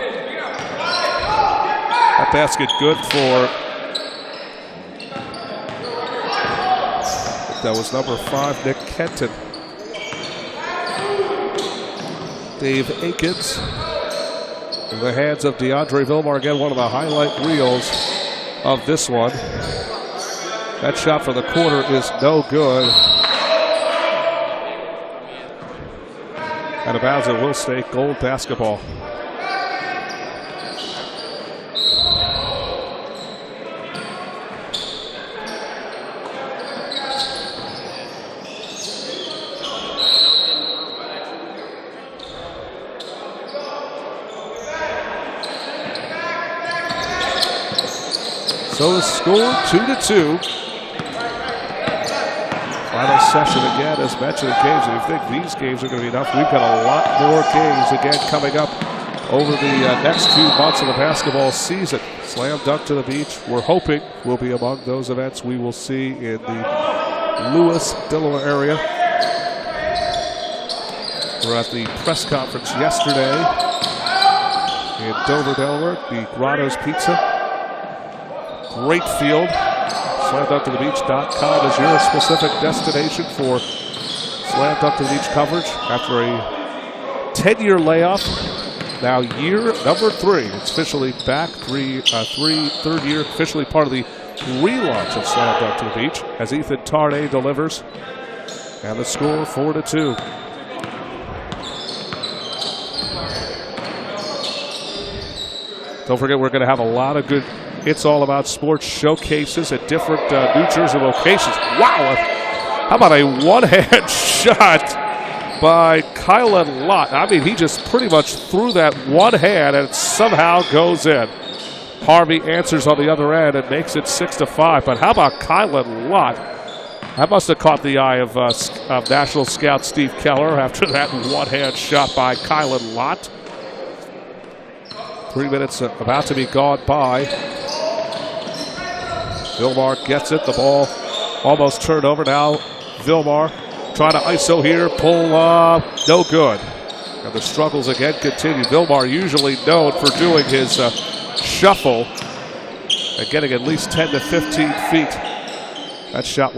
That basket good for, that was number 5, Nick Kenton. Dave Akins in the hands of DeAndre Vilmar. Again, one of the highlight reels of this one. That shot from the corner is no good. Out of bounds, it will stay gold basketball. So the score 2-2. Final session again, as mentioned, games. And if you think these games are going to be enough, we've got a lot more games again coming up over the next 2 months of the basketball season. Slam Dunk to the Beach, we're hoping, will be among those events we will see in the Lewis, Delaware area. We're at the press conference yesterday in Dover, Delaware, the Grotto's Pizza. Great field. SlamDunkToTheBeach.com is your specific destination for Slam Dunk to the Beach coverage after a 10-year layoff. Now year number 3. It's officially back. Third year, officially part of the relaunch of Slam Dunk to the Beach as Ethan Tarnay delivers. And the score 4-2. Don't forget, we're going to have a lot of good It's All About Sports showcases at different New Jersey locations. Wow! How about a one-hand shot by Kylan Lott? I mean, he just pretty much threw that one hand and it somehow goes in. Harvey answers on the other end and makes it 6-5. But how about Kylan Lott? That must have caught the eye of National Scout Steve Keller after that one-hand shot by Kylan Lott. 3 minutes about to be gone by. Vilmar gets it. The ball almost turned over. Now Vilmar trying to ISO here. Pull no good. And the struggles again continue. Vilmar usually known for doing his shuffle and getting at least 10 to 15 feet. That shot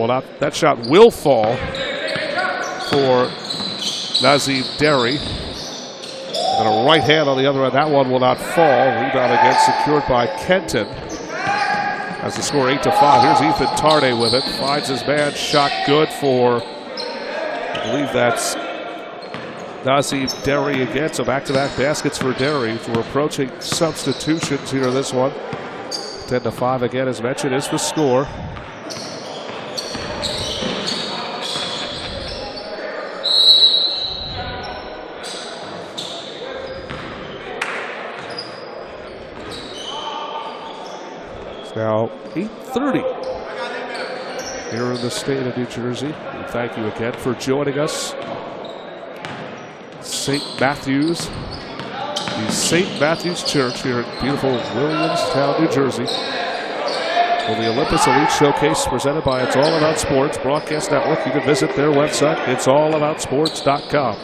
will fall for Nazim Derry. And a right hand on the other end. That one will not fall. Rebound again secured by Kenton. As the score 8-5. Here's Ethan Tarnay with it. Finds his man. Shot good for, I believe that's Nazim Derry again, so back-to-back baskets for Derry. We're approaching substitutions here in this one. 10-5 again, as mentioned, is the score. It's now 8:30 here in the state of New Jersey. And thank you again for joining us. St. Matthew's, the St. Matthew's Church here in beautiful Williamstown, New Jersey. For the Olympus Elite Showcase presented by It's All About Sports Broadcast Network. You can visit their website, it'sallaboutsports.com.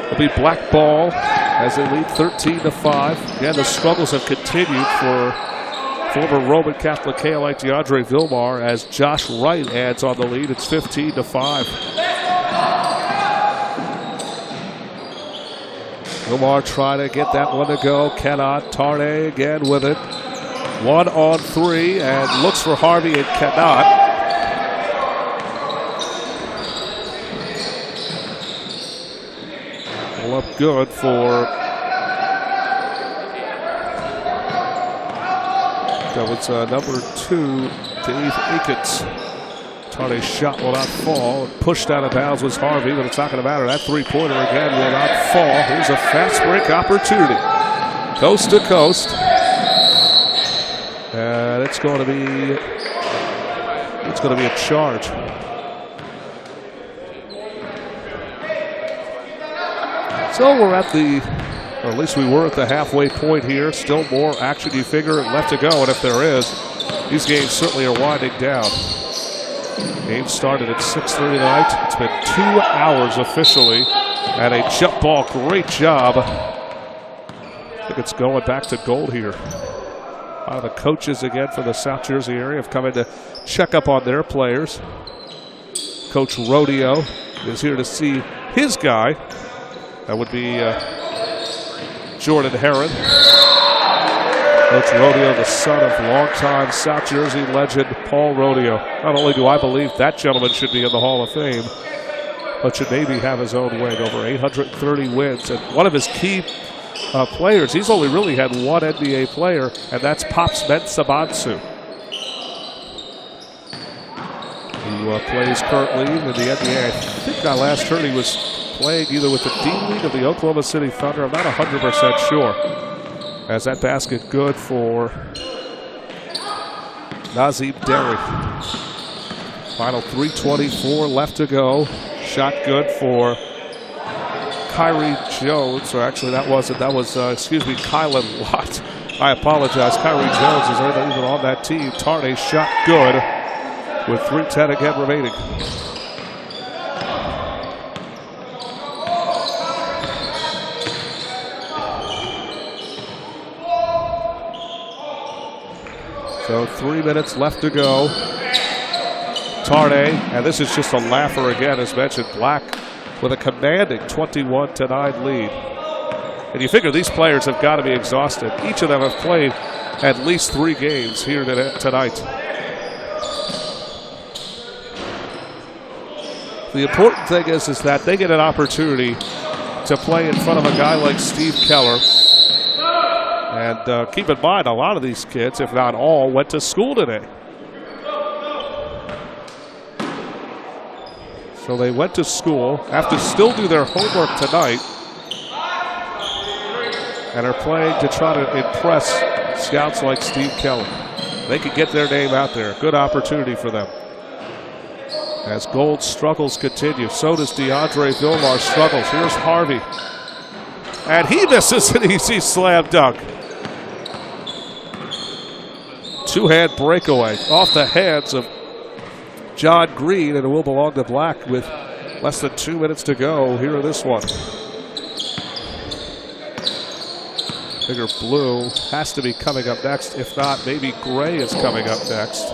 It'll be black ball as they lead 13-5. Again, the struggles have continued for former Roman Catholic Kaleite DeAndre Vilmar as Josh Wright adds on the lead. It's 15-5. Vilmar trying to get that one to go. Cannot. Tarde again with it. 1-on-3 and looks for Harvey and cannot. Up good for that was number 2, Dave Akins. Tarde shot will not fall. Pushed out of bounds was Harvey, but it's not going to matter. That three-pointer again will not fall. Here's a fast break opportunity, coast to coast, and it's going to be a charge. So we're at or at least we were at the halfway point here. Still more action, you figure, left to go. And if there is, these games certainly are winding down. Game started at 6:30 tonight. It's been 2 hours officially. And a jump ball, great job. I think it's going back to gold here. A lot of the coaches again from the South Jersey area have come in to check up on their players. Coach Rodeo is here to see his guy. That would be Jordan Heron. Coach Rodeo, the son of longtime South Jersey legend Paul Rodeo. Not only do I believe that gentleman should be in the Hall of Fame, but should maybe have his own wing. Over 830 wins. And one of his key players, he's only really had one NBA player, and that's Pops Mensah-Bonsu. Who plays currently in the NBA. I think I last heard he was playing either with the D League or the Oklahoma City Thunder. I'm not 100% sure. As that basket good for Nazim Derry. Final 3:24 left to go. Shot good for Kyrie Jones. Or actually that wasn't. That was, Kylan Watt. I apologize. Kyrie Jones is not even on that team. Tarde shot good with 3:10 again remaining. So 3 minutes left to go. Tarde, and this is just a laugher again, as mentioned. Black with a commanding 21-9 lead. And you figure these players have got to be exhausted. Each of them have played at least 3 games here tonight. The important thing is that they get an opportunity to play in front of a guy like Steve Keller. And keep in mind, a lot of these kids, if not all, went to school today. So they went to school, have to still do their homework tonight, and are playing to try to impress scouts like Steve Keller. They could get their name out there. Good opportunity for them. As Gold's struggles continue, so does DeAndre Vilmar struggles. Here's Harvey. And he misses an easy slam dunk. Two-hand breakaway off the hands of John Green, and it will belong to Black with less than 2 minutes to go here in this one. Figure Blue has to be coming up next. If not, maybe Gray is coming up next.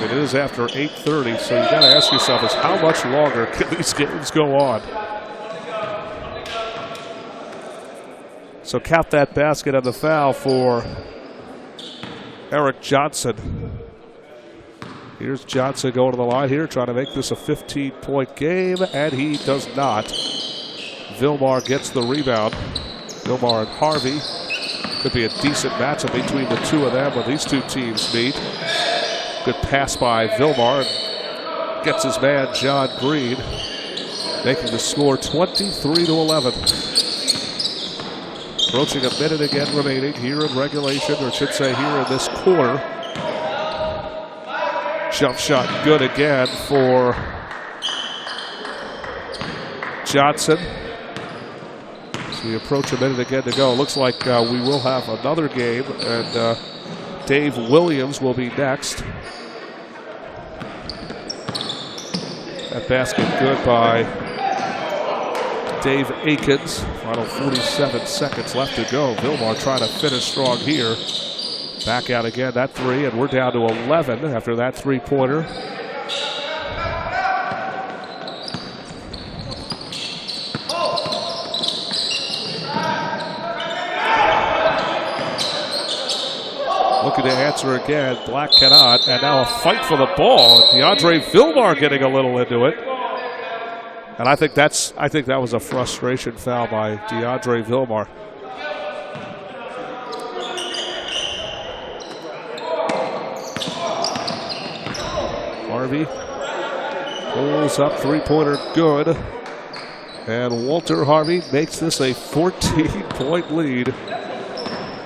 It is after 8:30, so you got to ask yourself is how much longer can these games go on? So count that basket and the foul for Eric Johnson. Here's Johnson going to the line here, trying to make this a 15-point game, and he does not. Vilmar gets the rebound. Vilmar and Harvey. Could be a decent matchup between the two of them when these two teams meet. Good pass by Vilmar. And gets his man John Green, making the score 23-11. Approaching a minute again remaining here in regulation, or should say here in this quarter. Jump shot good again for Johnson. As we approach a minute again to go, looks like we will have another game, and Dave Williams will be next. That basket good by Dave Akins. Final 47 seconds left to go. Vilmar trying to finish strong here. Back out again, that three, and we're down to 11 after that three-pointer. Looking to answer again, Black cannot, and now a fight for the ball. DeAndre Vilmar getting a little into it. And I think that was a frustration foul by DeAndre Vilmar. Harvey pulls up, three-pointer good. And Walter Harvey makes this a 14-point lead.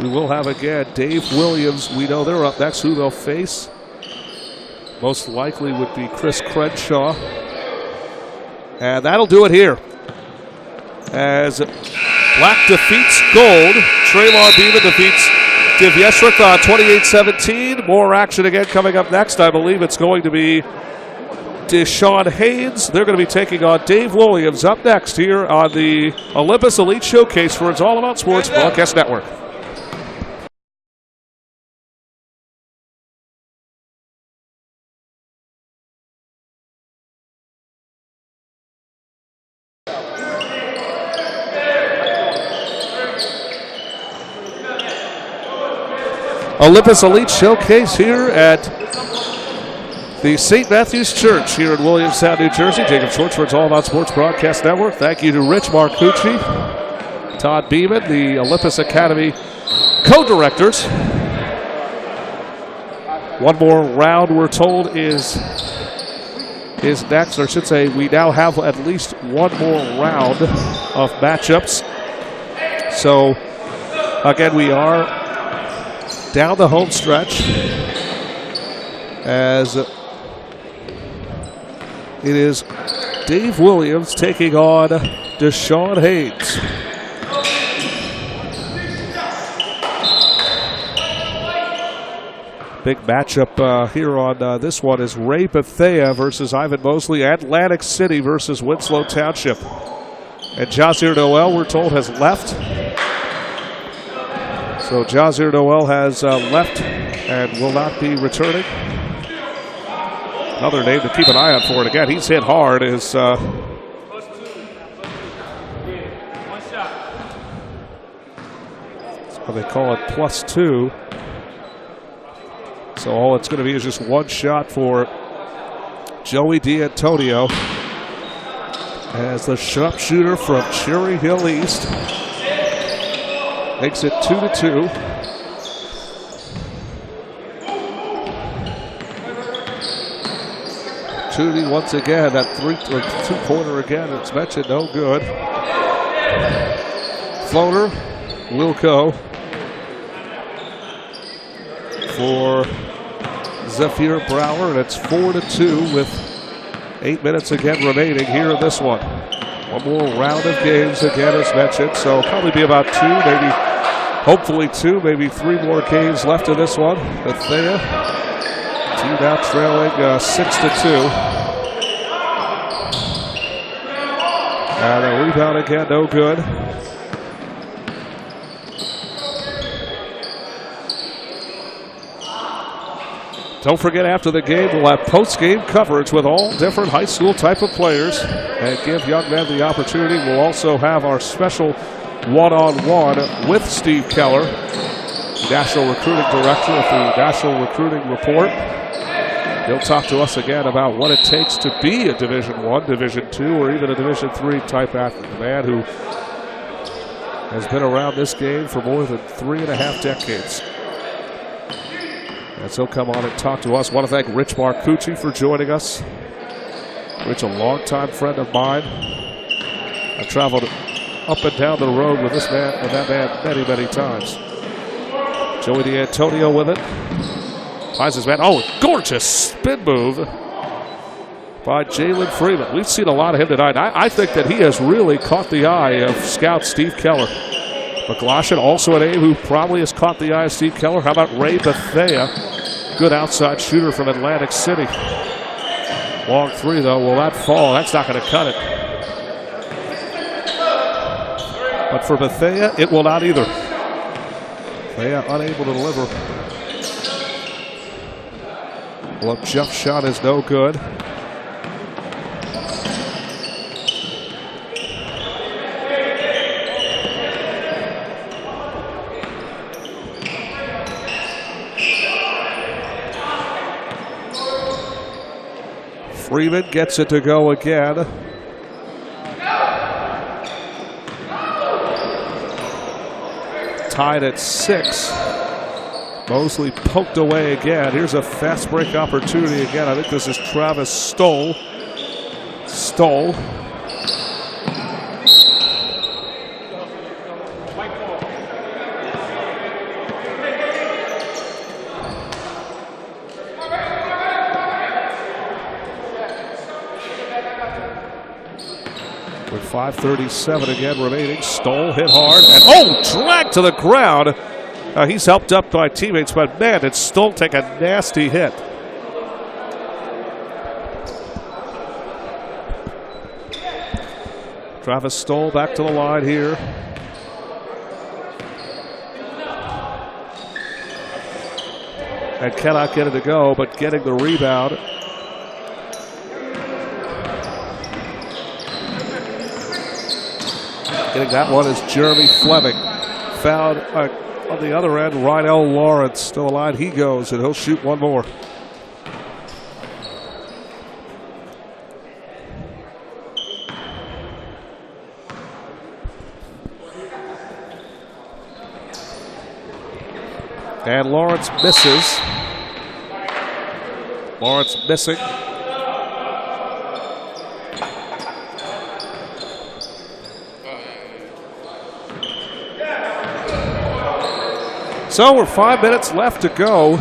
We will have again Dave Williams. We know they're up next. Who they'll face most likely would be Chris Crenshaw. And that'll do it here. As Black defeats Gold, Traylon Beeman defeats Divyestrich on 28-17. More action again coming up next. I believe it's going to be Deshaun Haynes. They're going to be taking on Dave Williams up next here on the Olympus Elite Showcase for It's All About Sports Broadcast Network. Olympus Elite Showcase here at the St. Matthew's Church here in Williamstown, New Jersey. Jacob Schwartz for It's All About Sports Broadcast Network. Thank you to Rich Marcucci, Todd Beeman, the Olympus Academy co-directors. One more round, we're told, is next, or I should say we now have at least one more round of matchups. So, again, we are down the home stretch as it is Dave Williams taking on Deshaun Haynes. Big matchup here on this one is Ray Bethea versus Ivan Mosley, Atlantic City versus Winslow Township. And Jazir Noel, we're told, has left. So Jazir Noel has left and will not be returning. Another name to keep an eye out for. And again, he's hit hard. Is so they call it +2. So all it's going to be is just one shot for Joey D'Antonio as the sharpshooter from Cherry Hill East makes it 2-2. Judy once again, that two-pointer again, it's mentioned, no good. Floater will go for Zephyr Brower, and it's 4-2 with 8 minutes again remaining here in this one. One more round of games again as mentioned, so probably be about two, maybe, hopefully two, maybe three more games left in this one. Bethea, team now trailing 6-2. And a rebound again, no good. Don't forget, after the game, we'll have post-game coverage with all different high school type of players and give young men the opportunity. We'll also have our special one-on-one with Steve Keller, National Recruiting Director of the National Recruiting Report. He'll talk to us again about what it takes to be a Division I, Division II, or even a Division III type athlete. A man who has been around this game for more than 3.5 decades. And so he'll come on and talk to us. I want to thank Rich Marcucci for joining us. Rich, a longtime friend of mine. I've traveled up and down the road with this man and that man many, many times. Joey D'Antonio with it. Finds his man. Oh, gorgeous spin move by Jalen Freeman. We've seen a lot of him tonight. I think that he has really caught the eye of scout Steve Keller. McGlashan, also an aide who probably has caught the eye of Steve Keller. How about Ray Bethea? Good outside shooter from Atlantic City. Long three, though. Will that fall? That's not going to cut it. But for Bethea, it will not either. Bethea unable to deliver. Well, jump shot is no good. Freeman gets it to go again. Tied at 6. Mosley poked away again. Here's a fast break opportunity again. I think this is Travis Stoll. Stoll. With 5:37 again remaining. Stoll hit hard. And dragged to the ground. He's helped up by teammates, but man, did Stoll take a nasty hit. Travis Stoll back to the line here. And cannot get it to go, but getting the rebound. Getting that one is Jeremy Fleming. Found on the other end, Rydell Lawrence still alive. He goes, and he'll shoot one more. And Lawrence misses. Lawrence missing. So we're 5 minutes left to go.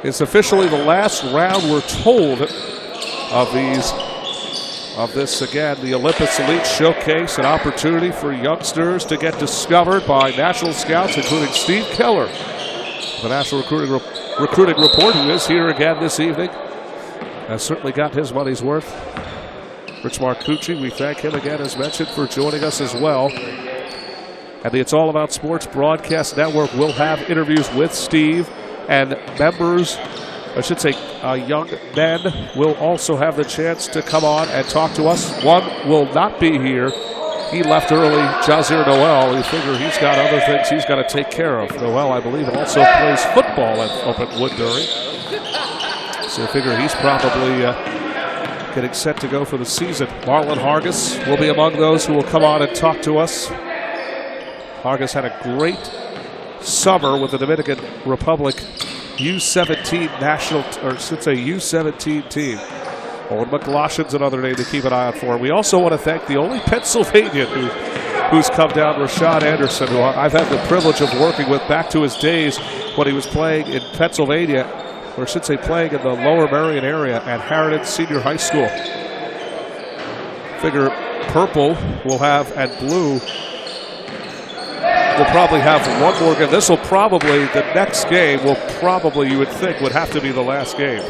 It's officially the last round, we're told, of this again, the Olympus Elite Showcase, an opportunity for youngsters to get discovered by national scouts, including Steve Keller, the National Recruiting Report, who is here again this evening. Has certainly got his money's worth. Rich Marcucci, we thank him again, as mentioned, for joining us as well. And the It's All About Sports Broadcast Network will have interviews with Steve, and members, I should say young men, will also have the chance to come on and talk to us. One will not be here. He left early, Jazir Noel. We figure he's got other things he's got to take care of. Noel, I believe, also plays football up at Woodbury. So I figure he's probably getting set to go for the season. Marlon Hargis will be among those who will come on and talk to us. Hargis had a great summer with the Dominican Republic U17 national, or I should say U17 team. Owen McGlashan's another name to keep an eye out for. We also want to thank the only Pennsylvanian who's come down, Rashad Anderson, who I've had the privilege of working with back to his days when he was playing in Pennsylvania, or I should say playing in the Lower Merion area at Harridan Senior High School. Figure purple will have, and blue will probably have one more game. This will probably, the next game will probably, you would think, would have to be the last game.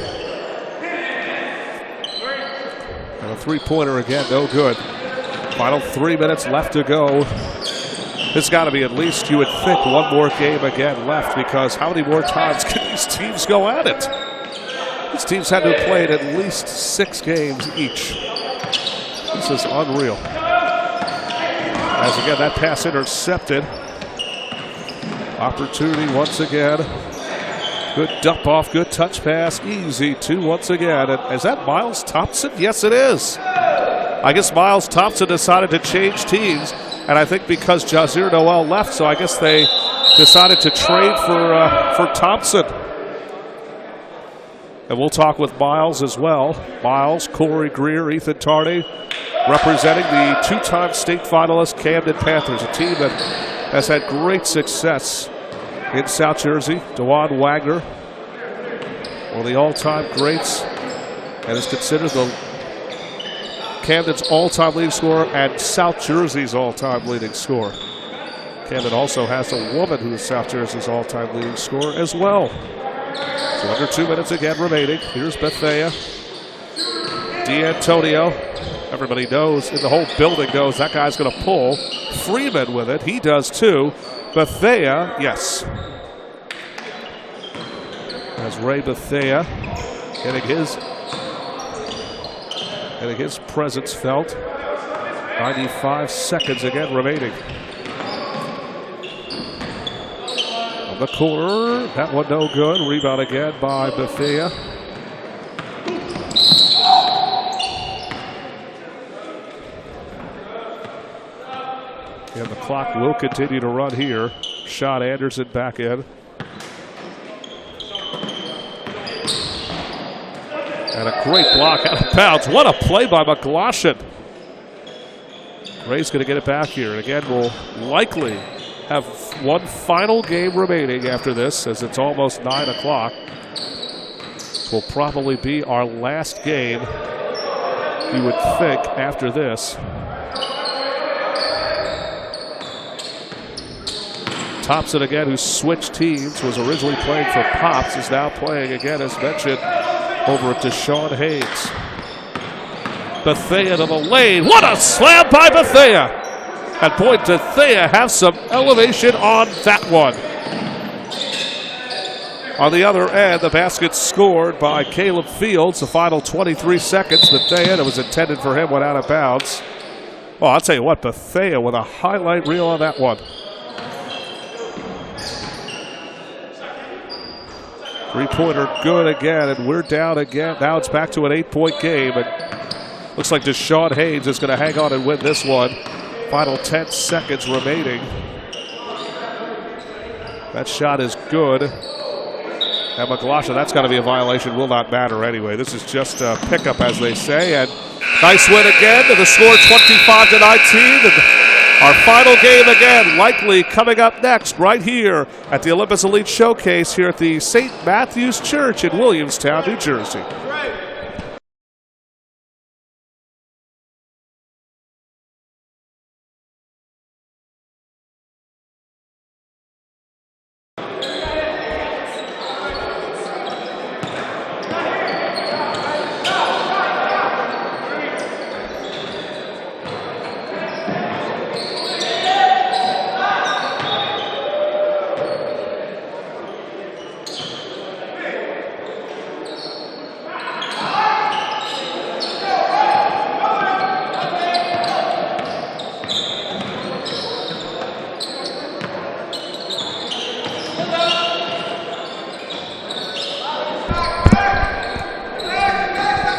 And a three-pointer again, no good. Final 3 minutes left to go. It's got to be at least, you would think, one more game again left, because how many more times can these teams go at it? These teams had to have played at least 6 games each. This is unreal. As again, that pass intercepted. Opportunity once again. Good dump off, good touch pass. Easy two once again. And is that Miles Thompson? Yes, it is. I guess Miles Thompson decided to change teams. And I think because Jazir Noel left, so I guess they decided to trade for Thompson. And we'll talk with Miles as well. Miles, Corey Greer, Ethan Tardy, representing the two-time state finalist Camden Panthers, a team that has had great success in South Jersey. DeJuan Wagner, one of the all-time greats, and is considered the Camden's all-time leading scorer and South Jersey's all-time leading scorer. Camden also has a woman who is South Jersey's all-time leading scorer as well. So under 2 minutes again remaining. Here's Bethea. D'Antonio. Everybody knows, and the whole building knows, that guy's going to pull. Freeman with it. He does too. Bethea, yes. As Ray Bethea getting his presence felt. 95 seconds again remaining. On the corner, that one no good. Rebound again by Bethea. And the clock will continue to run here. Shot Anderson back in. And a great block out of bounds. What a play by McGloshin. Ray's going to get it back here. And again, we'll likely have one final game remaining after this, as it's almost 9 o'clock. Will probably be our last game, you would think, after this. Thompson again, who switched teams, was originally playing for Pops, is now playing again, as mentioned, over at Deshaun Haynes. Bethea to the lane. What a slam by Bethea! And boy, Bethea have some elevation on that one. On the other end, the basket scored by Caleb Fields. The final 23 seconds. Bethea, that was intended for him, went out of bounds. Well, I'll tell you what, Bethea with a highlight reel on that one. Three-pointer good again, and we're down again. Now it's back to an 8-point game, and looks like Deshaun Haynes is going to hang on and win this one. Final 10 seconds remaining. That shot is good. And McGloshin, that's got to be a violation. Will not matter anyway. This is just a pickup, as they say. And nice win again to the score 25-19. And our final game again, likely coming up next right here at the Olympus Elite Showcase here at the St. Matthew's Church in Williamstown, New Jersey.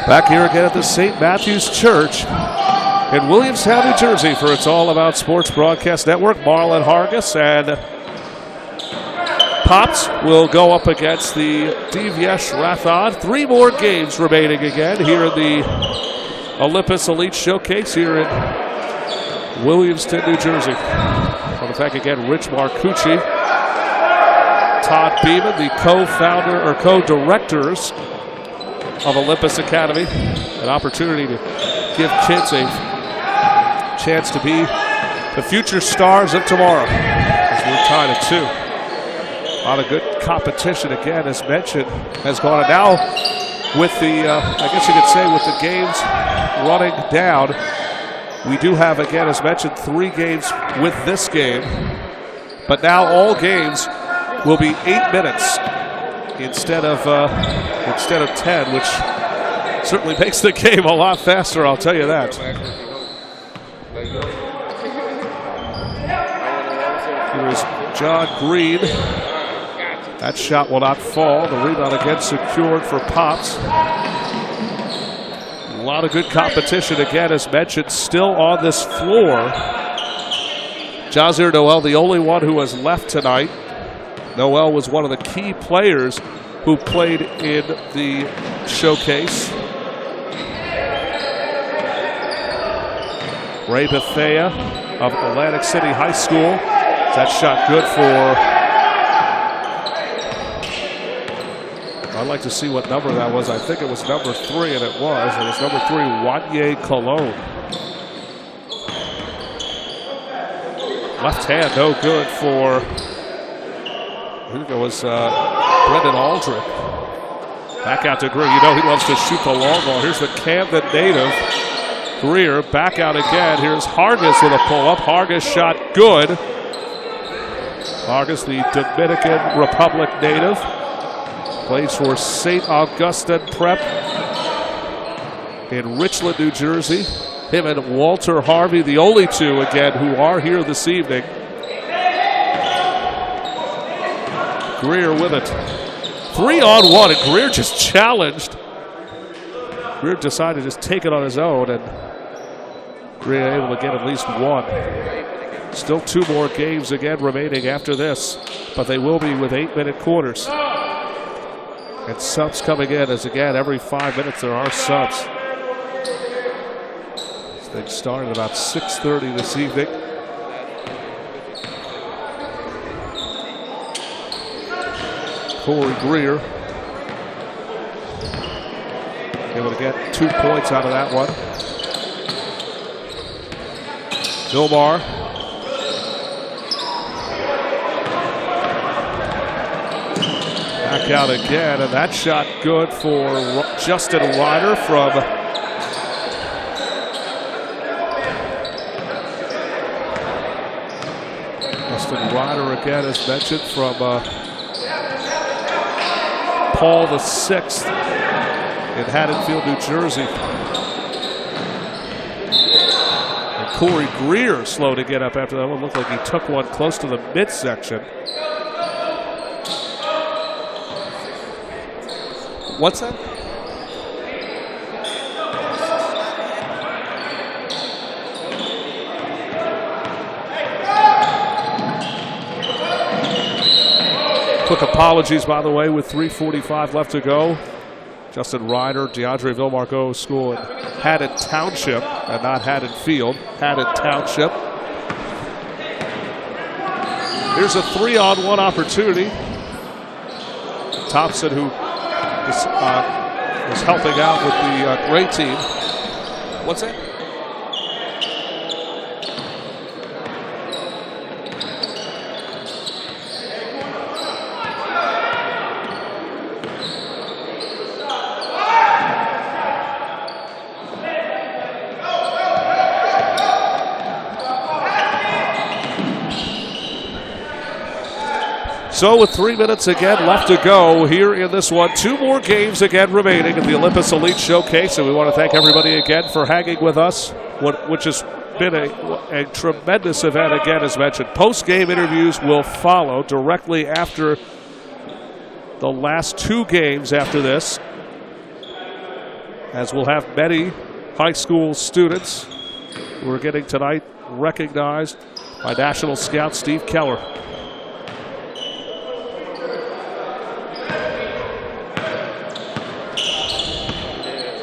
Back here again at the St. Matthew's Church in Williamstown, New Jersey for It's All About Sports Broadcast Network. Marlon Hargis and Pops will go up against the DVS Rathod. 3 more games remaining again here in the Olympus Elite Showcase here in Williamstown, New Jersey. On the back again, Rich Marcucci, Todd Beeman, the co-founder or co-directors of Olympus Academy. An opportunity to give kids a chance to be the future stars of tomorrow, as we're tied at 2. A lot of good competition again, as mentioned, has gone on. Now with the, I guess you could say, with the games running down, we do have, again, as mentioned, 3 games with this game. But now all games will be 8 minutes instead of 10, which certainly makes the game a lot faster, I'll tell you that. Here's John Green. That shot will not fall. The rebound again secured for Pops. A lot of good competition again, as mentioned, still on this floor. Jazir Noel, the only one who has left tonight. Noel was one of the key players who played in the showcase. Ray Bethea of Atlantic City High School. That shot good for, I'd like to see what number that was. I think it was number 3, and it was. It was number 3, Wanye Cologne. Left hand, no good for, I think it was Brendan Aldrich. Back out to Greer. You know he loves to shoot the long ball. Here's the Camden native. Greer back out again. Here's Hargis with a pull-up. Hargis shot good. Hargis, the Dominican Republic native. Plays for St. Augustine Prep in Richland, New Jersey. Him and Walter Harvey, the only two, again, who are here this evening. Greer with it. 3-on-1, and Greer just challenged. Greer decided to just take it on his own, and Greer able to get at least one. Still 2 more games again remaining after this, but they will be with 8-minute quarters. And subs coming in, as again, every 5 minutes there are subs. This thing started about 6:30 this evening. Corey Greer able to get 2 points out of that one. Vilmar. Back out again, and that shot good for Justin Ryder from again, as mentioned, from Paul VI in Haddonfield, New Jersey. Corey Greer slow to get up after that one. Looked like he took one close to the midsection. What's that? Quick apologies, by the way, with 3:45 left to go. Justin Ryder, DeAndre Vilmar go school in Haddon Township, and not Haddon Field, Haddon Township. Here's a 3-on-1 opportunity. Thompson, who was helping out with the gray team. What's that? So with 3 minutes again left to go here in this one, 2 more games again remaining in the Olympus Elite Showcase, and we want to thank everybody again for hanging with us, which has been a tremendous event again, as mentioned. Post-game interviews will follow directly after the last 2 games after this, as we'll have many high school students who are getting tonight recognized by National Scout Steve Keller.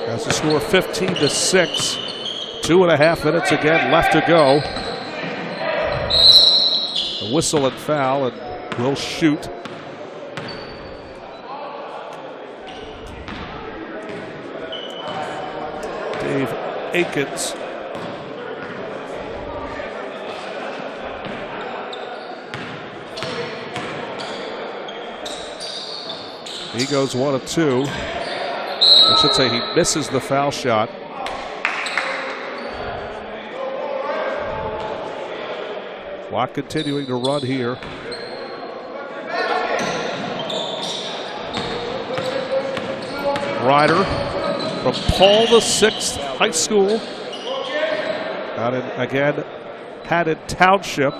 As the score 15-6, 2.5 minutes again left to go. A whistle and foul, and will shoot. Dave Akins. He goes 1 of 2. I should say he misses the foul shot. Clock continuing to run here. Ryder from Paul VI High School. Out in, again, Haddon Township.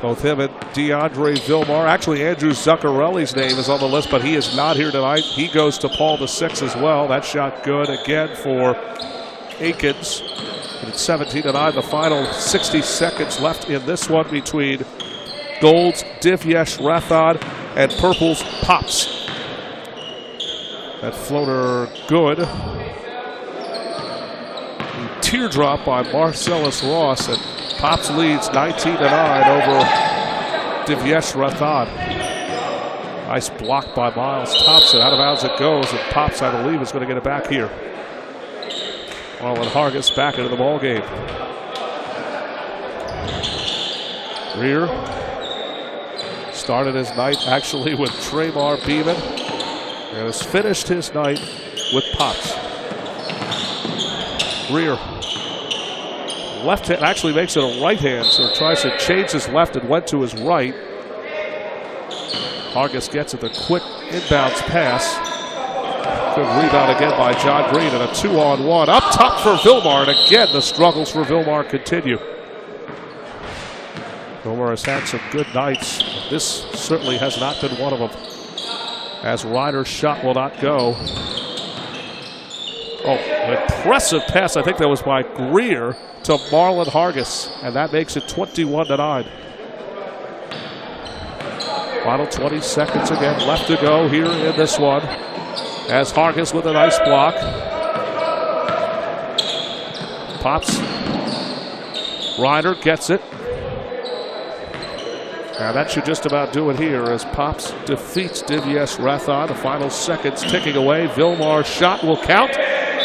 Both him and DeAndre Vilmar. Actually, Andrew Zuccarelli's name is on the list, but he is not here tonight. He goes to Paul VI as well. That shot good again for Aikens. And it's 17-9. The final 60 seconds left in this one between Gold's Divyesh Rathod and Purple's Pops. That floater good. The teardrop by Marcellus Ross, and Pops leads 19-9 over Divyesh Rathod. Nice block by Miles Thompson. Out of bounds it goes, and Pops, I believe, is going to get it back here. Marlon Hargis back into the ball game. Greer started his night actually with Tremar Beeman and has finished his night with Pops. Greer, left hand, actually makes it a right hand, so tries to change his left and went to his right. Hargis gets it, the quick inbounds pass. Good rebound again by John Green, and a 2-on-1 up top for Vilmar, and again the struggles for Vilmar continue. Vilmar has had some good nights. This certainly has not been one of them, as Ryder's shot will not go. Oh, an impressive pass. I think that was by Greer to Marlon Hargis, and that makes it 21-9. Final 20 seconds again left to go here in this one, as Hargis with a nice block. Pops. Ryder gets it. Now that should just about do it here, as Pops defeats Divyesh Rathod. The final seconds ticking away. Vilmar's shot will count.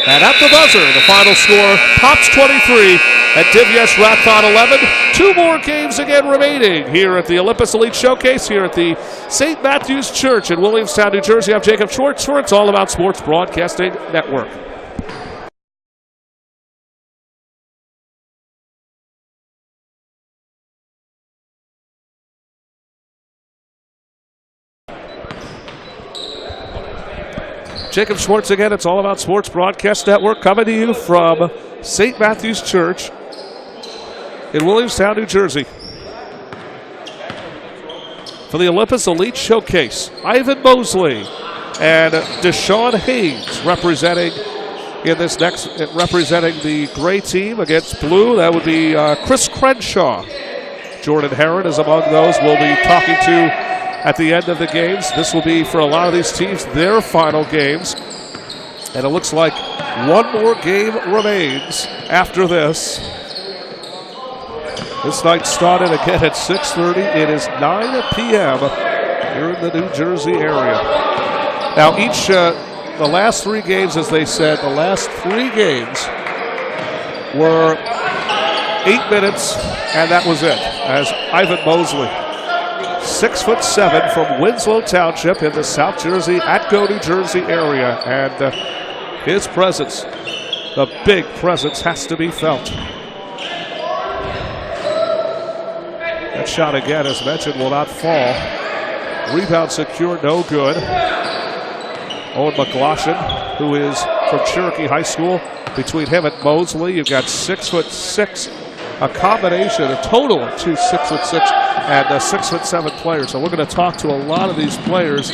And at the buzzer, the final score, Pops 23 and Divyesh Rathod 11. Two more games again remaining here at the Olympus Elite Showcase here at the St. Matthew's Church in Williamstown, New Jersey. I'm Jacob Schwartz for It's All About Sports Broadcasting Network. Jacob Schwartz again. It's All About Sports Broadcast Network, coming to you from St. Matthew's Church in Williamstown, New Jersey. For the Olympus Elite Showcase, Ivan Mosley and Deshaun Haynes representing in this representing the gray team against blue. That would be Chris Crenshaw. Jordan Herron is among those we'll be talking to at the end of the games. This will be, for a lot of these teams, their final games. And it looks like one more game remains after this. This night started again at 6:30. It is 9 p.m. here in the New Jersey area. Now each, the last three games, as they said, the last three games were 8 minutes, and that was it. As Ivan Mosley, 6'7" from Winslow Township in the South Jersey, Atco, New Jersey area. And his presence, the big presence, has to be felt. That shot again, as mentioned, will not fall. Rebound secure, no good. Owen McLaughlin, who is from Cherokee High School. Between him and Mosley, you've got 6'6", a combination, a total of two 6'6" and 6'7" players. So we're going to talk to a lot of these players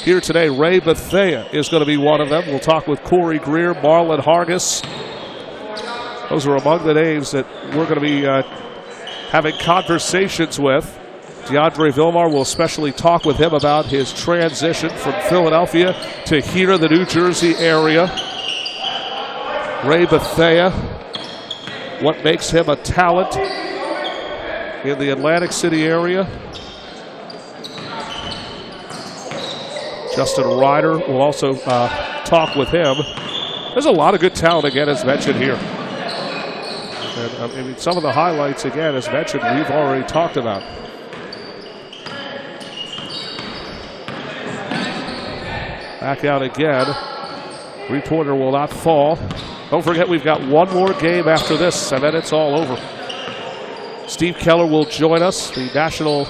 here today. Ray Bethea is going to be one of them. We'll talk with Corey Greer, Marlon Hargis. Those are among the names that we're going to be having conversations with. DeAndre Vilmar will especially talk with him about his transition from Philadelphia to here in the New Jersey area. Ray Bethea, what makes him a talent in the Atlantic City area. Justin Ryder will also talk with him. There's a lot of good talent again, as mentioned here. And, I mean, some of the highlights, again, as mentioned, we've already talked about. Back out again. Three-pointer will not fall. Don't forget, we've got one more game after this, and then it's all over. Steve Keller will join us, the national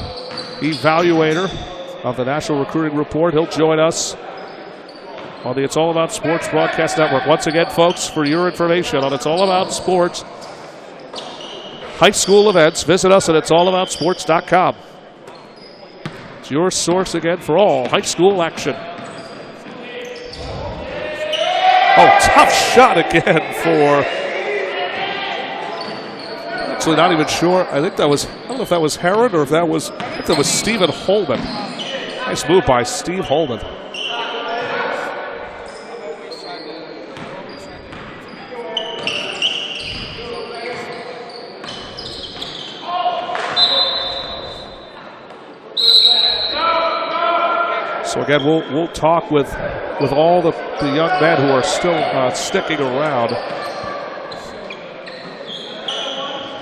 evaluator of the National Recruiting Report. He'll join us on the It's All About Sports Broadcast Network. Once again, folks, for your information on It's All About Sports, high school events, visit us at it'sallaboutsports.com. It's your source again for all high school action. Oh, tough shot again for, actually not even sure. I don't know if that was Heron or if that was, I think that was Stephen Holman. Nice move by Steve Holman. So again, we'll talk with all the young men who are still sticking around.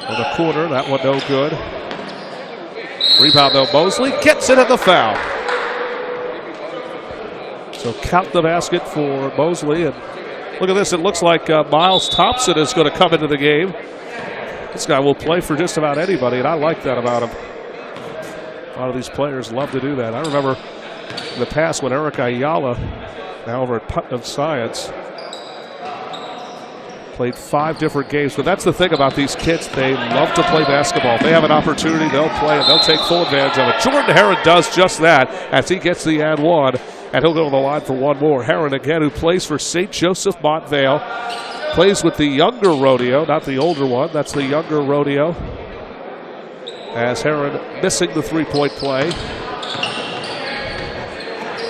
In the corner, that one no good. Rebound though, Mosley gets it at the foul. So count the basket for Mosley, and look at this. It looks like Miles Thompson is going to come into the game. This guy will play for just about anybody, and I like that about him. A lot of these players love to do that. I remember in the past when Eric Ayala, now over at Putnam Science, played 5 different games. But that's the thing about these kids. They love to play basketball. If they have an opportunity, they'll play and they'll take full advantage of it. Jordan Heron does just that as he gets the and one, and he'll go to the line for one more. Heron again, who plays for St. Joseph Montvale, plays with the younger rodeo, not the older one. That's the younger rodeo. As Heron missing the three-point play.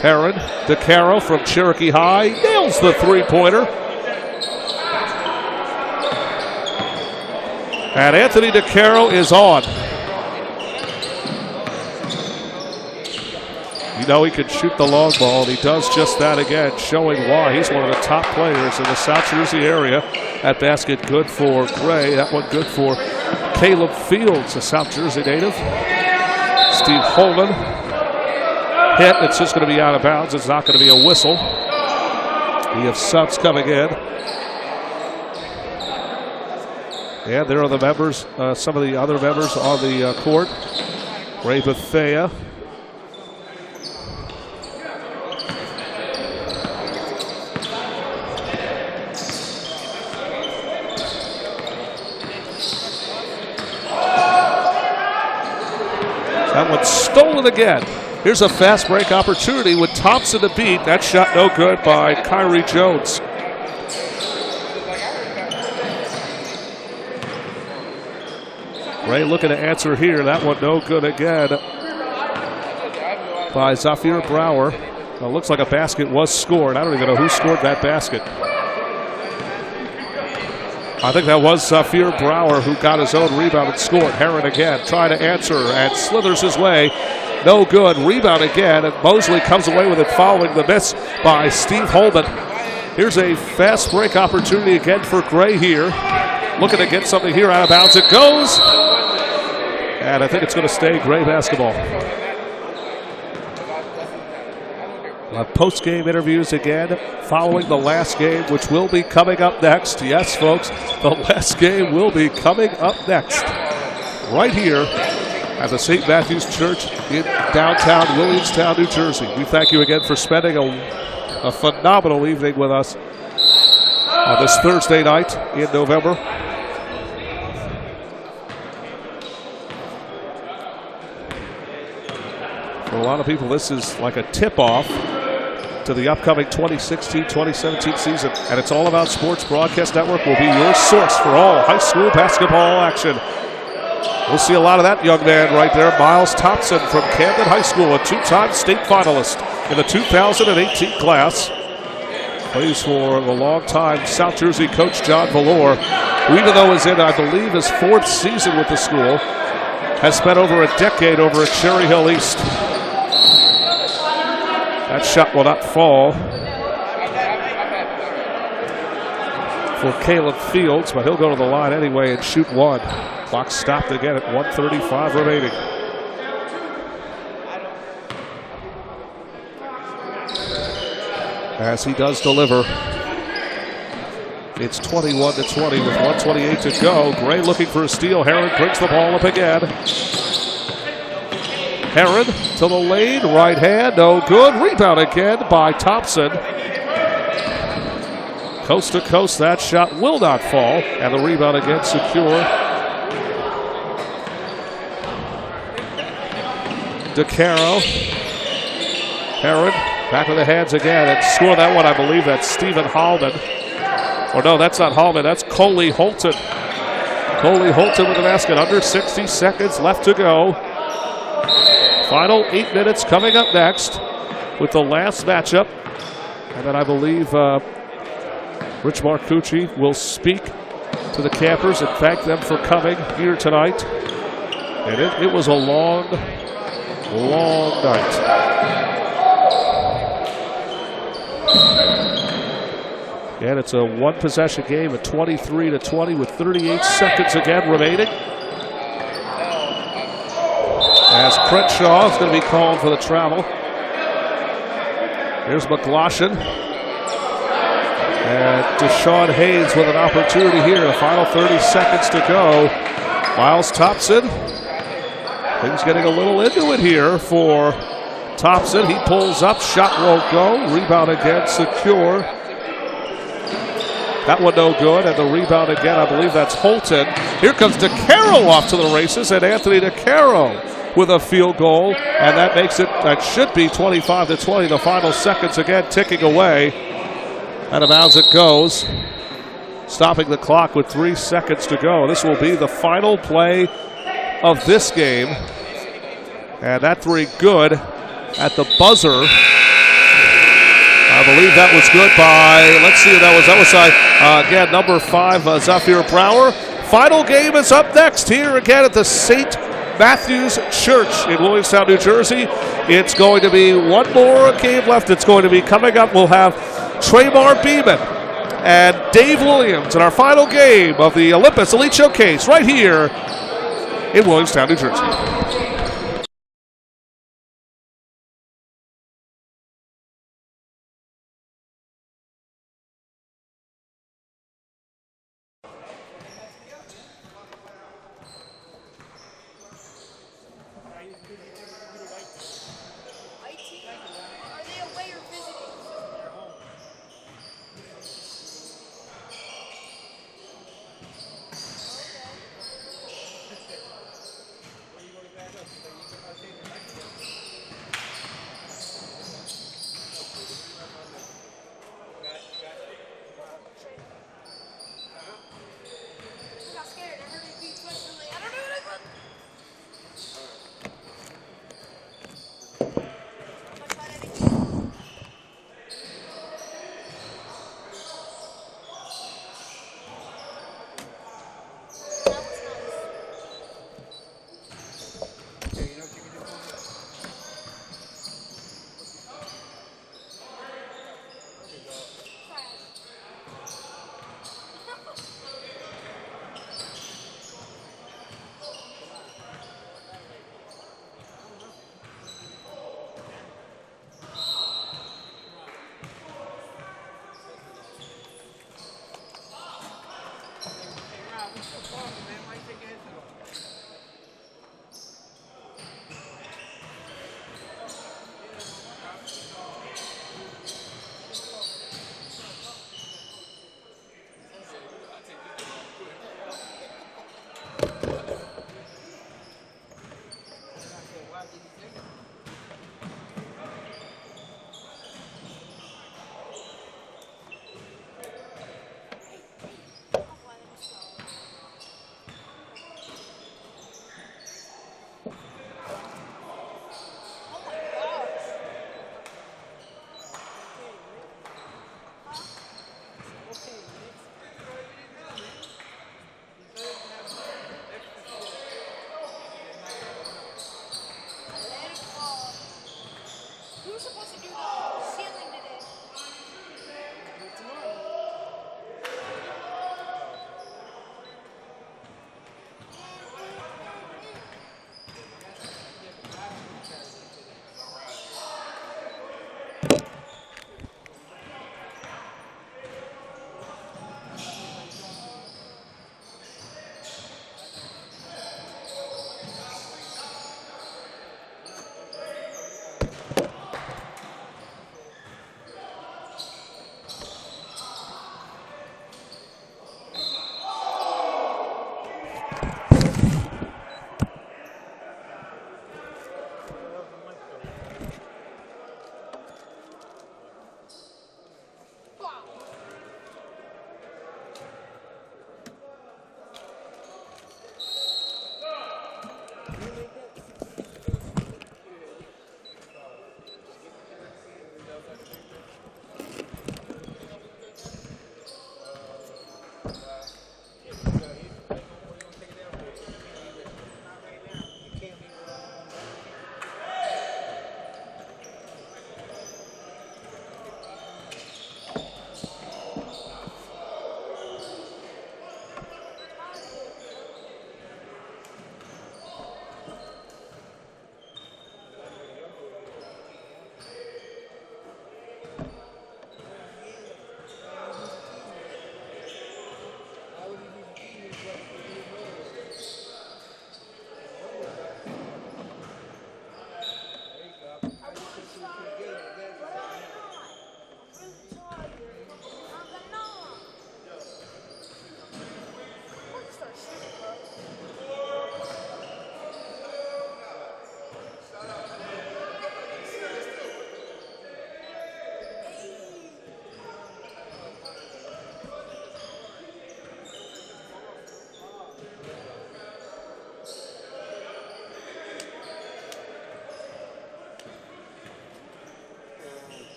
Heron, DeCaro from Cherokee High, nails the three-pointer. And Anthony DeCaro is on. You know he can shoot the long ball, and he does just that again, showing why he's one of the top players in the South Jersey area. That basket good for Gray. That one good for Caleb Fields, a South Jersey native. Steve Holman. Hit, it's just going to be out of bounds. It's not going to be a whistle. We have subs coming in. And there are the members, some of the other members on the court. Ray Bethea. That one's stolen again. Here's a fast break opportunity with Thompson to beat. That shot no good by Kyrie Jones. Ray looking to answer here. That one no good again by Zafir Brower. Well, it looks like a basket was scored. I don't even know who scored that basket. I think that was Zafir Brower who got his own rebound and scored. Heron again trying to answer and slithers his way. No good. Rebound again, and Mosley comes away with it following the miss by Steve Holman. Here's a fast break opportunity again for Gray here. Looking to get something here out of bounds. It goes. And I think it's going to stay Gray basketball. Post-game interviews again following the last game, which will be coming up next. Yes, folks, the last game will be coming up next. Right here at the St. Matthew's Church in downtown Williamstown, New Jersey. We thank you again for spending a phenomenal evening with us on this Thursday night in November. For a lot of people, this is like a tip-off to the upcoming 2016-2017 season. And It's All About Sports Broadcast Network will be your source for all high school basketball action. We'll see a lot of that young man right there, Miles Thompson from Camden High School, a two-time state finalist in the 2018 class. Plays for the longtime South Jersey coach John Valor, who even though is in, I believe, his 4th season with the school, has spent over a decade over at Cherry Hill East. That shot will not fall for Caleb Fields, but he'll go to the line anyway and shoot one. Clock stopped again at 1:35 remaining. As he does deliver, it's 21-20 with 1:28 to go. Gray looking for a steal. Heron brings the ball up again. Heron to the lane, right hand, no good. Rebound again by Thompson. Coast to coast, that shot will not fall, and the rebound again secure DeCaro. Herron back with the hands again and score that one. I believe that's Stephen Hallman. Or no, that's not Hallman. That's Coley Holton. Coley Holton with the basket. Under 60 seconds left to go. Final 8 minutes coming up next with the last matchup. And then I believe Rich Marcucci will speak to the campers and thank them for coming here tonight. And it was a long night. And it's a one-possession game at 23-20 with 38 seconds again remaining. As Crenshaw is going to be called for the travel. Here's McGloshin. And Deshaun Haynes with an opportunity here. The final 30 seconds to go. Miles Thompson. Things getting a little into it here for Thompson. He pulls up. Shot won't go. Rebound again secure. That one no good, and the rebound again, I believe that's Holton. Here comes DeCaro off to the races, and Anthony DeCaro with a field goal, and that makes it, that should be 25-20. The final seconds again ticking away. Out of bounds it goes. Stopping the clock with 3 seconds to go. This will be the final play of this game. And that three good at the buzzer. I believe that was good by, let's see who that was. That was, again, number 5, Zafir Brower. Final game is up next here again at the St. Matthew's Church in Williamstown, New Jersey. It's going to be one more game left. It's going to be coming up. We'll have Traymar Beeman and Dave Williams in our final game of the Olympus Elite Showcase right here in Williamstown, New Jersey.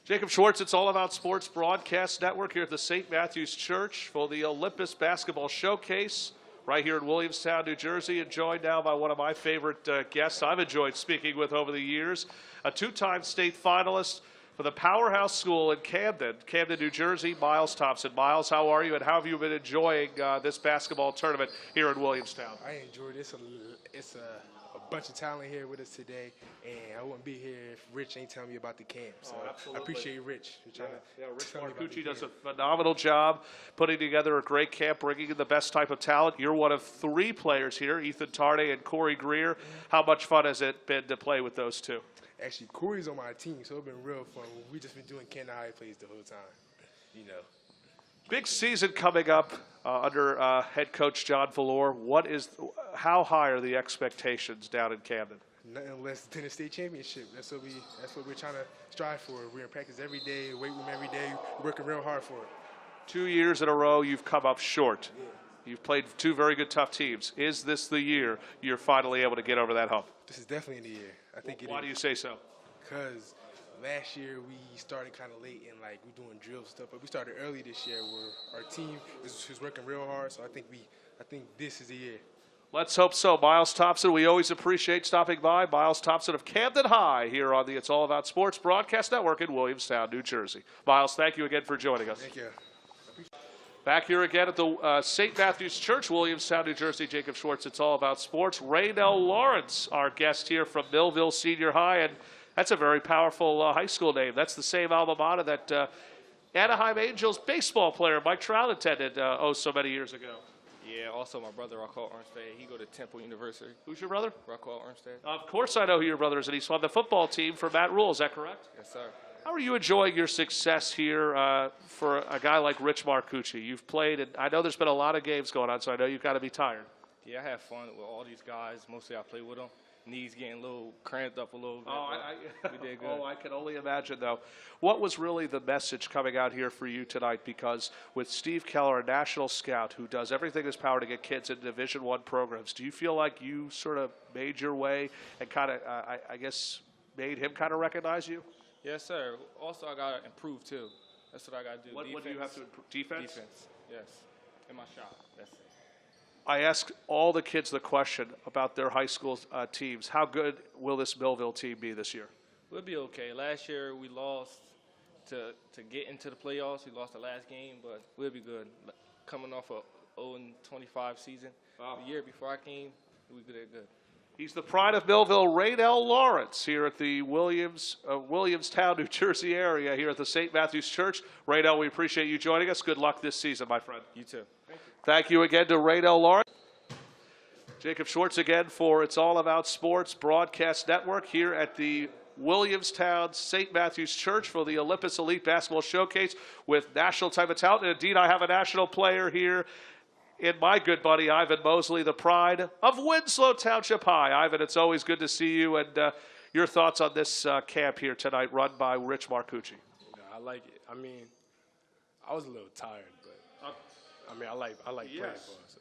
Jacob Schwartz, it's All About Sports Broadcast Network here at the St. Matthew's Church for the Olympus Basketball Showcase right here in Williamstown, New Jersey, and joined now by one of my favorite guests I've enjoyed speaking with over the years, a two-time state finalist for the Powerhouse School in Camden, New Jersey, Miles Thompson. Miles, how are you, and how have you been enjoying this basketball tournament here in Williamstown? I enjoyed it. It's a bunch of talent here with us today, and I wouldn't be here if Rich ain't telling me about the camp. So I appreciate Rich. Rich Marcucci does a phenomenal job putting together a great camp, bringing in the best type of talent. You're one of three players here, Ethan Tarde and Corey Greer. How much fun has it been to play with those two? Actually, Corey's on my team, so it's been real fun. We just been doing Canada High plays the whole time, you know. Big season coming up under head coach John Valor. How high are the expectations down in Camden? Nothing less than a state championship. That's what we're trying to strive for. We're in practice every day, weight room every day, working real hard for it. 2 years in a row, you've come up short. Yeah. You've played two very good, tough teams. Is this the year you're finally able to get over that hump? This is definitely the year. I think it is. Why do you say so? Because last year we started kind of late and like we're doing drill stuff, but we started early this year where our team is working real hard. So I think this is the year. Let's hope so. Miles Thompson, we always appreciate stopping by. Miles Thompson of Camden High here on the It's All About Sports Broadcast Network in Williamstown, New Jersey. Miles, thank you again for joining us. Thank you. Back here again at the St. Matthew's Church, Williamstown, New Jersey. Jacob Schwartz, It's All About Sports. Raynell Lawrence, our guest here from Millville Senior High, and that's a very powerful high school name. That's the same alma mater that Anaheim Angels baseball player Mike Trout attended so many years ago. Yeah, also my brother, Raquel Armstead. He go to Temple University. Who's your brother? Raquel Armstead. Of course I know who your brother is, and he's on the football team for Matt Rule. Is that correct? Yes, sir. How are you enjoying your success here for a guy like Rich Marcucci? You've played, and I know there's been a lot of games going on, so I know you've got to be tired. Yeah, I have fun with all these guys. Mostly I play with them. Knees getting a little cramped up a little bit. We did good. I can only imagine, though. What was really the message coming out here for you tonight? Because with Steve Keller, a national scout who does everything in his power to get kids into Division I programs, do you feel like you sort of made your way and kind of, I guess, made him kind of recognize you? Yes, sir. Also, I got to improve, too. That's what I got to do. What do you have to improve? Defense? Defense, yes. In my shot. That's it. I ask all the kids the question about their high school teams. How good will this Millville team be this year? We'll be okay. Last year we lost to get into the playoffs. We lost the last game, but we'll be good. Coming off a 0-25 season. Wow. The year before I came, we did good. He's the pride of Millville, Raynell Lawrence, here at the Williamstown, New Jersey area, here at the St. Matthew's Church. Raynell, we appreciate you joining us. Good luck this season, my friend. You too. Thank you again to Raynell Lawrence. Jacob Schwartz again for It's All About Sports Broadcast Network here at the Williamstown St. Matthew's Church for the Olympus Elite Basketball Showcase with national type of talent. And indeed, I have a national player here in my good buddy, Ivan Mosley, the pride of Winslow Township High. Ivan, it's always good to see you, and your thoughts on this camp here tonight run by Rich Marcucci. I like it. I mean, I was a little tired, but I mean, I like playing ball. So,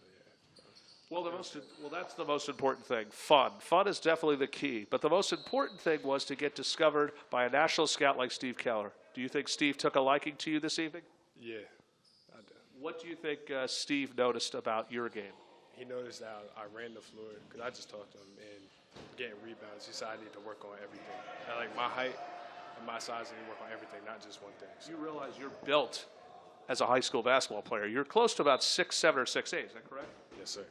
yeah. Well, that's the most important thing. Fun. Fun is definitely the key. But the most important thing was to get discovered by a national scout like Steve Keller. Do you think Steve took a liking to you this evening? Yeah, I do. What do you think Steve noticed about your game? He noticed that I ran the floor because I just talked to him and getting rebounds. He said I need to work on everything. I like my height and my size, I need to work on everything, not just one thing. So. You realize you're built as a high school basketball player. You're close to about 6'7" or 6'8", is that correct? Yes, sir.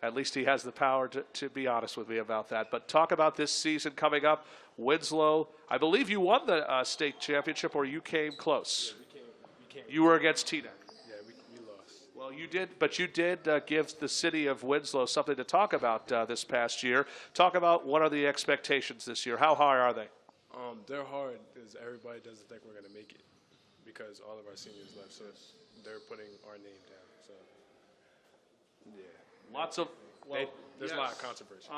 At least he has the power to be honest with me about that. But talk about this season coming up. Winslow, I believe you won the state championship, or you came close. Yeah, we came. You were against TNEC. Yeah, we lost. Well, you did, but you did give the city of Winslow something to talk about this past year. Talk about what are the expectations this year. How high are they? They're hard because everybody doesn't think we're going to make it because all of our seniors left. So they're putting our name down. So, yeah. Lots of there's a lot of controversy.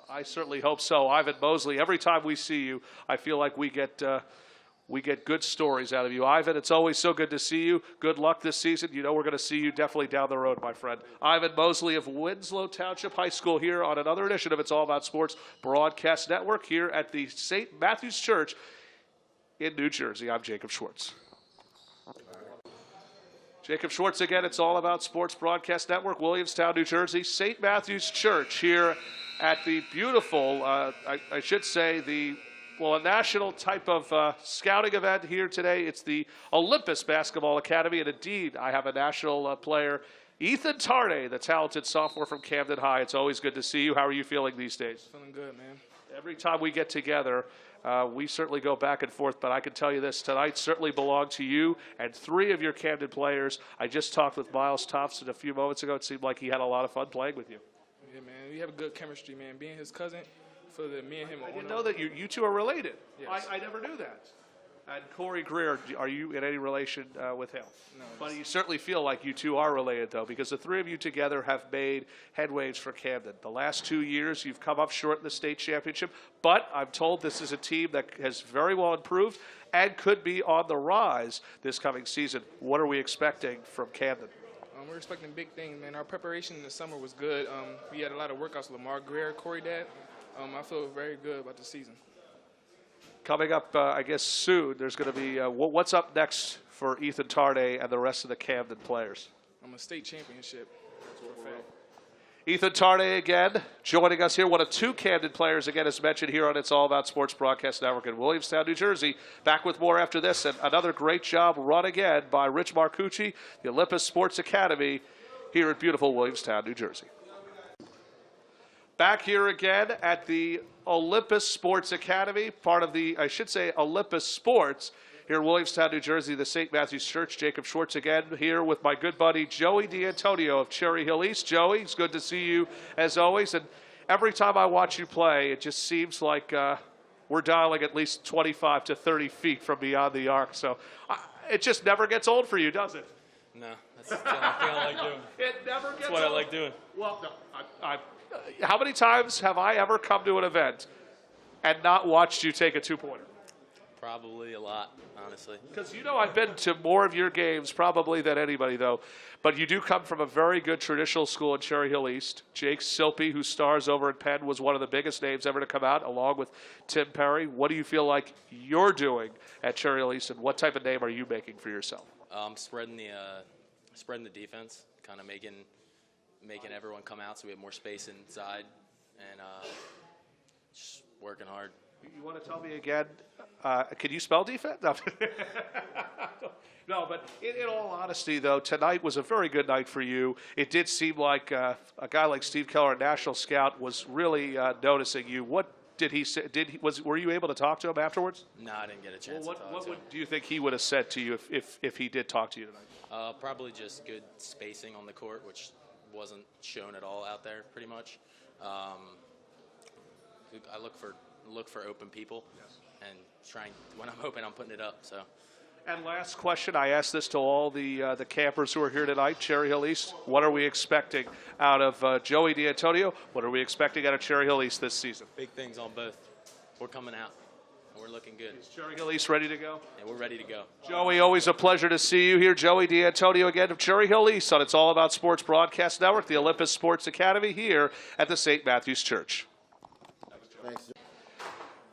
I certainly hope so. Ivan Mosley, every time we see you, I feel like we get good stories out of you. Ivan, it's always so good to see you. Good luck this season. You know we're going to see you definitely down the road, my friend. Ivan Mosley of Winslow Township High School here on another edition of It's All About Sports Broadcast Network here at the St. Matthew's Church in New Jersey. I'm Jacob Schwartz. Jacob Schwartz again. It's All About Sports Broadcast Network, Williamstown, New Jersey. St. Matthew's Church here at the beautiful, I should say, a national type of scouting event here today. It's the Olympus Basketball Academy, and indeed, I have a national player, Ethan Tarde, the talented sophomore from Camden High. It's always good to see you. How are you feeling these days? Feeling good, man. Every time we get together, we certainly go back and forth, but I can tell you this, tonight certainly belonged to you and 3 of your Camden players. I just talked with Miles Thompson a few moments ago. It seemed like he had a lot of fun playing with you. Yeah, man. We have a good chemistry, man. Being his cousin, me and him. I didn't know that you two are related. Yes. I never knew that. And Corey Greer, are you in any relation with him? No. But you certainly feel like you two are related, though, because the 3 of you together have made headways for Camden. The last 2 years, you've come up short in the state championship, but I'm told this is a team that has very well improved and could be on the rise this coming season. What are we expecting from Camden? We're expecting big things, man. Our preparation in the summer was good. We had a lot of workouts with Lamar Greer, Corey Dad. I feel very good about the season. Coming up, I guess, soon, there's going to be what's up next for Ethan Tarde and the rest of the Camden players? A state championship. Ethan Tarde again joining us here. One of 2 Camden players, again, as mentioned here on It's All About Sports Broadcast Network in Williamstown, New Jersey. Back with more after this. And another great job run again by Rich Marcucci, the Olympus Sports Academy here at beautiful Williamstown, New Jersey. Back here again at the Olympus Sports Academy, part of the, I should say, Olympus Sports here in Williamstown, New Jersey, the St. Matthew's Church. Jacob Schwartz again here with my good buddy Joey D'Antonio of Cherry Hill East. Joey, it's good to see you as always. And every time I watch you play, it just seems like we're dialing at least 25 to 30 feet from beyond the arc. So it just never gets old for you, does it? No, that's the thing I like doing. It never gets That's what old. I like doing. Well, no, how many times have I ever come to an event and not watched you take a 2-pointer? Probably a lot, honestly. Because I've been to more of your games probably than anybody, though. But you do come from a very good traditional school in Cherry Hill East. Jake Silpy, who stars over at Penn, was one of the biggest names ever to come out, along with Tim Perry. What do you feel like you're doing at Cherry Hill East, and what type of name are you making for yourself? Spreading the defense, kind of making everyone come out so we have more space inside, and just working hard. You want to tell me again, can you spell defense? No, no, but in all honesty, though, tonight was a very good night for you. It did seem like a guy like Steve Keller, a national scout, was really noticing you. What did he say? Were you able to talk to him afterwards? No, I didn't get a chance Well, to talk what to him. do you think he would have said to you if he did talk to you tonight? Probably just good spacing on the court, which wasn't shown at all out there, pretty much. I look for open people, and when I'm open, I'm putting it up. So. And last question, I asked this to all the campers who are here tonight, Cherry Hill East. What are we expecting out of Joey D'Antonio? What are we expecting out of Cherry Hill East this season? Big things on both. We're coming out. We're looking good. Is Cherry Hill East ready to go? Yeah, we're ready to go. Joey, always a pleasure to see you here. Joey D'Antonio again of Cherry Hill East on It's All About Sports Broadcast Network, the Olympus Sports Academy here at the St. Matthew's Church. Thanks.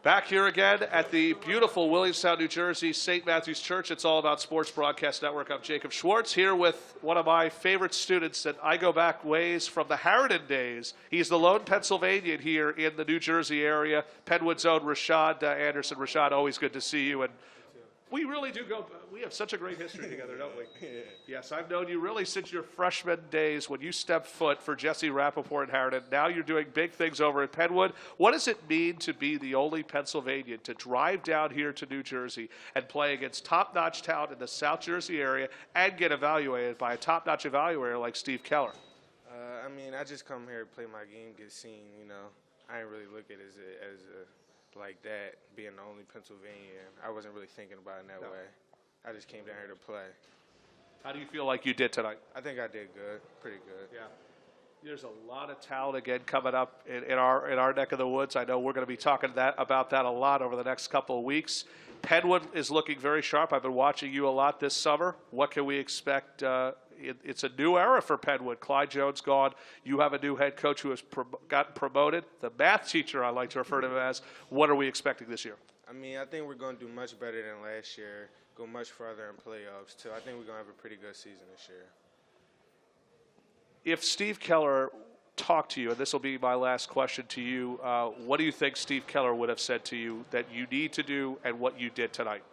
Back here again at the beautiful Williamstown, New Jersey, St. Matthew's Church. It's All About Sports Broadcast Network. I'm Jacob Schwartz here with one of my favorite students that I go back ways from the Harridan days. He's the lone Pennsylvanian here in the New Jersey area. Penwood's own Rashad Anderson. Rashad, always good to see you. And we really do we have such a great history together, don't we? Yes, I've known you really since your freshman days when you stepped foot for Jesse Rappaport and Harridan. Now you're doing big things over at Penwood. What does it mean to be the only Pennsylvanian to drive down here to New Jersey and play against top-notch talent in the South Jersey area and get evaluated by a top-notch evaluator like Steve Keller? I just come here to play my game, get seen, I didn't really look at it as like that, being the only Pennsylvanian. I wasn't really thinking about it in that way. I just came down here to play. How do you feel like you did tonight? I think I did good, pretty good. Yeah. There's a lot of talent again coming up in our neck of the woods. I know we're going to be talking about that a lot over the next couple of weeks. Penwood is looking very sharp. I've been watching you a lot this summer. What can we expect? It's a new era for Penwood. Clyde Jones gone. You have a new head coach who has gotten promoted. The math teacher, I like to refer to him as. What are we expecting this year? I mean, I think we're going to do much better than last year, go much further in playoffs, too. I think we're going to have a pretty good season this year. If Steve Keller talked to you, and this will be my last question to you, what do you think Steve Keller would have said to you that you need to do and what you did tonight?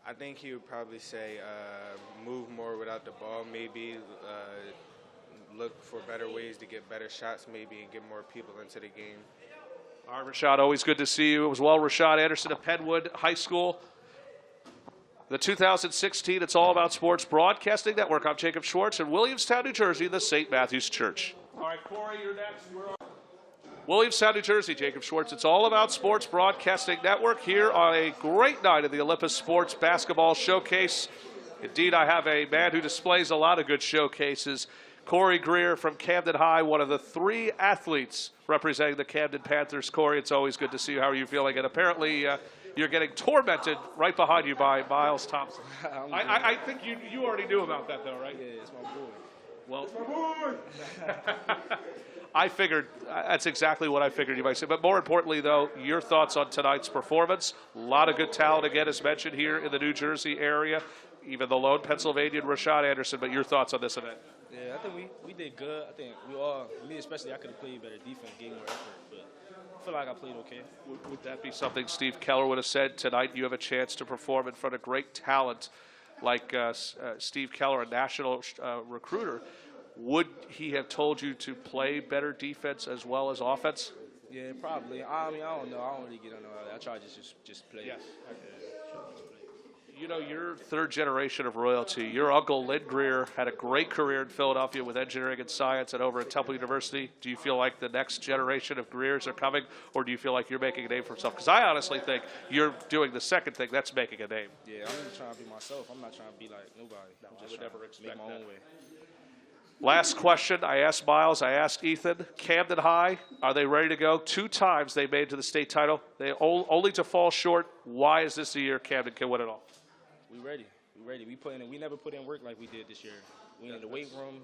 I think he would probably say move more without the ball, maybe look for better ways to get better shots, maybe, and get more people into the game. All right, Rashad, always good to see you as well. Rashad Anderson of Penwood High School. The 2016 It's All About Sports Broadcasting Network. I'm Jacob Schwartz in Williamstown, New Jersey, the St. Matthew's Church. All right, Corey, you're next. We're on Williamstown, New Jersey. Jacob Schwartz. It's All About Sports Broadcasting Network here on a great night of the Olympus Sports Basketball Showcase. Indeed, I have a man who displays a lot of good showcases. Corey Greer from Camden High, one of the 3 athletes representing the Camden Panthers. Corey, it's always good to see you. How are you feeling? And apparently you're getting tormented right behind you by Miles Thompson. I think you already knew about that, though, right? Yeah, it's my boy. Well, it's my boy! I figured, that's exactly what I figured you might say. But more importantly, though, your thoughts on tonight's performance. A lot of good talent, again, as mentioned here in the New Jersey area. Even the lone Pennsylvanian, Rashad Anderson. But your thoughts on this event? Yeah, I think we did good. I think we all, me especially, I could have played better defense, gave more effort. But I feel like I played okay. Would that be something Steve Keller would have said tonight? You have a chance to perform in front of great talent like Steve Keller, a national recruiter. Would he have told you to play better defense as well as offense? Yeah, probably. I mean, I don't know. I don't really get on that. I try to just play. Yes. You know, you're 3rd generation of royalty. Your uncle, Lynn Greer, had a great career in Philadelphia with engineering and science and over at Temple University. Do you feel like the next generation of Greers are coming, or do you feel like you're making a name for yourself? Because I honestly think you're doing the second thing. That's making a name. Yeah, I'm just trying to be myself. I'm not trying to be like nobody. No, I'm just I would never expect make my own that. way. Last question. I asked Miles. I asked Ethan. Camden High, are they ready to go? 2 times they made it to the state title. They only to fall short. Why is this the year Camden can win it all? We ready. We ready. We never put in work like we did this year. We in the weight room.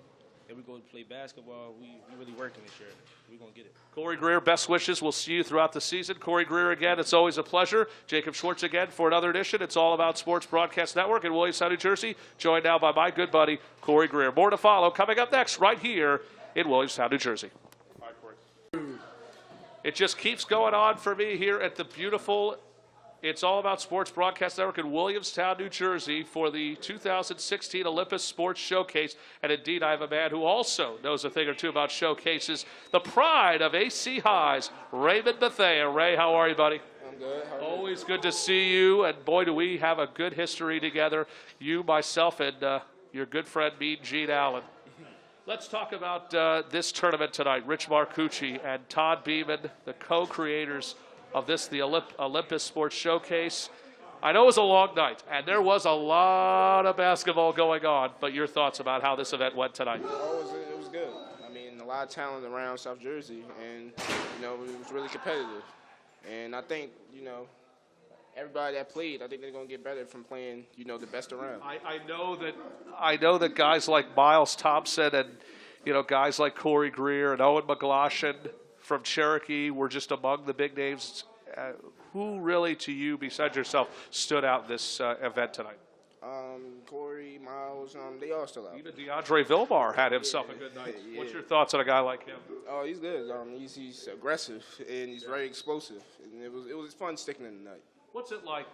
Then we go to play basketball. We really working this year. We're going to get it. Corey Greer, best wishes. We'll see you throughout the season. Corey Greer again. It's always a pleasure. Jacob Schwartz again for another edition. It's All About Sports Broadcast Network in Williamstown, New Jersey. Joined now by my good buddy, Corey Greer. More to follow coming up next right here in Williamstown, New Jersey. All right, Corey. It just keeps going on for me here at the beautiful It's All About Sports Broadcast Network in Williamstown, New Jersey for the 2016 Olympus Sports Showcase. And indeed, I have a man who also knows a thing or two about showcases, the pride of AC Highs, Raymond Bethea. Ray, how are you, buddy? I'm good. How are you? Always good to see you. And boy, do we have a good history together. You, myself, and your good friend, Mean Gene Allen. Let's talk about this tournament tonight. Rich Marcucci and Todd Beeman, the co-creators of this, the Olympus Sports Showcase. I know it was a long night, and there was a lot of basketball going on, but your thoughts about how this event went tonight? Oh, it was good. I mean, a lot of talent around South Jersey, and, you know, it was really competitive. And I think, you know, everybody that played, I think they're going to get better from playing, you know, the best around. I know that guys like Miles Thompson and, you know, guys like Corey Greer and Owen McGloshin from Cherokee were just among the big names. Who really, to you, besides yourself, stood out in this event tonight? Corey, Miles, they all still out. Even DeAndre Vilmar had himself a good night. Yeah. What's your thoughts on a guy like him? Oh, he's good. He's aggressive, and he's very explosive. And it was fun sticking in the night. What's it like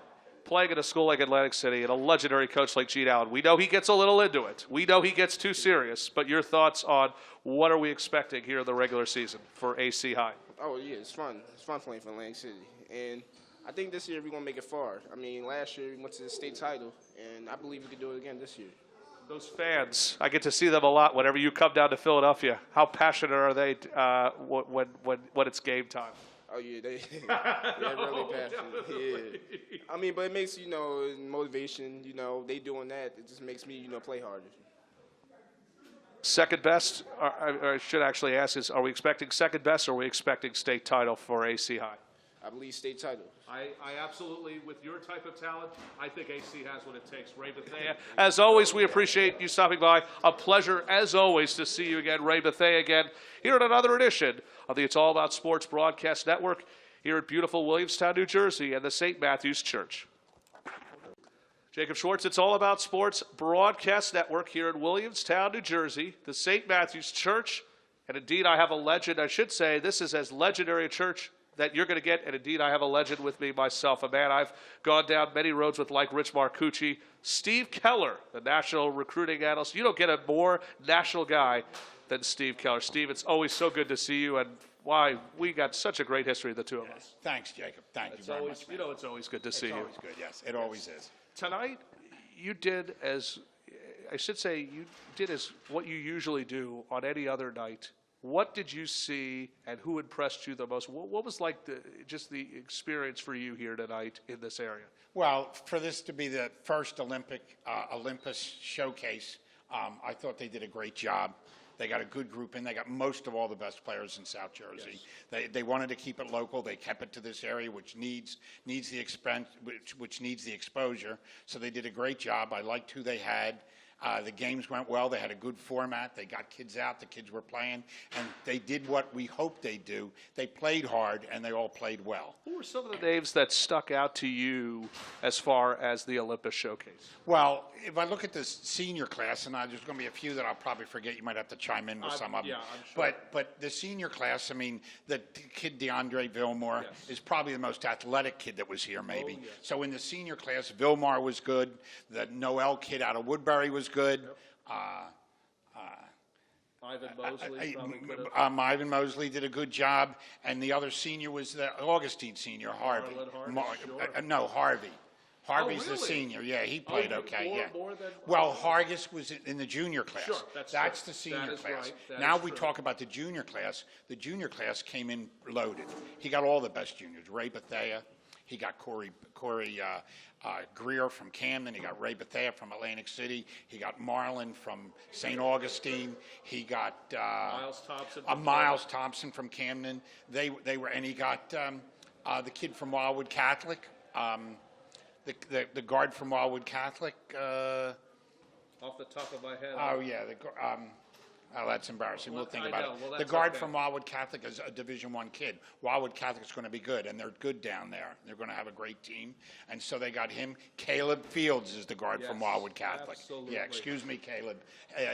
playing at a school like Atlantic City and a legendary coach like Gene Allen? We know he gets a little into it. We know he gets too serious. But your thoughts on what are we expecting here in the regular season for AC High? Oh, yeah, it's fun. It's fun playing for Atlantic City. And I think this year we're going to make it far. I mean, last year we went to the state title, and I believe we could do it again this year. Those fans, I get to see them a lot whenever you come down to Philadelphia. How passionate are they when it's game time? Oh, yeah, they're really passionate. Yeah. I mean, but it makes, you know, motivation, you know, they doing that. It just makes me, you know, play harder. Second best, or I should actually ask is, are we expecting second best or are we expecting state title for AC High? I believe state title. I absolutely, with your type of talent, I think AC has what it takes. Ray Bethea, as always, we appreciate you stopping by. A pleasure, as always, to see you again. Ray Bethea again, here at another edition of the It's All About Sports Broadcast Network here at beautiful Williamstown, New Jersey, and the St. Matthew's Church. Jacob Schwartz, it's all about sports broadcast network here in Williamstown, New Jersey, the St. Matthew's Church. And indeed, I have a legend. I should say this is as legendary a church that you're going to get. And indeed, I have a legend with me myself, a man I've gone down many roads with, like Rich Marcucci. Steve Keller, the national recruiting analyst. You don't get a more national guy than Steve Keller. Steve, it's always so good to see you. And why, we got such a great history, the two of us. Thanks, Jacob. Thank you very much. You know, it's always good to see you. It's always good, yes. It always is. Tonight, you did as, I should say, you did as what you usually do on any other night. What did you see and who impressed you the most? What was like just the experience for you here tonight in this area? Well, for this to be the first Olympus showcase, I thought they did a great job. They got a good group in. They got most of all the best players in South Jersey. Yes. They wanted to keep it local. They kept it to this area, which needs the expense, which needs the exposure. So they did a great job. I liked who they had. The games went well. They had a good format. They got kids out. The kids were playing, and they did what we hoped they'd do. They played hard, and they all played well. Who were some of the names that stuck out to you as far as the Olympus showcase? Well, if I look at this senior class, and there's going to be a few that I'll probably forget. You might have to chime in with some of them. Yeah, I'm sure. But the senior class, I mean, the kid DeAndre Vilmore is probably the most athletic kid that was here, maybe. Oh, yes. So in the senior class, Vilmore was good. The Noel kid out of Woodbury was good. Ivan Mosley. Ivan Mosley did a good job, and the other senior was the Augustine senior, Harvey. No, Harvey. Harvey's the senior. Yeah, he played okay. Well, Hargis was in the junior class. Sure, that's the senior class. Now we talk about the junior class. The junior class came in loaded. He got all the best juniors. Ray Bethea. He got Corey Greer from Camden. He got Ray Bethea from Atlantic City. He got Marlon from St. Augustine. He got Miles Thompson from Camden. They were, and he got the kid from Wildwood Catholic. The guard from Wildwood Catholic. Off the top of my head. Oh yeah, that's embarrassing. We'll think about it. Well, the guard from Wildwood Catholic is a Division I kid. Wildwood Catholic's going to be good, and they're good down there. They're going to have a great team, and so they got him. Caleb Fields is the guard from Wildwood Catholic. Absolutely. Yeah, excuse me, Caleb.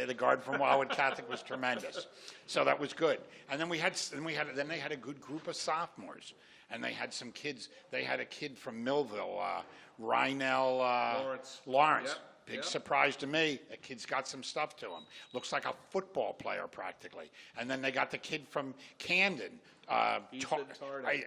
The guard from Wildwood Catholic was tremendous, so that was good. And then they had a good group of sophomores, and they had some kids. They had a kid from Millville, Rynell Lawrence. Yep. Big surprise to me. The kid's got some stuff to him. Looks like a football player practically. And then they got the kid from Camden.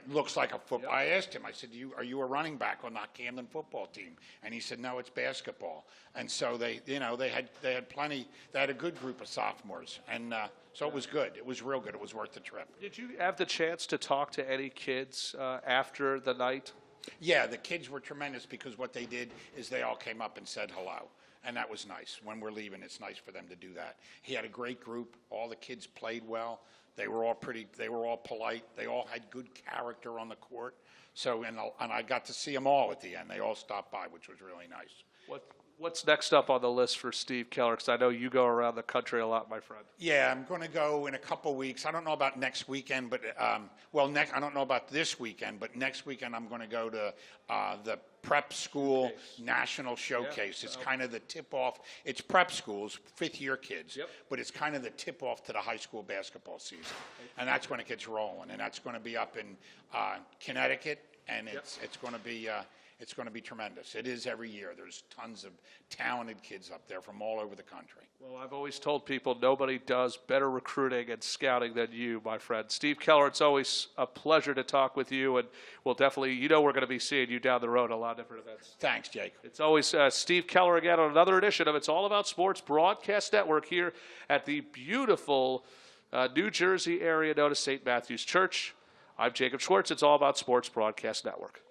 Looks like a football. Yep. I asked him. I said, "Are you a running back on that Camden football team?" And he said, "No, it's basketball." And so they had plenty. They had a good group of sophomores, and so it was good. It was real good. It was worth the trip. Did you have the chance to talk to any kids after the night? Yeah, the kids were tremendous because what they did is they all came up and said hello. And that was nice. When we're leaving, it's nice for them to do that. He had a great group. All the kids played well. They were all polite. They all had good character on the court. So, and I got to see them all at the end. They all stopped by, which was really nice. What's next up on the list for Steve Keller? Because I know you go around the country a lot, my friend. Yeah, I'm going to go in a couple weeks. I don't know about next weekend, but I don't know about this weekend, but next weekend I'm going to go to the Prep School National Showcase. It's kind of the tip-off. It's prep schools, fifth-year kids, but it's kind of the tip-off to the high school basketball season. And that's when it gets rolling, and that's going to be up in Connecticut, and it's going to be it's going to be tremendous. It is every year. There's tons of talented kids up there from all over the country. Well, I've always told people nobody does better recruiting and scouting than you, my friend. Steve Keller, it's always a pleasure to talk with you, and we'll definitely, we're going to be seeing you down the road at a lot of different events. Thanks, Jake. It's always Steve Keller again on another edition of It's All About Sports Broadcast Network here at the beautiful New Jersey area known as St. Matthew's Church. I'm Jacob Schwartz. It's All About Sports Broadcast Network.